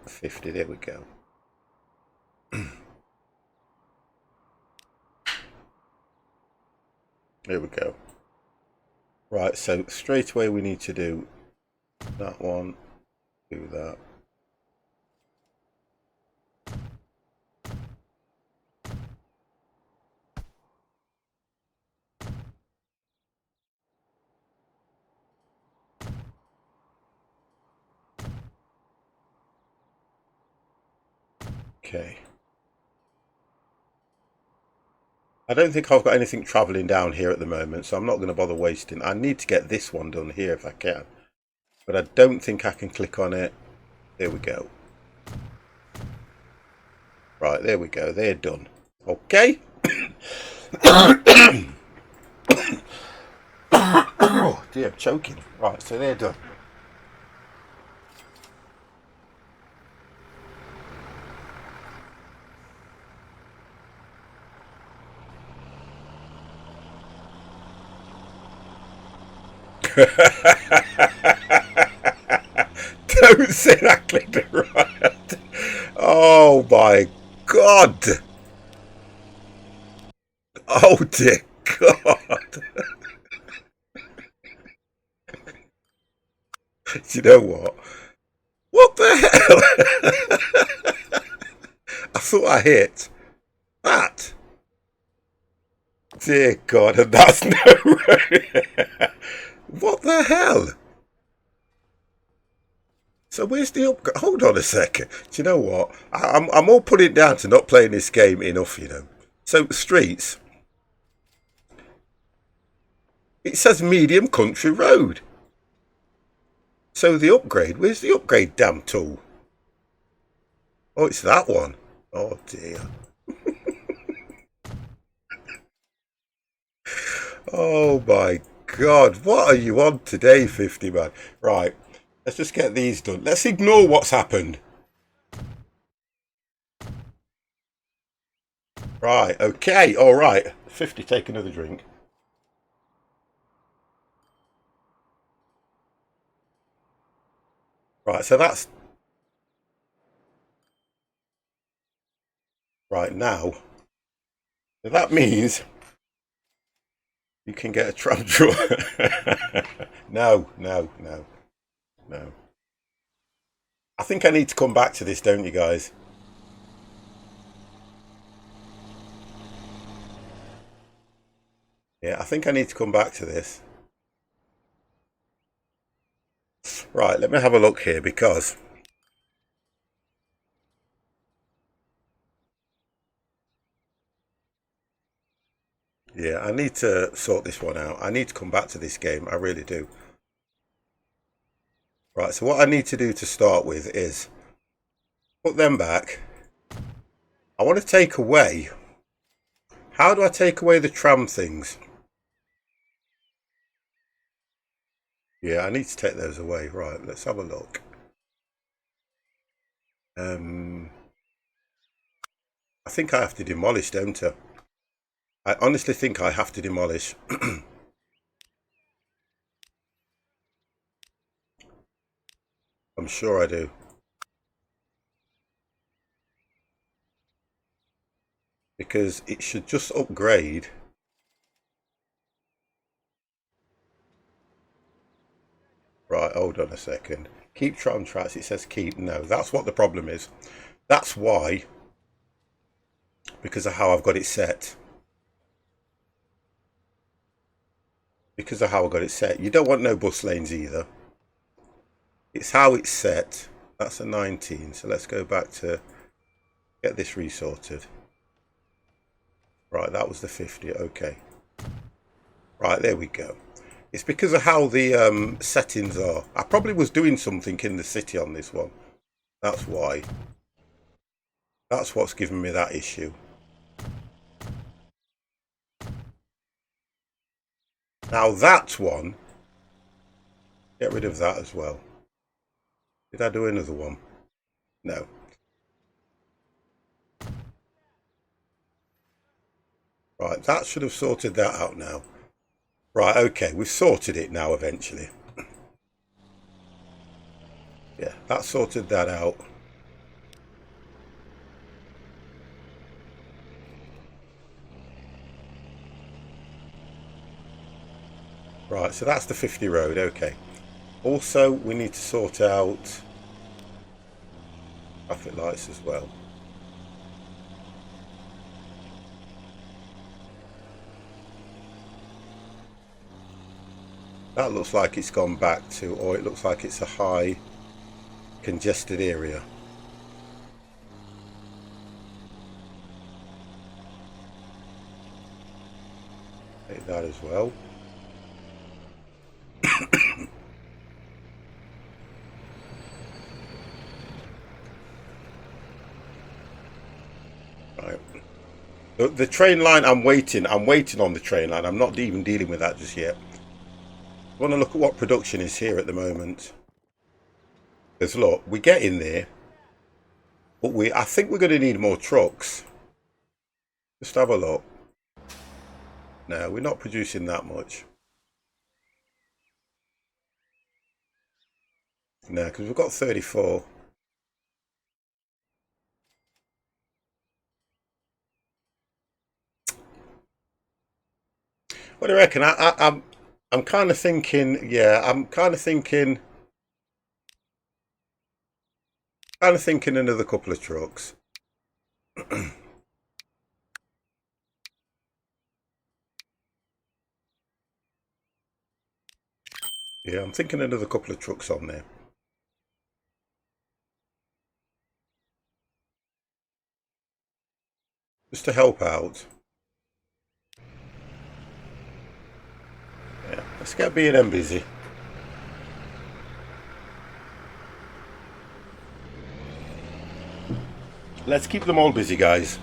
50. There we go. There we go. Right, so straight away we need to do that one, do that. Okay. I don't think I've got anything travelling down here at the moment, so I'm not going to bother wasting. I need to get this one done here if I can. But I don't think I can click on it. There we go. Right, there we go. They're done. Okay. Oh dear, I'm choking. Right, so they're done. Don't say that, Clipper. Right. Oh my God. Oh dear God. Do you know what? What the hell? I thought I hit that. Dear God, and that's no way. What the hell? So where's the upgrade? Hold on a second. Do you know what? I'm all putting it down to not playing this game enough, you know. So streets. It says medium country road. So the upgrade, where's the upgrade damn tool? Oh, it's that one. Oh dear. Oh my God. What are you on today, 50 man? Right. Let's just get these done. Let's ignore what's happened. Right. Okay. All right. 50, take another drink. Right. So that's right now. So that means you can get a tram drawer. No, no, no, no. I think I need to come back to this, don't you guys? Yeah, I think I need to come back to this. Right, let me have a look here because yeah, I need to sort this one out. I need to come back to this game. I really do. Right, so what I need to do to start with is put them back. I want to take away. How do I take away the tram things? Yeah, I need to take those away. Right, let's have a look. I think I have to demolish, don't I? I honestly think I have to demolish. I'm sure I do. Because it should just upgrade. Right, hold on a second. Keep tram tracks, it says keep. No, that's what the problem is. That's why, because of how I've got it set. Because of how I got it set. You don't want no bus lanes either. It's how it's set. That's a 19. So let's go back to get this resorted. Right, that was the 50. Okay. Right, there we go. It's because of how the settings are. I probably was doing something in the city on this one. That's why. That's what's giving me that issue. Now that one, get rid of that as well. Did I do another one? No. Right, that should have sorted that out now. Right, okay, we've sorted it now eventually. Yeah, that sorted that out. Right, so that's the 50 road, okay. Also, we need to sort out traffic lights as well. That looks like it's gone back to, or it looks like it's a high congested area. Take that as well. Right. The train line, I'm waiting on the train line. I'm not even dealing with that just yet. I want to look at what production is here at the moment. Because look, we get in there, but I think we're going to need more trucks. Just have a look. No, we're not producing that much. No, because we've got 34. What do you reckon? I'm kind of thinking, yeah, I'm kind of thinking another couple of trucks. Yeah, I'm thinking another couple of trucks on there. Just to help out. Yeah, let's get B&M busy. Let's keep them all busy, guys.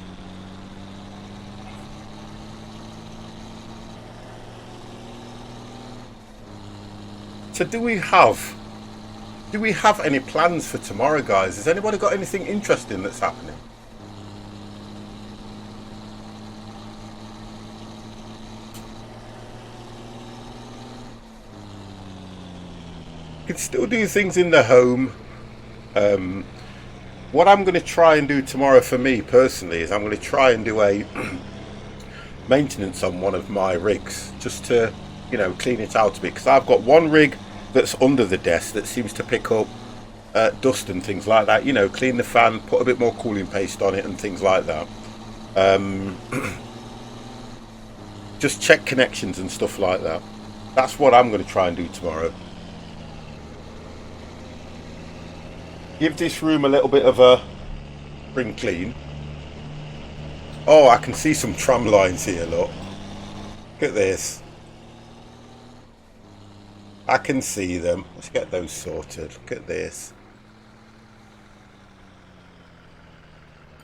So do we have any plans for tomorrow, guys? Has anybody got anything interesting that's happening? You can still do things in the home. What I'm going to try and do tomorrow for me personally is I'm going to try and do a maintenance on one of my rigs, just to, you know, clean it out a bit, because I've got one rig that's under the desk that seems to pick up dust and things like that. You know, clean the fan, put a bit more cooling paste on it and things like that. Just check connections and stuff like that. That's what I'm going to try and do tomorrow. Give this room a little bit of a spring clean. Oh, I can see some tram lines here, look. Look at this. I can see them. Let's get those sorted. Look at this.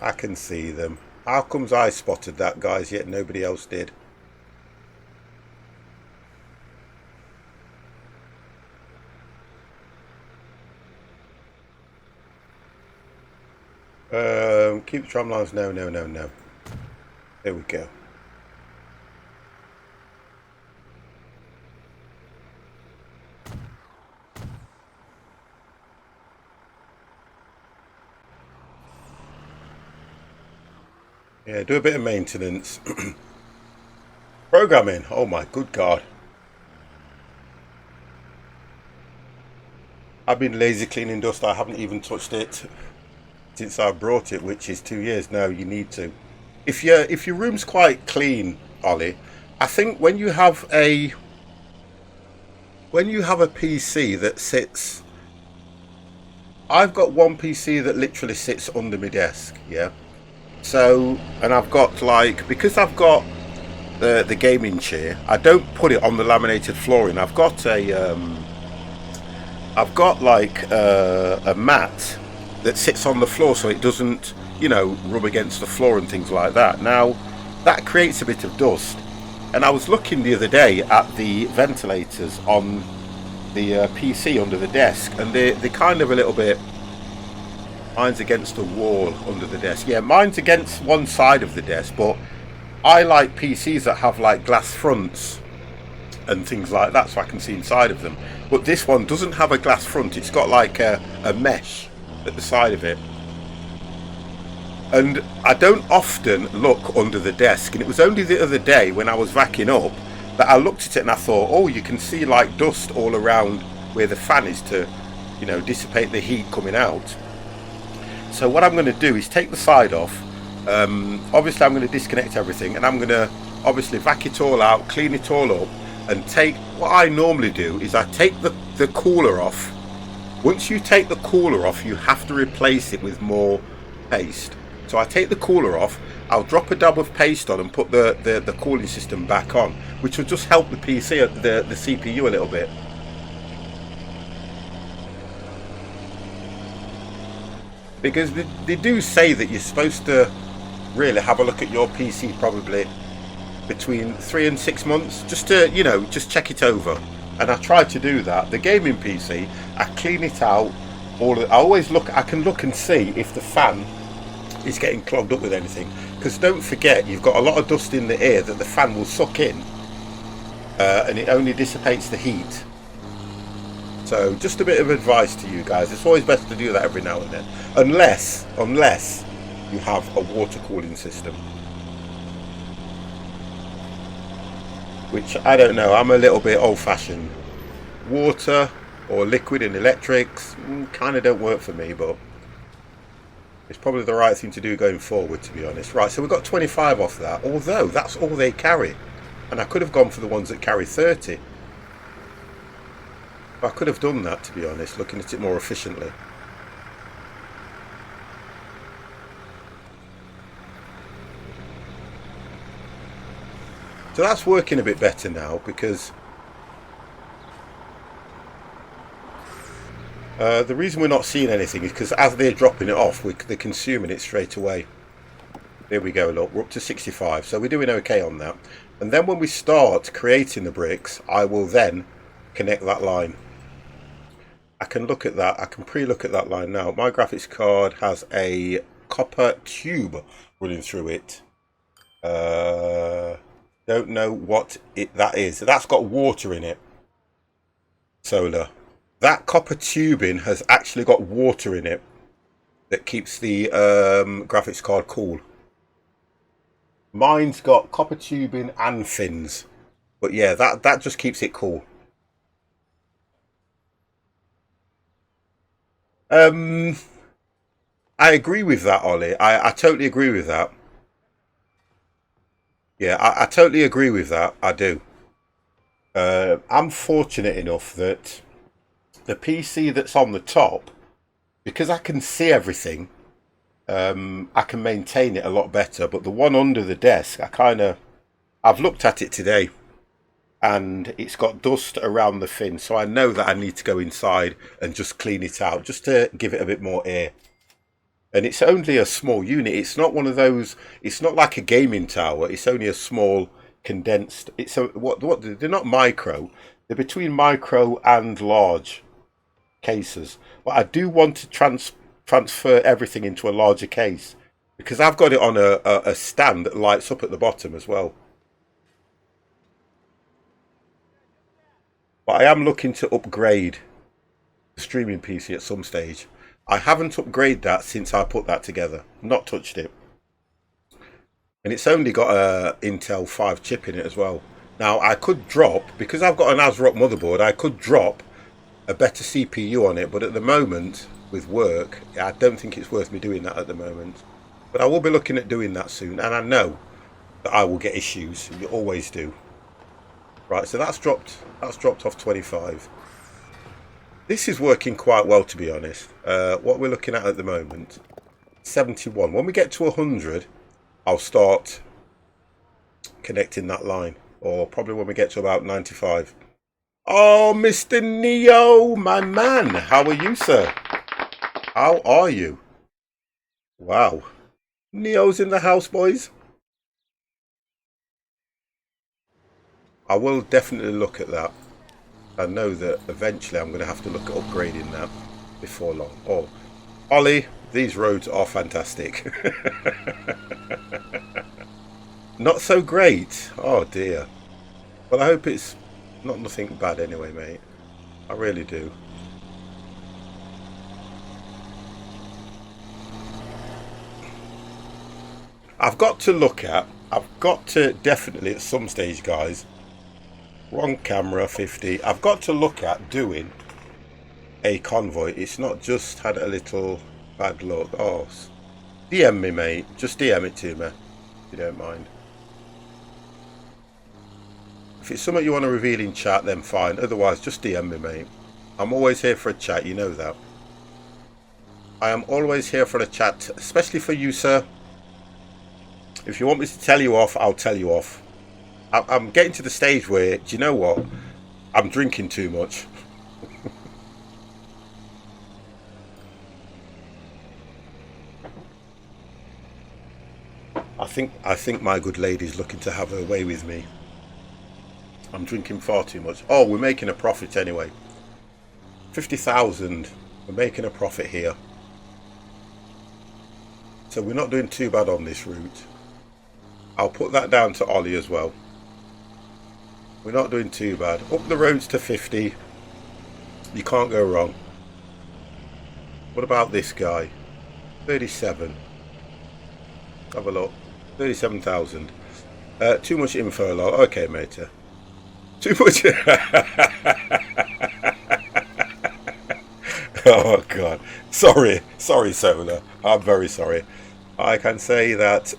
I can see them. How comes I spotted that, guys, yet nobody else did? Keep the tram lines. No. There we go. Yeah, do a bit of maintenance. Programming. Oh my good God. I've been lazy cleaning dust. I haven't even touched it since I brought it, which is 2 years now. You need to. If your room's quite clean, Ollie, I think when you have a PC that sits, I've got one PC that literally sits under my desk, yeah. So, and I've got, like, because I've got the gaming chair, I don't put it on the laminated flooring. I've got like a mat that sits on the floor so it doesn't, you know, rub against the floor and things like that. Now, that creates a bit of dust. And I was looking the other day at the ventilators on the PC under the desk, and they're kind of a little bit. Mine's against the wall under the desk. Yeah, mine's against one side of the desk, but I like PCs that have like glass fronts. and things like that, so I can see inside of them. But this one doesn't have a glass front. It's got like a mesh at the side of it. And I don't often look under the desk, and it was only the other day when I was vacuuming up that I looked at it and I thought, oh, you can see like dust all around where the fan is to, you know, dissipate the heat coming out. So what I'm going to do is take the side off. Obviously I'm going to disconnect everything, and I'm going to obviously vac it all out, clean it all up, and take, what I normally do is I take the cooler off. Once you take the cooler off, you have to replace it with more paste. So I take the cooler off, I'll drop a dab of paste on and put the cooling system back on, which will just help the PC, the CPU a little bit. Because they do say that you're supposed to really have a look at your PC probably between 3 and 6 months, just to, you know, just check it over. And I try to do that. The gaming PC, I clean it out. I always look, I can look and see if the fan is getting clogged up with anything, because don't forget, you've got a lot of dust in the air that the fan will suck in, and it only dissipates the heat. So just a bit of advice to you guys, it's always best to do that every now and then, unless you have a water cooling system, which I don't know, I'm a little bit old-fashioned. Water or liquid and electrics kind of don't work for me, but it's probably the right thing to do going forward, to be honest. Right, so we've got 25 off that, although that's all they carry. And I could have gone for the ones that carry 30. I could have done that, to be honest, looking at it more efficiently. So that's working a bit better now, because the reason we're not seeing anything is because as they're dropping it off, they're consuming it straight away. There we go, look, we're up to 65, so we're doing okay on that. And then when we start creating the bricks, I will then connect that line. I can look at that, I can pre-look at that line now. My graphics card has a copper tube running through it. Don't know what that is. That's got water in it. Solar. That copper tubing has actually got water in it that keeps the graphics card cool. Mine's got copper tubing and fins, but yeah, that just keeps it cool. I agree with that, Ollie. I totally agree with that. Yeah, I totally agree with that. I do. I'm fortunate enough that the PC that's on the top, because I can see everything, I can maintain it a lot better. But the one under the desk, I've looked at it today, and it's got dust around the fin, so I know that I need to go inside and just clean it out, just to give it a bit more air. And it's only a small unit. It's not one of those. It's not like a gaming tower. It's only a small condensed. It's a what? They're not micro. They're between micro and large cases. But I do want to transfer everything into a larger case, because I've got it on a stand that lights up at the bottom as well. But I am looking to upgrade the streaming PC at some stage. I haven't upgraded that since I put that together. Not touched it. And it's only got a Intel 5 chip in it as well. Now I could drop, because I've got an ASRock motherboard, I could drop a better CPU on it, but at the moment with work, I don't think it's worth me doing that at the moment. But I will be looking at doing that soon, and I know that I will get issues. You always do. Right, so that's dropped off 25. This is working quite well, to be honest. What we're looking at the moment, 71. When we get to 100, I'll start connecting that line, or probably when we get to about 95. Oh, Mr. Neo, my man, how are you, sir? How are you? Wow, Neo's in the house, boys. I will definitely look at that. I know that eventually I'm going to have to look at upgrading that before long. Oh, Ollie, these roads are fantastic. Not so great. Oh dear. Well, I hope it's Not nothing bad anyway, mate. I really do. I've got to definitely at some stage, guys, wrong camera 50, I've got to look at doing a convoy. It's not just had a little bad luck. Oh, DM me, mate. Just DM it to me, if you don't mind. If it's something you want to reveal in chat, then fine. Otherwise, just DM me, mate. I'm always here for a chat, you know that. I am always here for a chat, especially for you, sir. If you want me to tell you off, I'll tell you off. I'm getting to the stage where, do you know what? I'm drinking too much. I think my good lady's looking to have her way with me. I'm drinking far too much. Oh, we're making a profit anyway. 50,000. We're making a profit here. So we're not doing too bad on this route. I'll put that down to Ollie as well. We're not doing too bad. Up the roads to 50. You can't go wrong. What about this guy? 37. Have a look. 37,000. Too much info, lol. Okay, mate. Too much. Oh, God. Sorry, Solar. I'm very sorry. I can say that...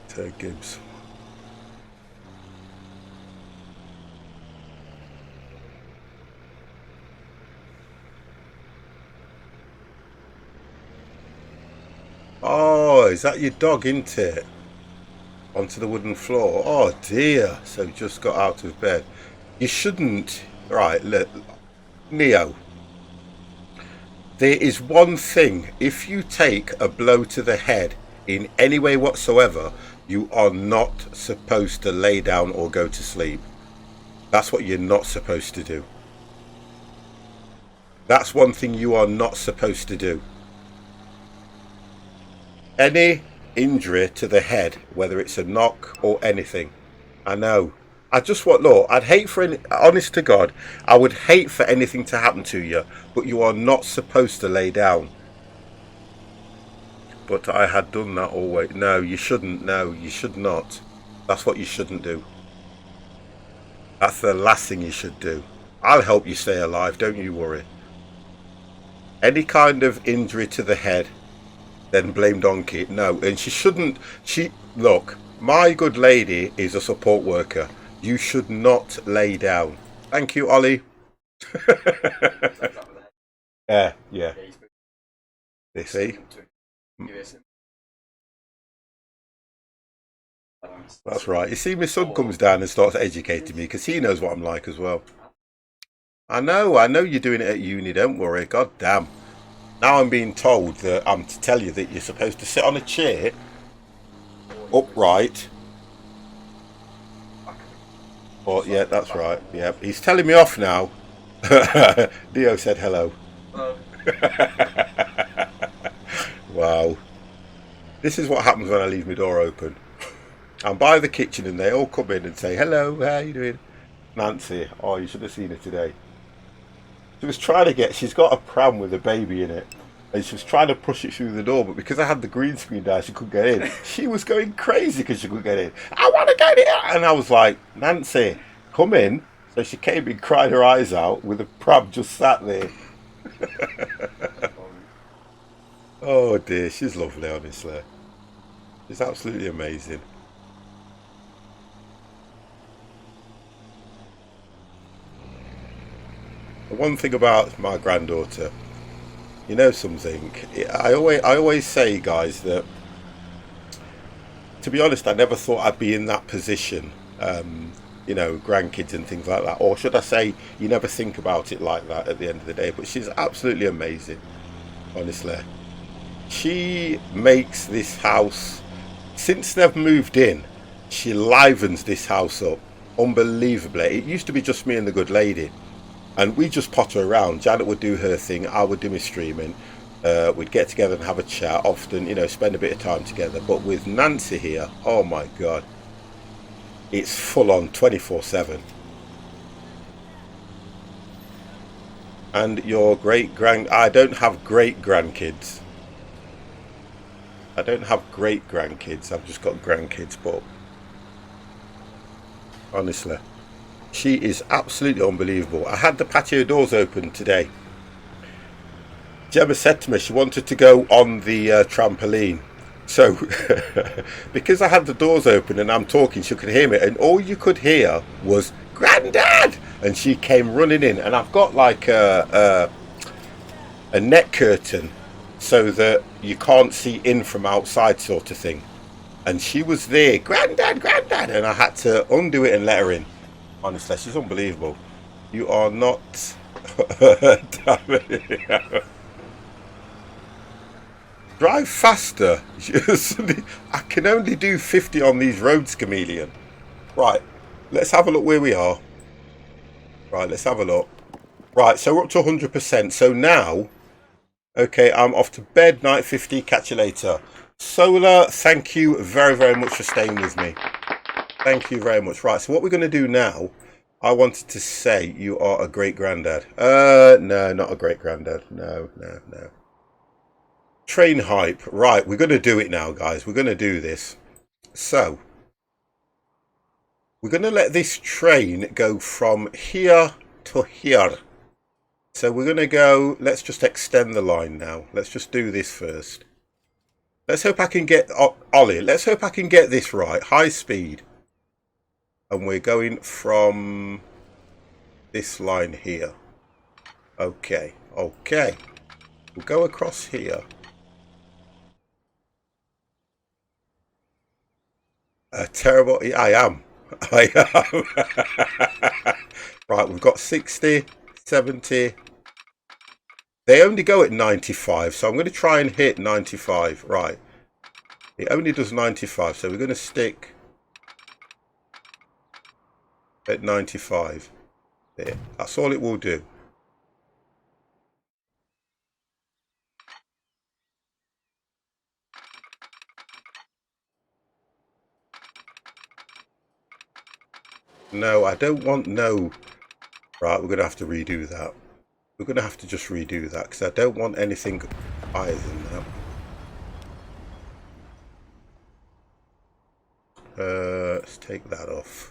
Ted Gibbs. Oh, is that your dog, isn't it? Onto the wooden floor. Oh, dear. So just got out of bed. You shouldn't... Right, look. Neo. There is one thing. If you take a blow to the head in any way whatsoever, you are not supposed to lay down or go to sleep. That's what you're not supposed to do. That's one thing you are not supposed to do. Any injury to the head, whether it's a knock or anything. I know. I just want, look, I'd hate for any, honest to God, I would hate for anything to happen to you, but you are not supposed to lay down. But I had done that always. No, you shouldn't. No, you should not. That's what you shouldn't do. That's the last thing you should do. I'll help you stay alive, don't you worry. Any kind of injury to the head, then blame Donkey. No, and she shouldn't. Look, my good lady is a support worker. You should not lay down. Thank you, Ollie. Yeah. They see. That's right. You see, my son comes down and starts educating me because he knows what I'm like as well. I know you're doing it at uni, don't worry. God damn. Now I'm being told that I'm to tell you that you're supposed to sit on a chair, upright. Oh, yeah, that's right. Yeah, he's telling me off now. Dio said hello. Wow. This is what happens when I leave my door open. I'm by the kitchen and they all come in and say, hello, how you doing? Nancy, oh, you should have seen her today. She was trying to she's got a pram with a baby in it. And she was trying to push it through the door, but because I had the green screen down, she couldn't get in. She was going crazy because she couldn't get in. I want to get in! And I was like, Nancy, come in. So she came in, cried her eyes out with the pram just sat there. Oh dear, she's lovely, honestly. She's absolutely amazing. The one thing about my granddaughter, you know something, I always say, guys, that to be honest, I never thought I'd be in that position, you know, grandkids and things like that. Or should I say, you never think about it like that at the end of the day. But she's absolutely amazing, honestly. She makes this house, since they've moved in, she livens this house up unbelievably. It used to be just me and the good lady. And we just potter around. Janet would do her thing, I would do my streaming. We'd get together and have a chat, often, you know, spend a bit of time together. But with Nancy here, oh my God. It's full on 24/7. And your I don't have great grandkids. I don't have great grandkids. I've just got grandkids, but honestly, she is absolutely unbelievable. I had the patio doors open today. Gemma said to me she wanted to go on the trampoline. So, because I had the doors open and I'm talking, she could hear me, and all you could hear was "Grandad," and she came running in. And I've got like a net curtain so that you can't see in from outside, sort of thing. And she was there, "Grandad, Grandad," and I had to undo it and let her in. Honestly, she's unbelievable. You are not. Drive faster. I can only do 50 on these roads, chameleon. Right, let's have a look where we are. Right, let's have a look. Right, so we're up to 100%. So now, okay, I'm off to bed. Night 50. Catch you later. Solar, thank you very, very much for staying with me. Thank you very much. Right, so what we're going to do now, I wanted to say you are a great granddad. No, not a great granddad. No. Train hype. Right, we're going to do it now, guys. We're going to do this. So, we're going to let this train go from here to here. So we're going to go, let's just extend the line now. Let's just do this first. Let's hope I can get, Ollie, let's hope I can get this right. High speed. And we're going from this line here. Okay. We'll go across here. Terrible. I am. Right, we've got 60, 70. They only go at 95, so I'm going to try and hit 95. Right. It only does 95, so we're going to stick at 95. There. That's all it will do. No, I don't want no. Right, we're going to have to redo that. We're going to have to just redo that because I don't want anything higher than that. Let's take that off.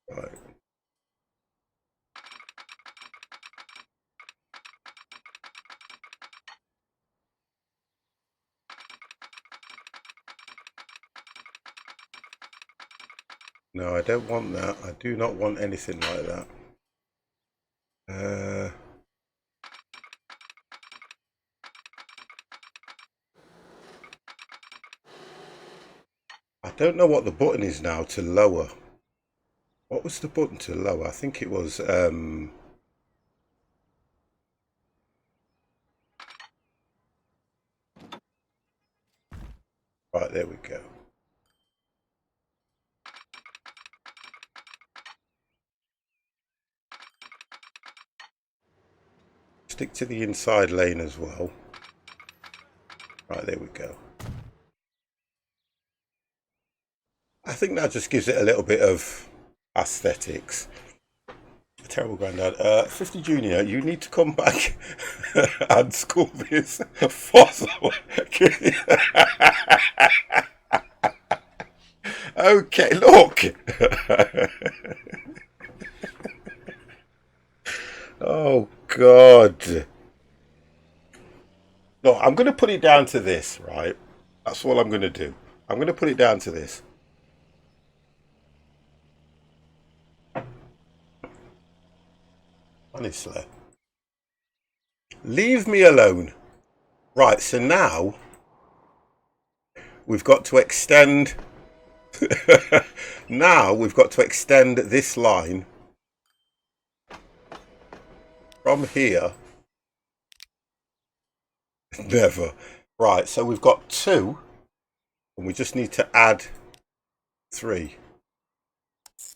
Right. No, I don't want that. I do not want anything like that. I don't know what the button is now to lower. What was the button to lower? I think it was right, there we go. Stick to the inside lane as well. Right, there we go. I think that just gives it a little bit of aesthetics. Terrible granddad. 50 Junior, you need to come back and school this fossil. Okay, look. Oh, God. No, I'm going to put it down to this, right? That's all I'm going to do. I'm going to put it down to this. Honestly. Leave me alone. Right, so now we've got to extend. Now we've got to extend this line from here. Never. Right, so we've got 2, and we just need to add 3.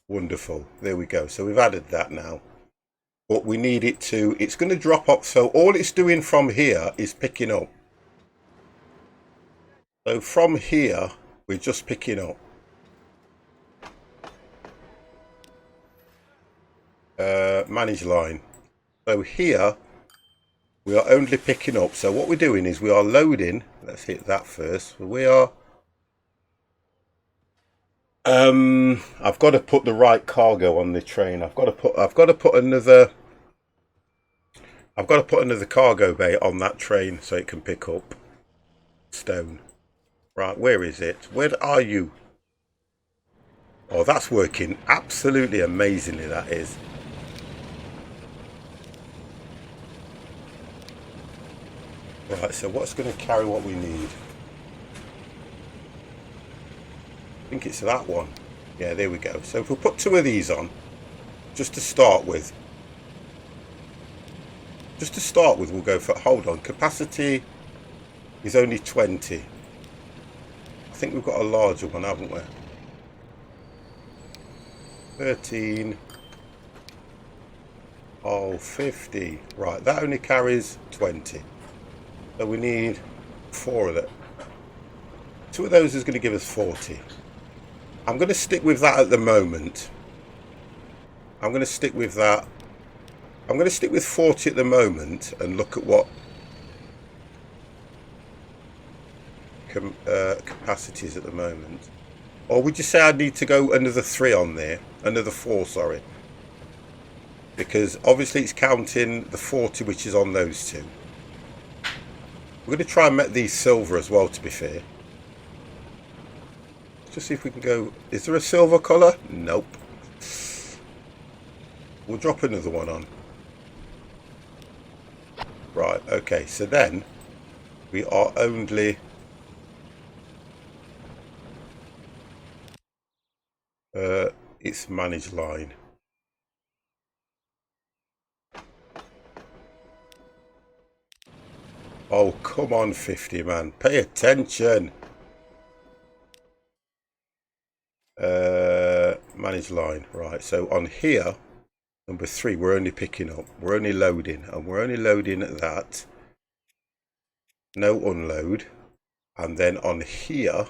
Wonderful. There we go. So we've added that now. But we need it to, it's going to drop up. So all it's doing from here is picking up. So from here, we're just picking up. Manage line. So here, we are only picking up. So what we're doing is we are loading. Let's hit that first. We are. I've got to put the right cargo on the train. I've got to put another cargo bay on that train so it can pick up stone. Right, where is it? Where are you? Oh, that's working absolutely amazingly, that is. Right, so what's going to carry what we need? I think it's that one. Yeah, there we go. So if we put 2 of these on, just to start with. We'll go for, hold on, capacity is only 20. I think we've got a larger one, haven't we? 13. Oh, 50. Right, that only carries 20. So we need 4 of it. 2 of those is going to give us 40. I'm going to stick with that at the moment. I'm going to stick with that. I'm going to stick with 40 at the moment and look at what capacity is at the moment. Or would you say I need to go another 3 on there? Another 4, sorry. Because obviously it's counting the 40 which is on those 2. We're going to try and make these silver as well, to be fair. Let's just see if we can go... Is there a silver colour? Nope. We'll drop another one on. Right, okay. So then we are only... it's manage line. Oh, come on, 50, man. Pay attention. Manage line. Right, so on here, number 3, we're only picking up. We're only loading. And we're only loading at that. No unload. And then on here,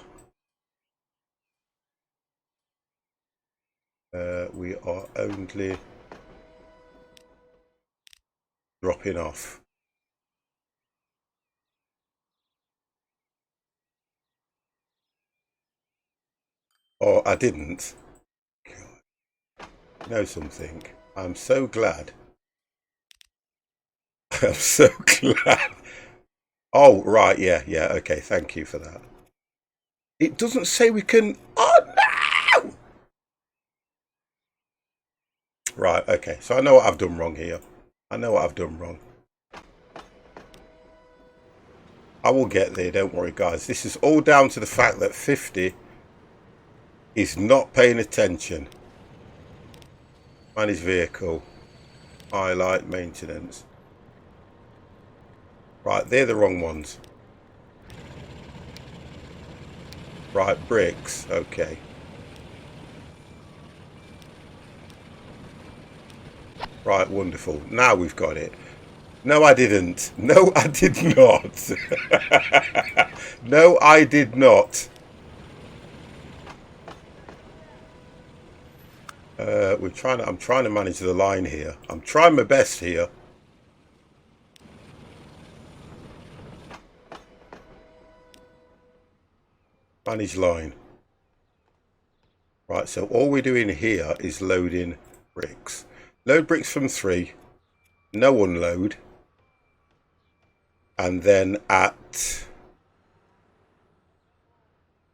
we are only dropping off. Oh, I didn't. God. You know something? I'm so glad. I'm so glad. Oh, right. Yeah. Okay. Thank you for that. It doesn't say we can... Oh, no! Right. Okay. So I know what I've done wrong here. I know what I've done wrong. I will get there. Don't worry, guys. This is all down to the fact that 50 is not paying attention. Manage vehicle. Highlight maintenance. Right, they're the wrong ones. Right, bricks. Okay. Right, wonderful. Now we've got it. No, I didn't. No, I did not. No, I did not. I'm trying to manage the line here. I'm trying my best here. Manage line. Right, so all we're doing here is loading bricks. Load bricks from 3. No unload. And then at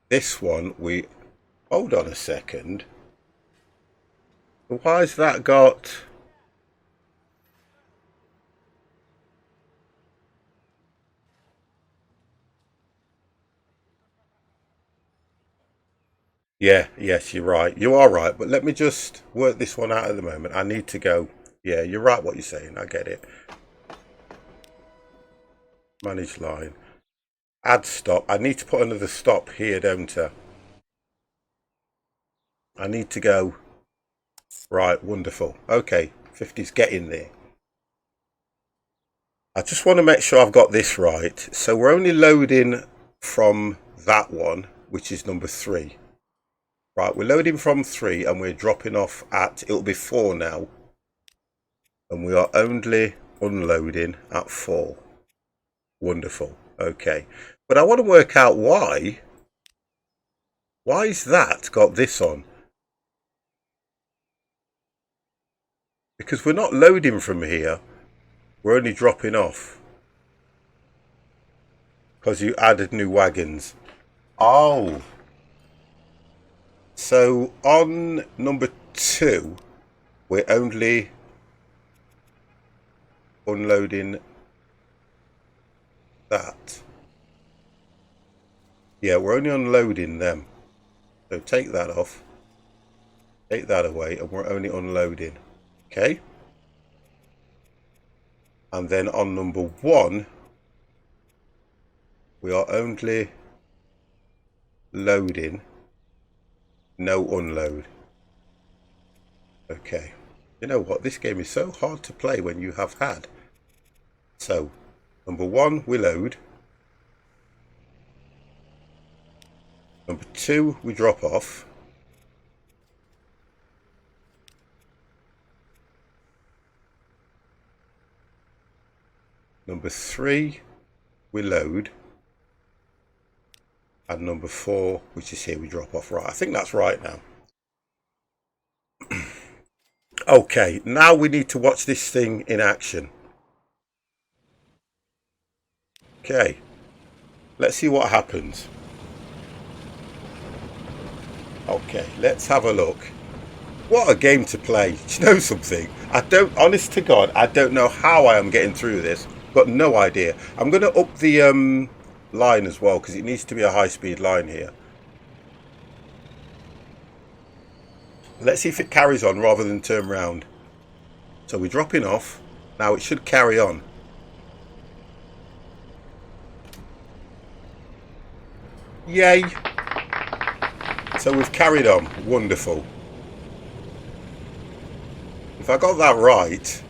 this one, we... Hold on a second. Why's that got... Yeah, yes, you're right. You are right. But let me just work this one out at the moment. I need to go... Yeah, you're right what you're saying. I get it. Manage line. Add stop. I need to put another stop here, don't I? I need to go. Right, wonderful. Okay, 50's getting there. I just want to make sure I've got this right. So we're only loading from that one, which is number 3. Right, we're loading from 3 and we're dropping off at, it'll be 4 now. And we are only unloading at 4. Wonderful. Okay. But I want to work out why. Why is that got this on? Because we're not loading from here. We're only dropping off. Because you added new wagons. Oh. So on number 2, we're only unloading that. Yeah, we're only unloading them. So take that off. Take that away and we're only unloading. Okay. And then on number 1, we are only loading, no unload. Okay. You know what? This game is so hard to play when you have had. So, number 1, we load. Number 2, we drop off. Number 3, we load. And number 4, which is here, we drop off. Right, I think that's right now. Okay, now we need to watch this thing in action. Okay, let's see what happens. Okay, let's have a look. What a game to play. Do you know something? Honest to God, I don't know how I am getting through this. Got no idea. I'm going to up the line as well because it needs to be a high-speed line here. Let's see if it carries on rather than turn round. So we're dropping off. Now it should carry on. Yay! So we've carried on. Wonderful. If I got that right,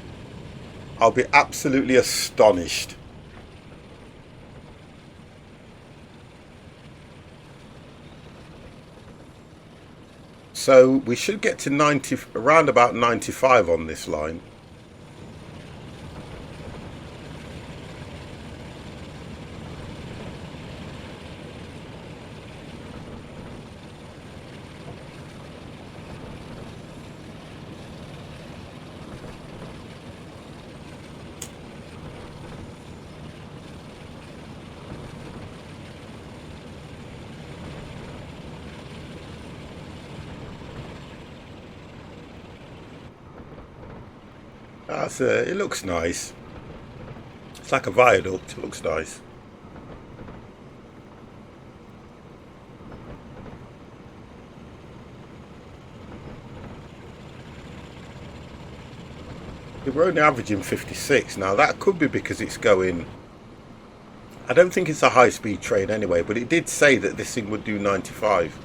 I'll be absolutely astonished. So we should get to 90, around about 95 on this line. It looks nice. It's like a viaduct. It looks nice. We're only averaging 56. Now that could be because it's going... I don't think it's a high-speed train anyway, but it did say that this thing would do 95.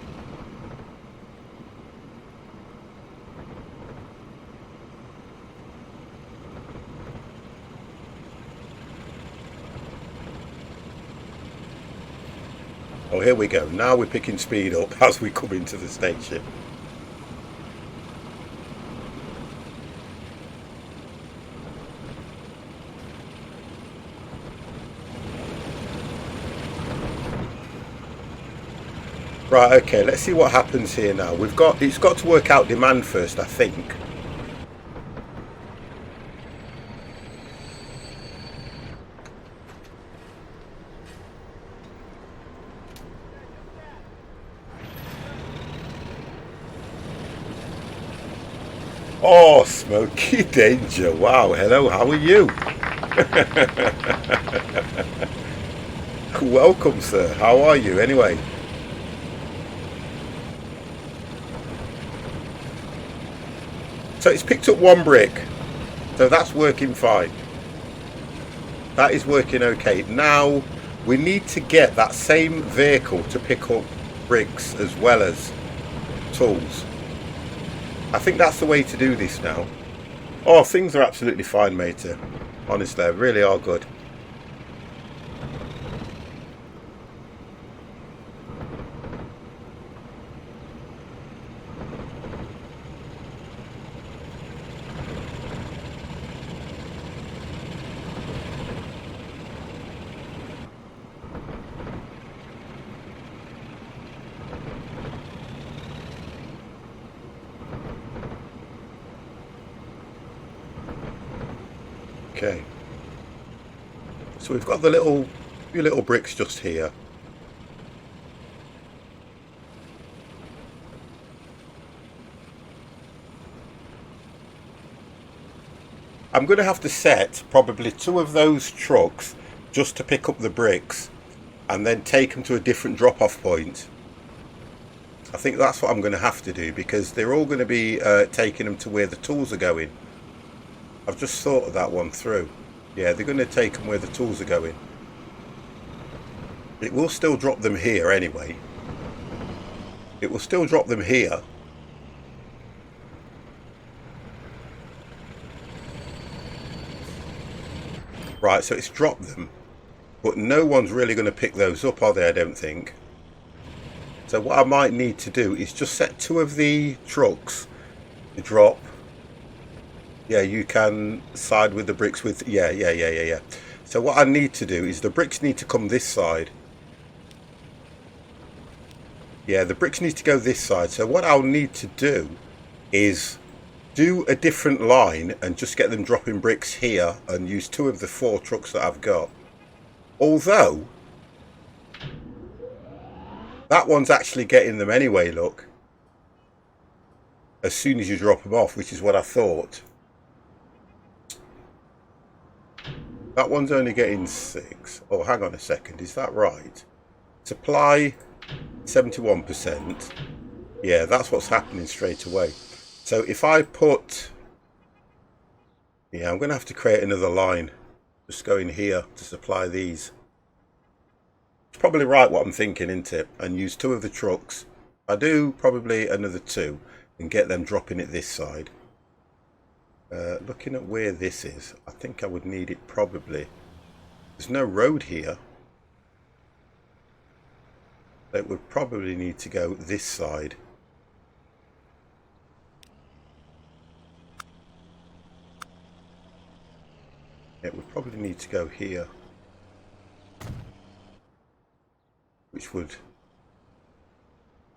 Oh, here we go. Now we're picking speed up as we come into the station. Right, okay, let's see what happens here now. It's got to work out demand first, I think. Oh, Smoky Danger. Wow, hello, how are you? Welcome, sir. How are you, anyway? So it's picked up 1 brick. So that's working fine. That is working okay. Now we need to get that same vehicle to pick up bricks as well as tools. I think that's the way to do this now. Oh, things are absolutely fine, matey. Honestly, they really are good. Okay. So we've got the few little bricks just here. I'm going to have to set probably 2 of those trucks just to pick up the bricks and then take them to a different drop-off point. I think that's what I'm going to have to do because they're all going to be taking them to where the tools are going. I've just thought of that one through. Yeah, they're going to take them where the tools are going. It will still drop them here anyway. It will still drop them here. Right, so it's dropped them. But no one's really going to pick those up, are they? I don't think. So what I might need to do is just set 2 of the trucks to drop. Yeah, you can side with the bricks with... Yeah. So what I need to do is the bricks need to come this side. Yeah, the bricks need to go this side. So what I'll need to do is do a different line and just get them dropping bricks here and use 2 of the 4 trucks that I've got. Although that one's actually getting them anyway, look. As soon as you drop them off, which is what I thought. That one's only getting 6. Oh, hang on a second, is that right? Supply 71%. Yeah, that's what's happening straight away. So if I put... Yeah, I'm going to have to create another line. Just go in here to supply these. It's probably right what I'm thinking, isn't it? And use 2 of the trucks. I do probably another 2 and get them dropping it this side. Looking at where this is, I think I would need it probably. There's no road here. It would probably need to go this side. It would probably need to go here. Which would...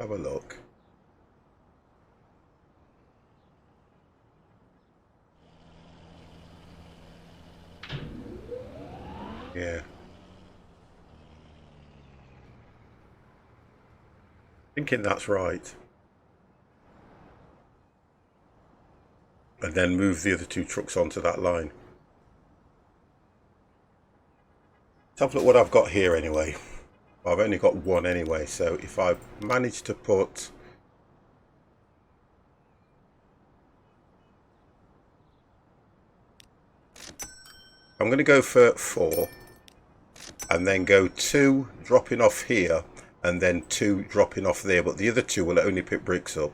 Have a look. Yeah. Thinking that's right. And then move the other 2 trucks onto that line. Let's have a look what I've got here anyway. I've only got 1 anyway, so if I manage to put... I'm going to go for 4 and then go 2 dropping off here and then 2 dropping off there, but the other 2 will only pick bricks up.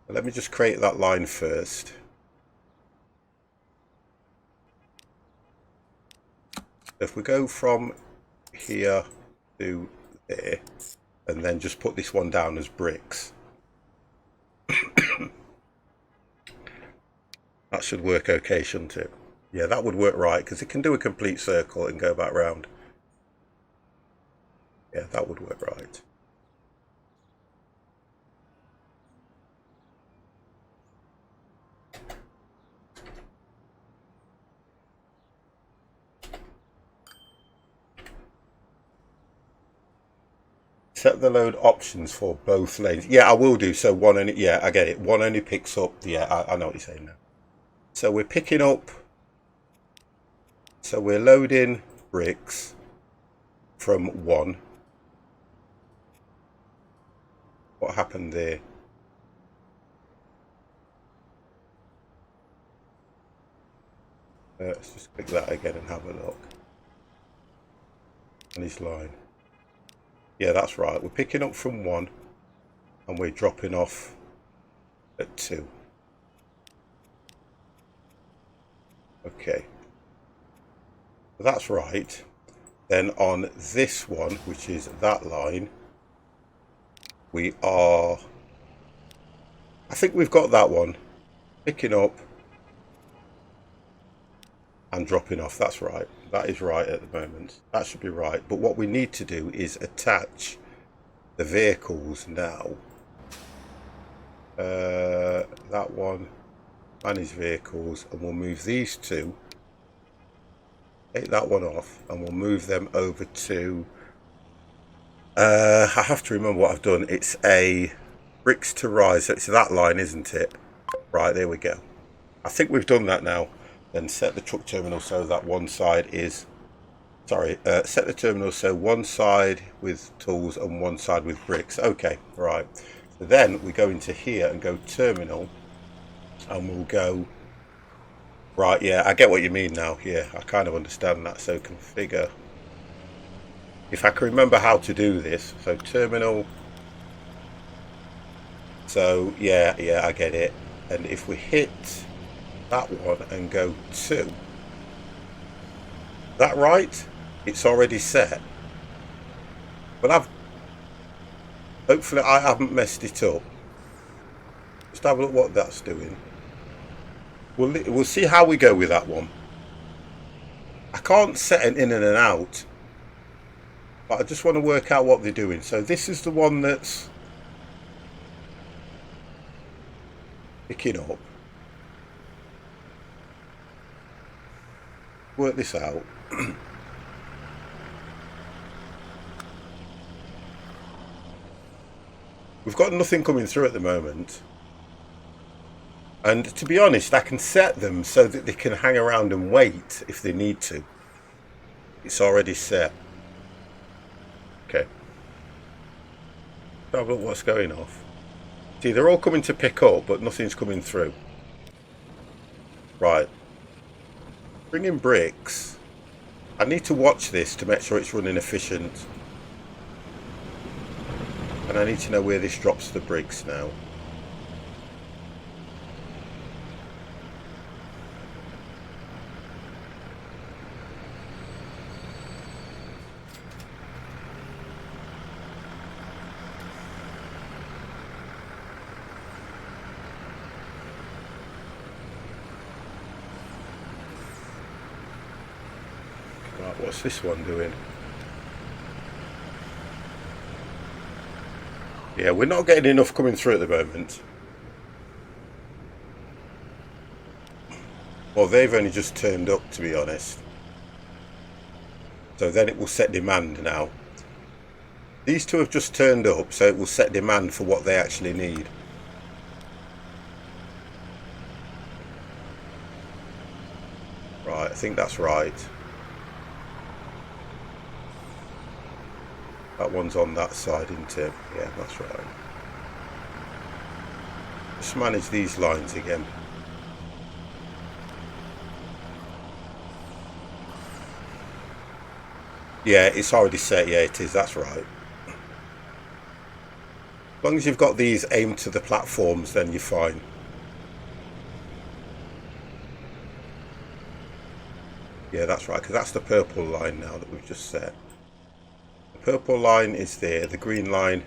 Let me just create that line first. If we go from here to there and then just put this one down as bricks. That should work okay, shouldn't it? Yeah, that would work right because it can do a complete circle and go back round. Yeah, that would work right. Set the load options for both lanes. Yeah, I will do. So one only, yeah, I get it. One only picks up. Yeah, I know what you're saying now. So we're picking up. So we're loading bricks from 1. What happened there? Let's just click that again and have a look. And his line. Yeah, that's right. We're picking up from 1 and we're dropping off at 2. Okay. So that's right. Then on this one, which is that line, we are... I think we've got that one. Picking up and dropping off. That's right. That is right at the moment. That should be right. But what we need to do is attach the vehicles now. That one, manage vehicles, and we'll move these two. Take that one off, and we'll move them over to... I have to remember what I've done. It's a bricks to rise. So it's that line, isn't it? Right, there we go. I think we've done that now. Then set the truck terminal so that one side is... Sorry, set the terminal so one side with tools and one side with bricks. Okay, right. So then we go into here and go terminal. And we'll go... Right, yeah, I get what you mean now. Yeah, I kind of understand that. So configure... If I can remember how to do this. So terminal... So, yeah, I get it. And if we hit that one and go 2, is that right? It's already set. But hopefully I haven't messed it up. Just have a look what that's doing. We'll see how we go with that one. I can't set an in and an out, but I just want to work out what they're doing. So this is the one that's picking up. Work this out. We've got nothing coming through at the moment. And to be honest, I can set them so that they can hang around and wait if they need to. It's already set. Okay. Have a look what's going off. See, they're all coming to pick up, but nothing's coming through. Right. Bring in bricks. I need to watch this to make sure it's running efficient. And I need to know where this drops the bricks now. Right, what's this one doing? Yeah, we're not getting enough coming through at the moment. Well, they've only just turned up, to be honest. So then it will set demand now. These two have just turned up, so it will set demand for what they actually need. Right, I think that's right. That one's on that side, isn't it? Yeah, that's right. Just manage these lines again. Yeah, it's already set. Yeah, it is. That's right. As long as you've got these aimed to the platforms, then you're fine. Yeah, that's right, because that's the purple line now that we've just set. Purple line is there, the green line.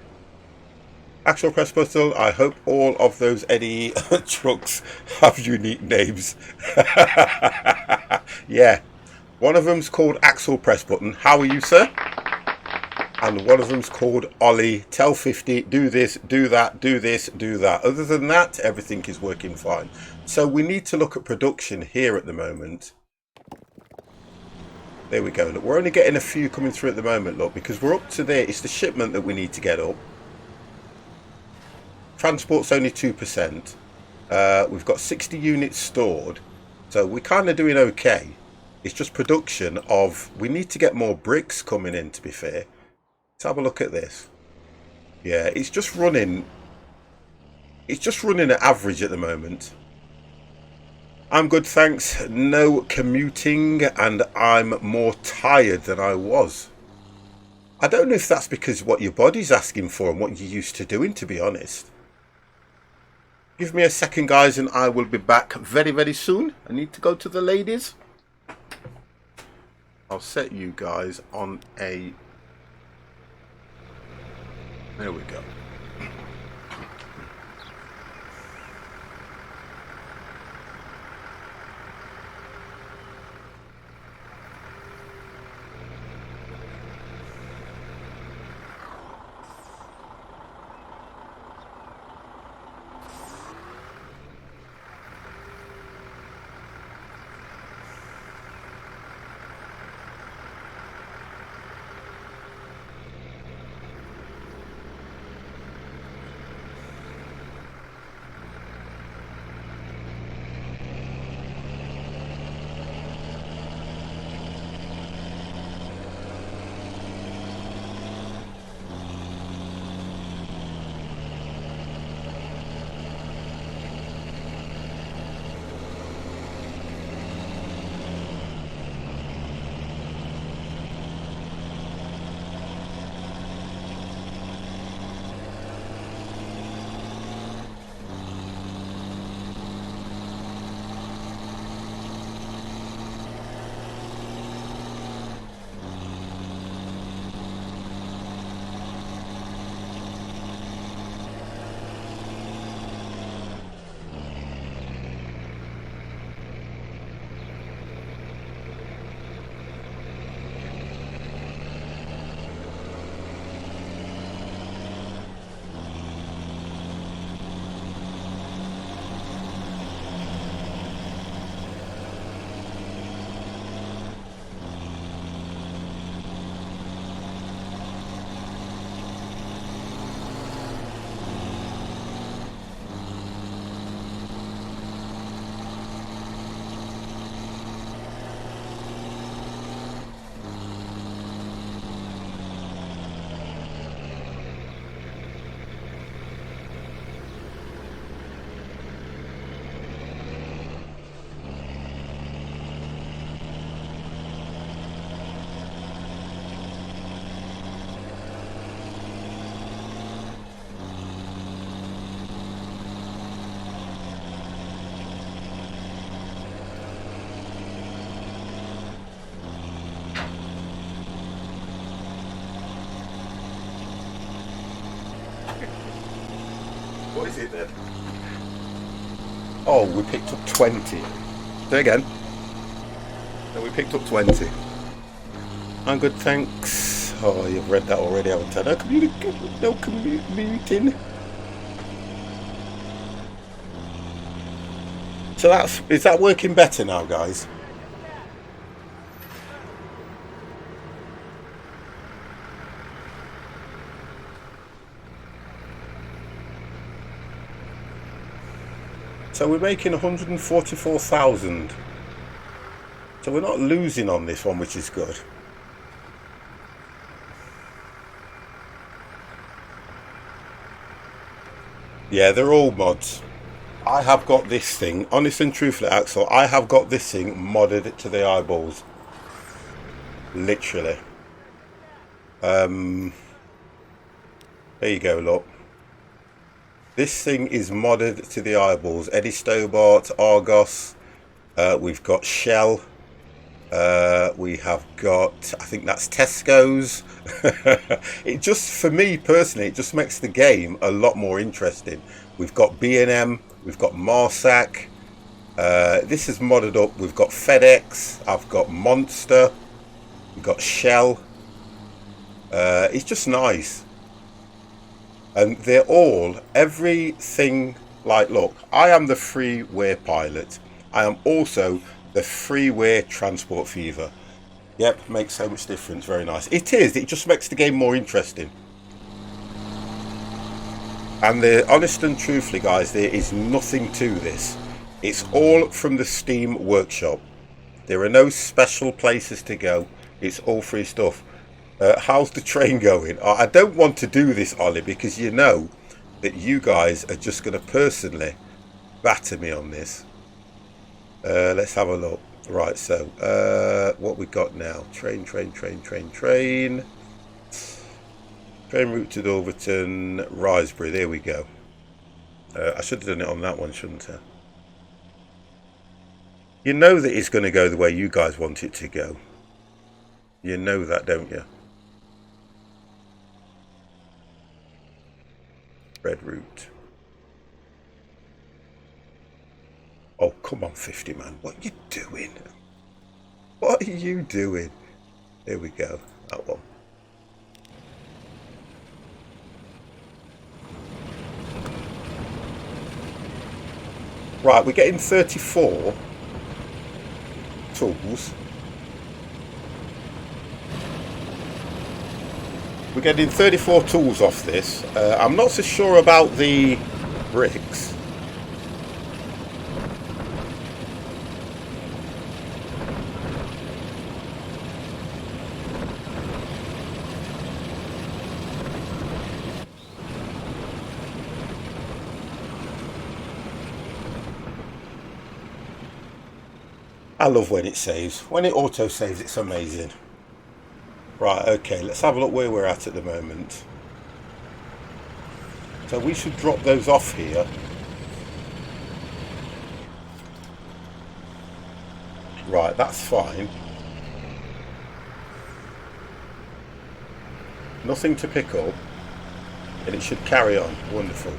Actual press button. I hope all of those Eddie trucks have unique names. Yeah, one of them's called Axle Press Button. How are you, sir? And one of them's called Ollie. Tell 50, do this, do that, do this, do that. Other than that, everything is working fine. So we need to look at production here at the moment. There we go. Look, we're only getting a few coming through at the moment, look, because we're up to there. It's the shipment that we need to get up. Transport's only 2%. We've got 60 units stored. So we're kind of doing okay. It's just production of... We need to get more bricks coming in, to be fair. Let's have a look at this. Yeah, it's just running... It's just running at average at the moment. I'm good, thanks. No commuting, and I'm more tired than I was. I don't know if that's because what your body's asking for and what you're used to doing, to be honest. Give me a second, guys, and I will be back very, very soon. I need to go to the ladies. I'll set you guys on a... There we go. What is it then? Oh, we picked up 20. Say again. No, we picked up 20. I'm good, thanks. Oh, you've read that already, haven't I? No commuting. So is that working better now, guys? So we're making 144,000. So we're not losing on this one, which is good. Yeah, they're all mods. I have got this thing, honest and truthfully, Axel, I have got this thing modded to the eyeballs. Literally. There you go, look. This thing is modded to the eyeballs. Eddie Stobart, Argos, we've got Shell, we have got, I think that's Tesco's. It just, for me personally, it just makes the game a lot more interesting. We've got B&M, we've got Marsac, this is modded up, we've got FedEx, I've got Monster, we've got Shell. It's just nice. And they're all, everything, like, look, I am the freeware pilot. I am also the freeware transport fever. Yep, makes so much difference. Very nice. It is. It just makes the game more interesting. And honest and truthfully, guys, there is nothing to this. It's all from the Steam workshop. There are no special places to go. It's all free stuff. How's the train going? I don't want to do this, Ollie, because you know that you guys are just going to personally batter me on this. Let's have a look. Right, so what we got now? Train. Train route to Dulverton, Risbury. There we go. I should have done it on that one, shouldn't I? You know that it's going to go the way you guys want it to go. You know that, don't you? Red route. Oh, come on, 50 man. What are you doing? What are you doing? There we go. That one. Right, we're getting 34 tools. We're getting 34 tools off this. I'm not so sure about the bricks. I love when it saves. When it auto saves, it's amazing. Right, okay, let's have a look where we're at the moment. So we should drop those off here. Right, that's fine. Nothing to pick up. And it should carry on. Wonderful.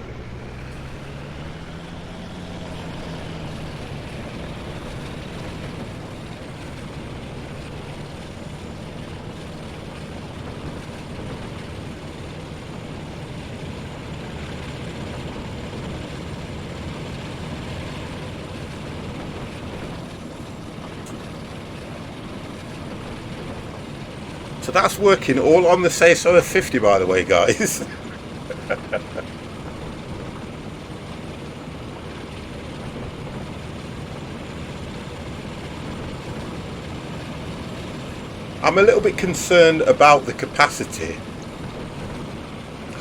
So that's working all on the say-so of 50, by the way, guys. I'm a little bit concerned about the capacity.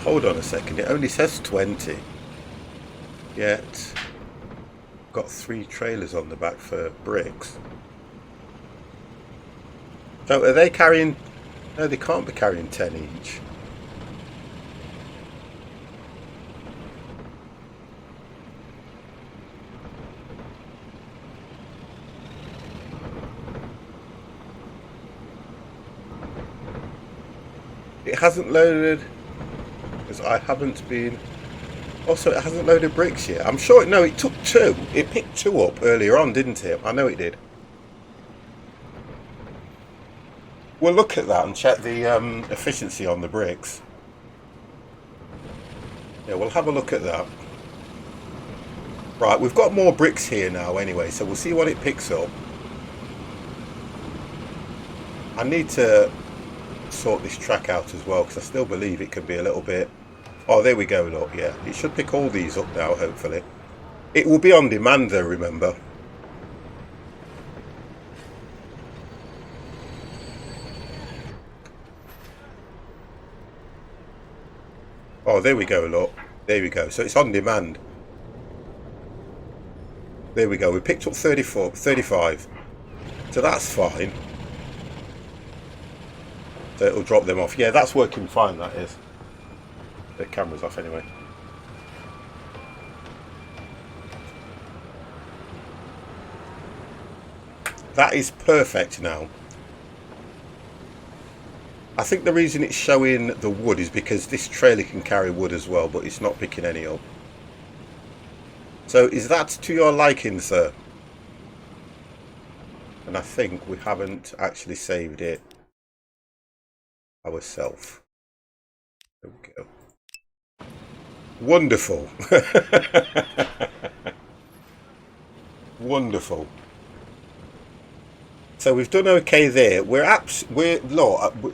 Hold on a second, it only says 20. Yet, got 3 trailers on the back for bricks. So are they carrying... No, they can't be carrying 10 each. It hasn't loaded, because I haven't been... Also, it hasn't loaded bricks yet. I'm sure... No, it took 2. It picked 2 up earlier on, didn't it? I know it did. We'll look at that and check the efficiency on the bricks. Yeah, we'll have a look at that. Right, we've got more bricks here now anyway, so we'll see what it picks up. I need to sort this track out as well, because I still believe it can be a little bit... Oh, there we go, look, yeah. It should pick all these up now, hopefully. It will be on demand though, remember. Oh, there we go, look. There we go. So it's on demand. There we go. We picked up 35. So that's fine. So it'll drop them off. Yeah, that's working fine, that is. The camera's off anyway. That is perfect now. I think the reason it's showing the wood is because this trailer can carry wood as well, but it's not picking any up. So is that to your liking, sir? And I think we haven't actually saved it ourselves. There we go. Wonderful. Wonderful. So we've done okay there. Look,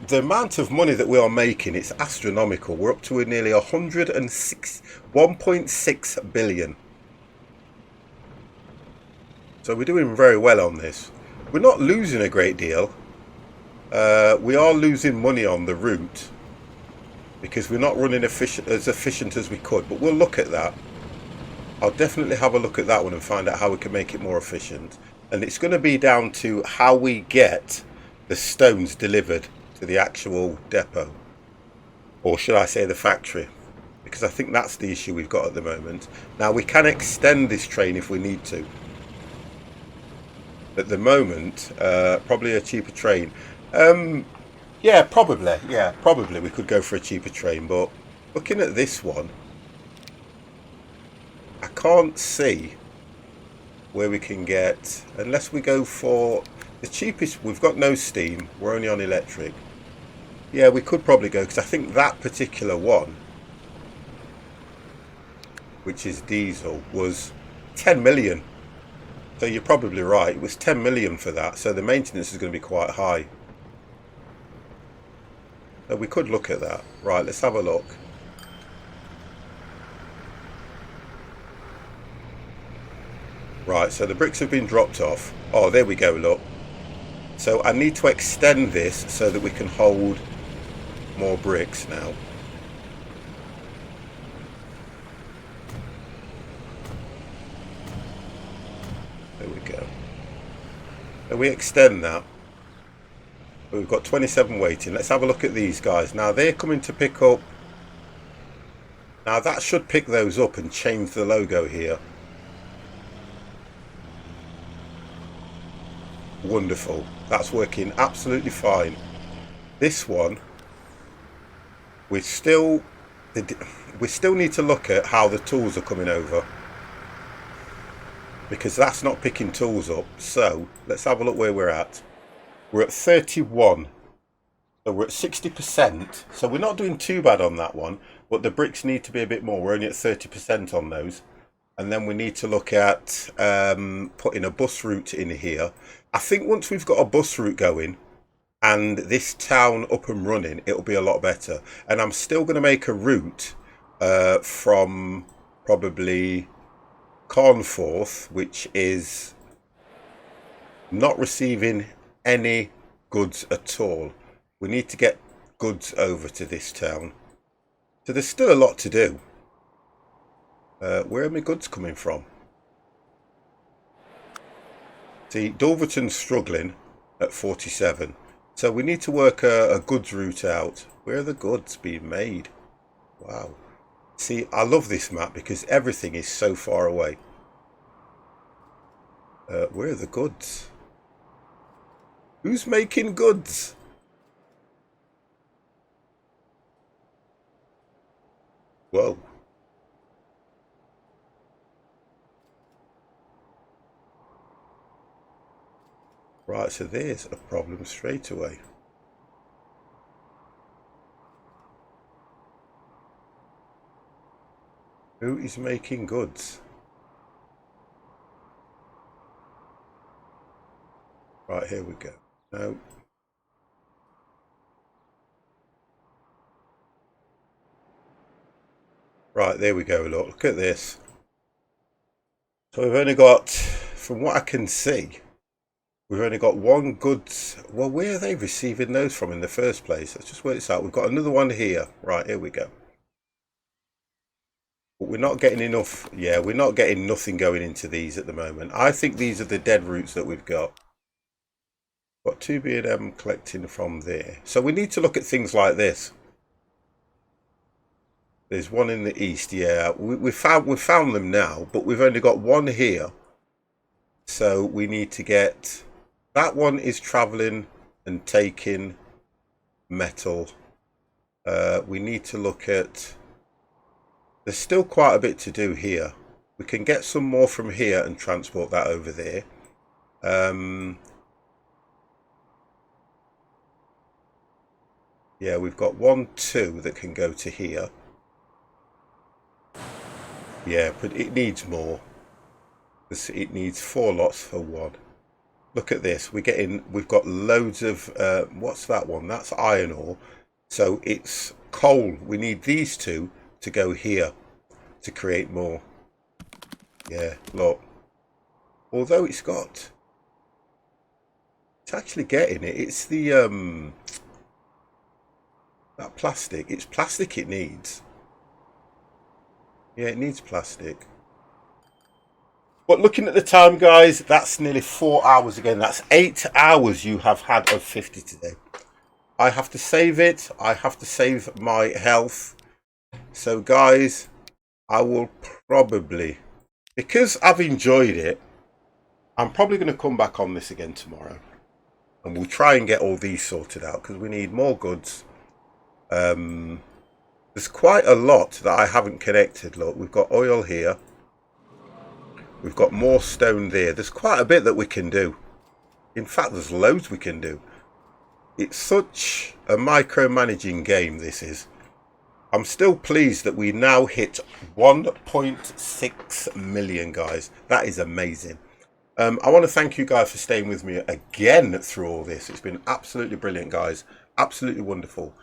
the amount of money that we are making, it's astronomical. We're up to nearly 1.6 billion. So we're doing very well on this. We're not losing a great deal. We are losing money on the route because we're not running as efficient as we could. But we'll look at that. I'll definitely have a look at that one and find out how we can make it more efficient. And it's going to be down to how we get the stones delivered to the actual depot, or should I say the factory, because I think that's the issue we've got at the moment. Now we can extend this train if we need to. At the moment, probably a cheaper train. Yeah, probably. Yeah, probably we could go for a cheaper train, but looking at this one, I can't see where we can get, unless we go for the cheapest. We've got no steam, we're only on electric. Yeah, we could probably go, because I think that particular one, which is diesel, was 10 million. So you're probably right, it was 10 million for that, so the maintenance is going to be quite high. So we could look at that. Right, let's have a look. Right, so the bricks have been dropped off. Oh, there we go, look. So I need to extend this so that we can hold more bricks now. There we go. And we extend that. We've got 27 waiting. Let's have a look at these guys. Now they're coming to pick up. Now that should pick those up and change the logo here. Wonderful. That's working absolutely fine. This one, we still need to look at how the tools are coming over, because that's not picking tools up. So let's have a look where we're at. We're at 31. So we're at 60%. So we're not doing too bad on that one, but the bricks need to be a bit more. We're only at 30% on those. And then we need to look at putting a bus route in here. I think once we've got a bus route going and this town up and running, it'll be a lot better. And I'm still going to make a route from probably Carnforth, which is not receiving any goods at all. We need to get goods over to this town. So there's still a lot to do. Where are my goods coming from? See, Dulverton's struggling at 47. So we need to work a goods route out. Where are the goods being made? Wow. See, I love this map because everything is so far away. Where are the goods? Who's making goods? Whoa. Right, so there's a problem straight away. Who is making goods? Right, here we go. No. Right, there we go. Look at this. So we've only got, from what I can see, we've only got one goods. Well, where are they receiving those from in the first place? Let's just work this out. We've got another one here. Right, here we go. But we're not getting enough. Yeah, we're not getting nothing going into these at the moment. I think these are the dead routes that we've got. Got 2 B&M collecting from there. So we need to look at things like this. There's one in the east. Yeah, we've found them now, but we've only got one here. So we need to get, that one is traveling and taking metal. We need to look at, there's still quite a bit to do here. We can get some more from here and transport that over there. Yeah, we've got 1, 2 that can go to here. Yeah, but it needs more. It needs 4 lots for 1. Look at this. We've got loads of, what's that one? That's iron ore. So it's coal. We need these 2 to go here to create more. Yeah, look. Although it's actually getting it. It's the, that plastic. It's plastic it needs. Yeah, it needs plastic. But looking at the time, guys, that's nearly 4 hours again. That's 8 hours you have had of 50 today. I have to save it. I have to save my health. So, guys, I will probably, because I've enjoyed it, I'm probably going to come back on this again tomorrow. And we'll try and get all these sorted out because we need more goods. There's quite a lot that I haven't connected. Look, we've got oil here. We've got more stone there. There's quite a bit that we can do. In fact, there's loads we can do. It's such a micromanaging game, this is. I'm still pleased that we now hit 1.6 million, guys. That is amazing. I want to thank you guys for staying with me again through all this. It's been absolutely brilliant, guys. Absolutely wonderful.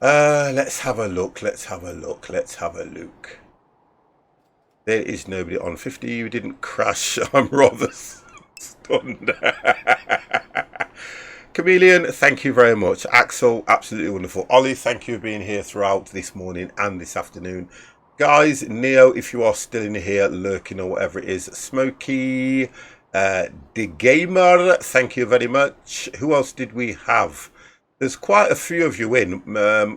Let's have a look. Let's have a look. Let's have a look. There is nobody on 50. You didn't crash. I'm rather stunned. Chameleon, thank you very much. Axel, absolutely wonderful. Ollie, thank you for being here throughout this morning and this afternoon. Guys, Neo, if you are still in here, lurking or whatever it is. Smokey, the Gamer, thank you very much. Who else did we have? There's quite a few of you in.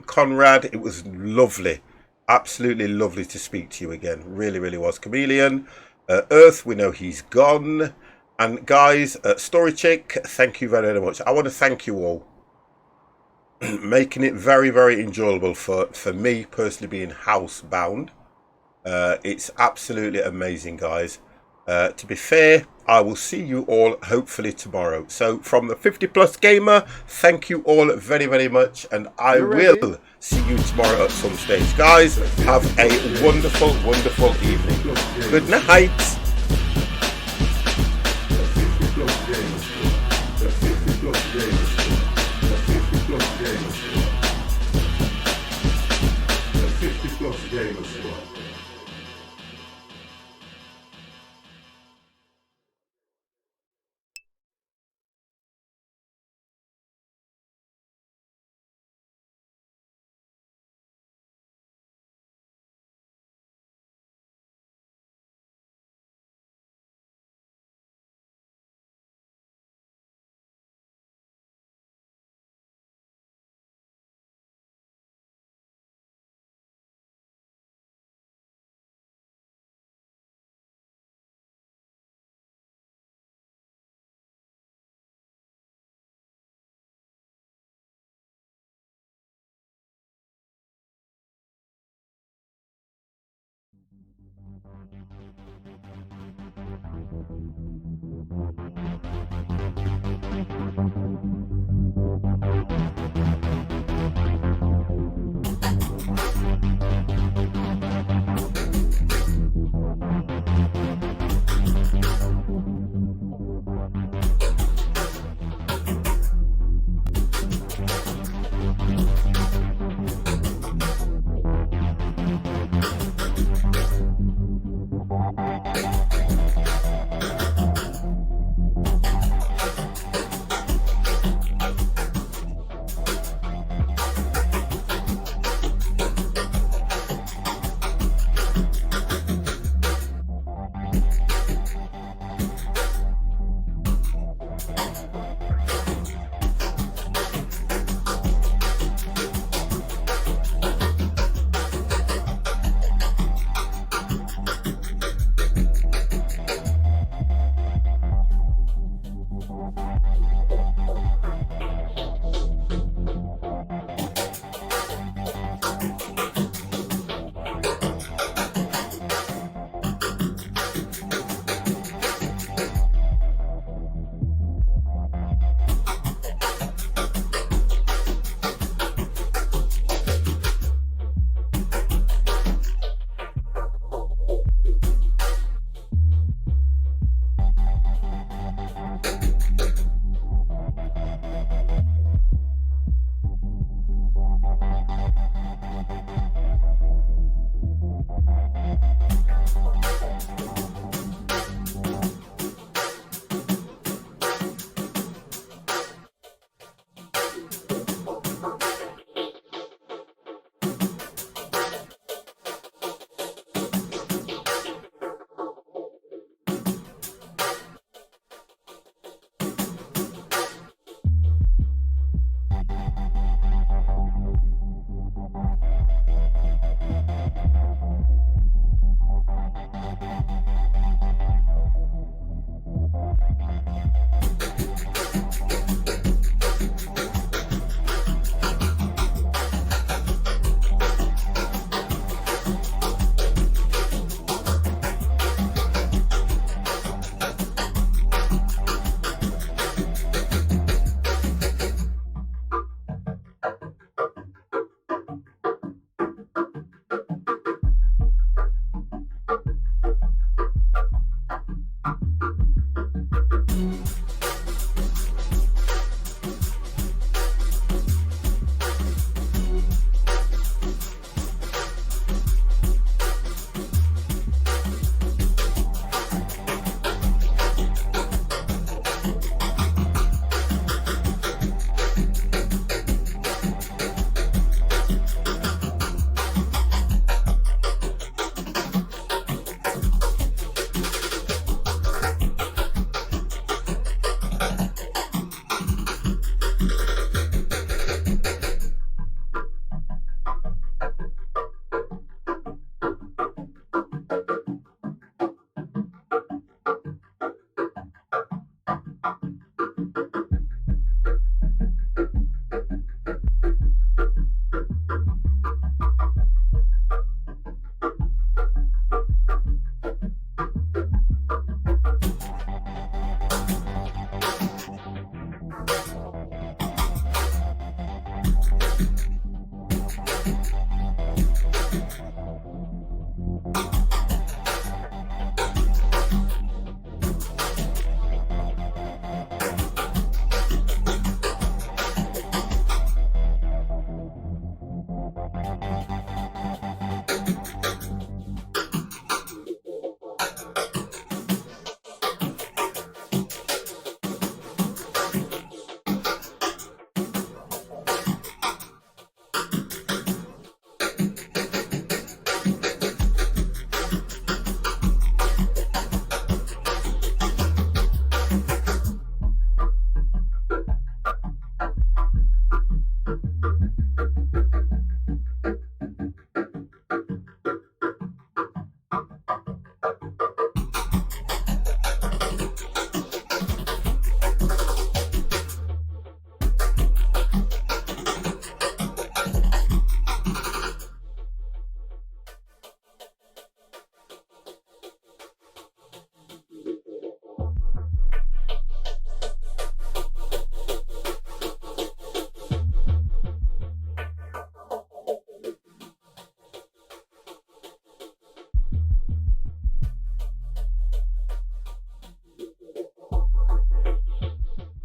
Conrad, it was lovely. Absolutely lovely to speak to you again. Really, really was. Chameleon, Earth, we know he's gone. And guys, Story Chick, thank you very, very much. I want to thank you all. Making it very, very enjoyable for me personally being housebound. It's absolutely amazing, guys. To be fair, I will see you all hopefully tomorrow. So from the 50 Plus Gamer, thank you all very, very much. And I will see you tomorrow at some stage. Guys, have a wonderful, wonderful evening. Good night. Gamer Squad.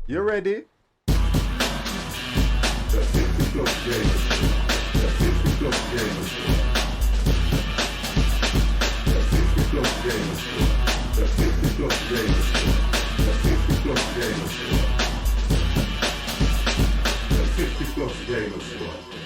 You ready? The 50 plus gamers show. The 50 plus gamers show. The 50 plus gamers show. The 50 plus gamers show. The 50 plus gamers show. The 50 plus gamers show.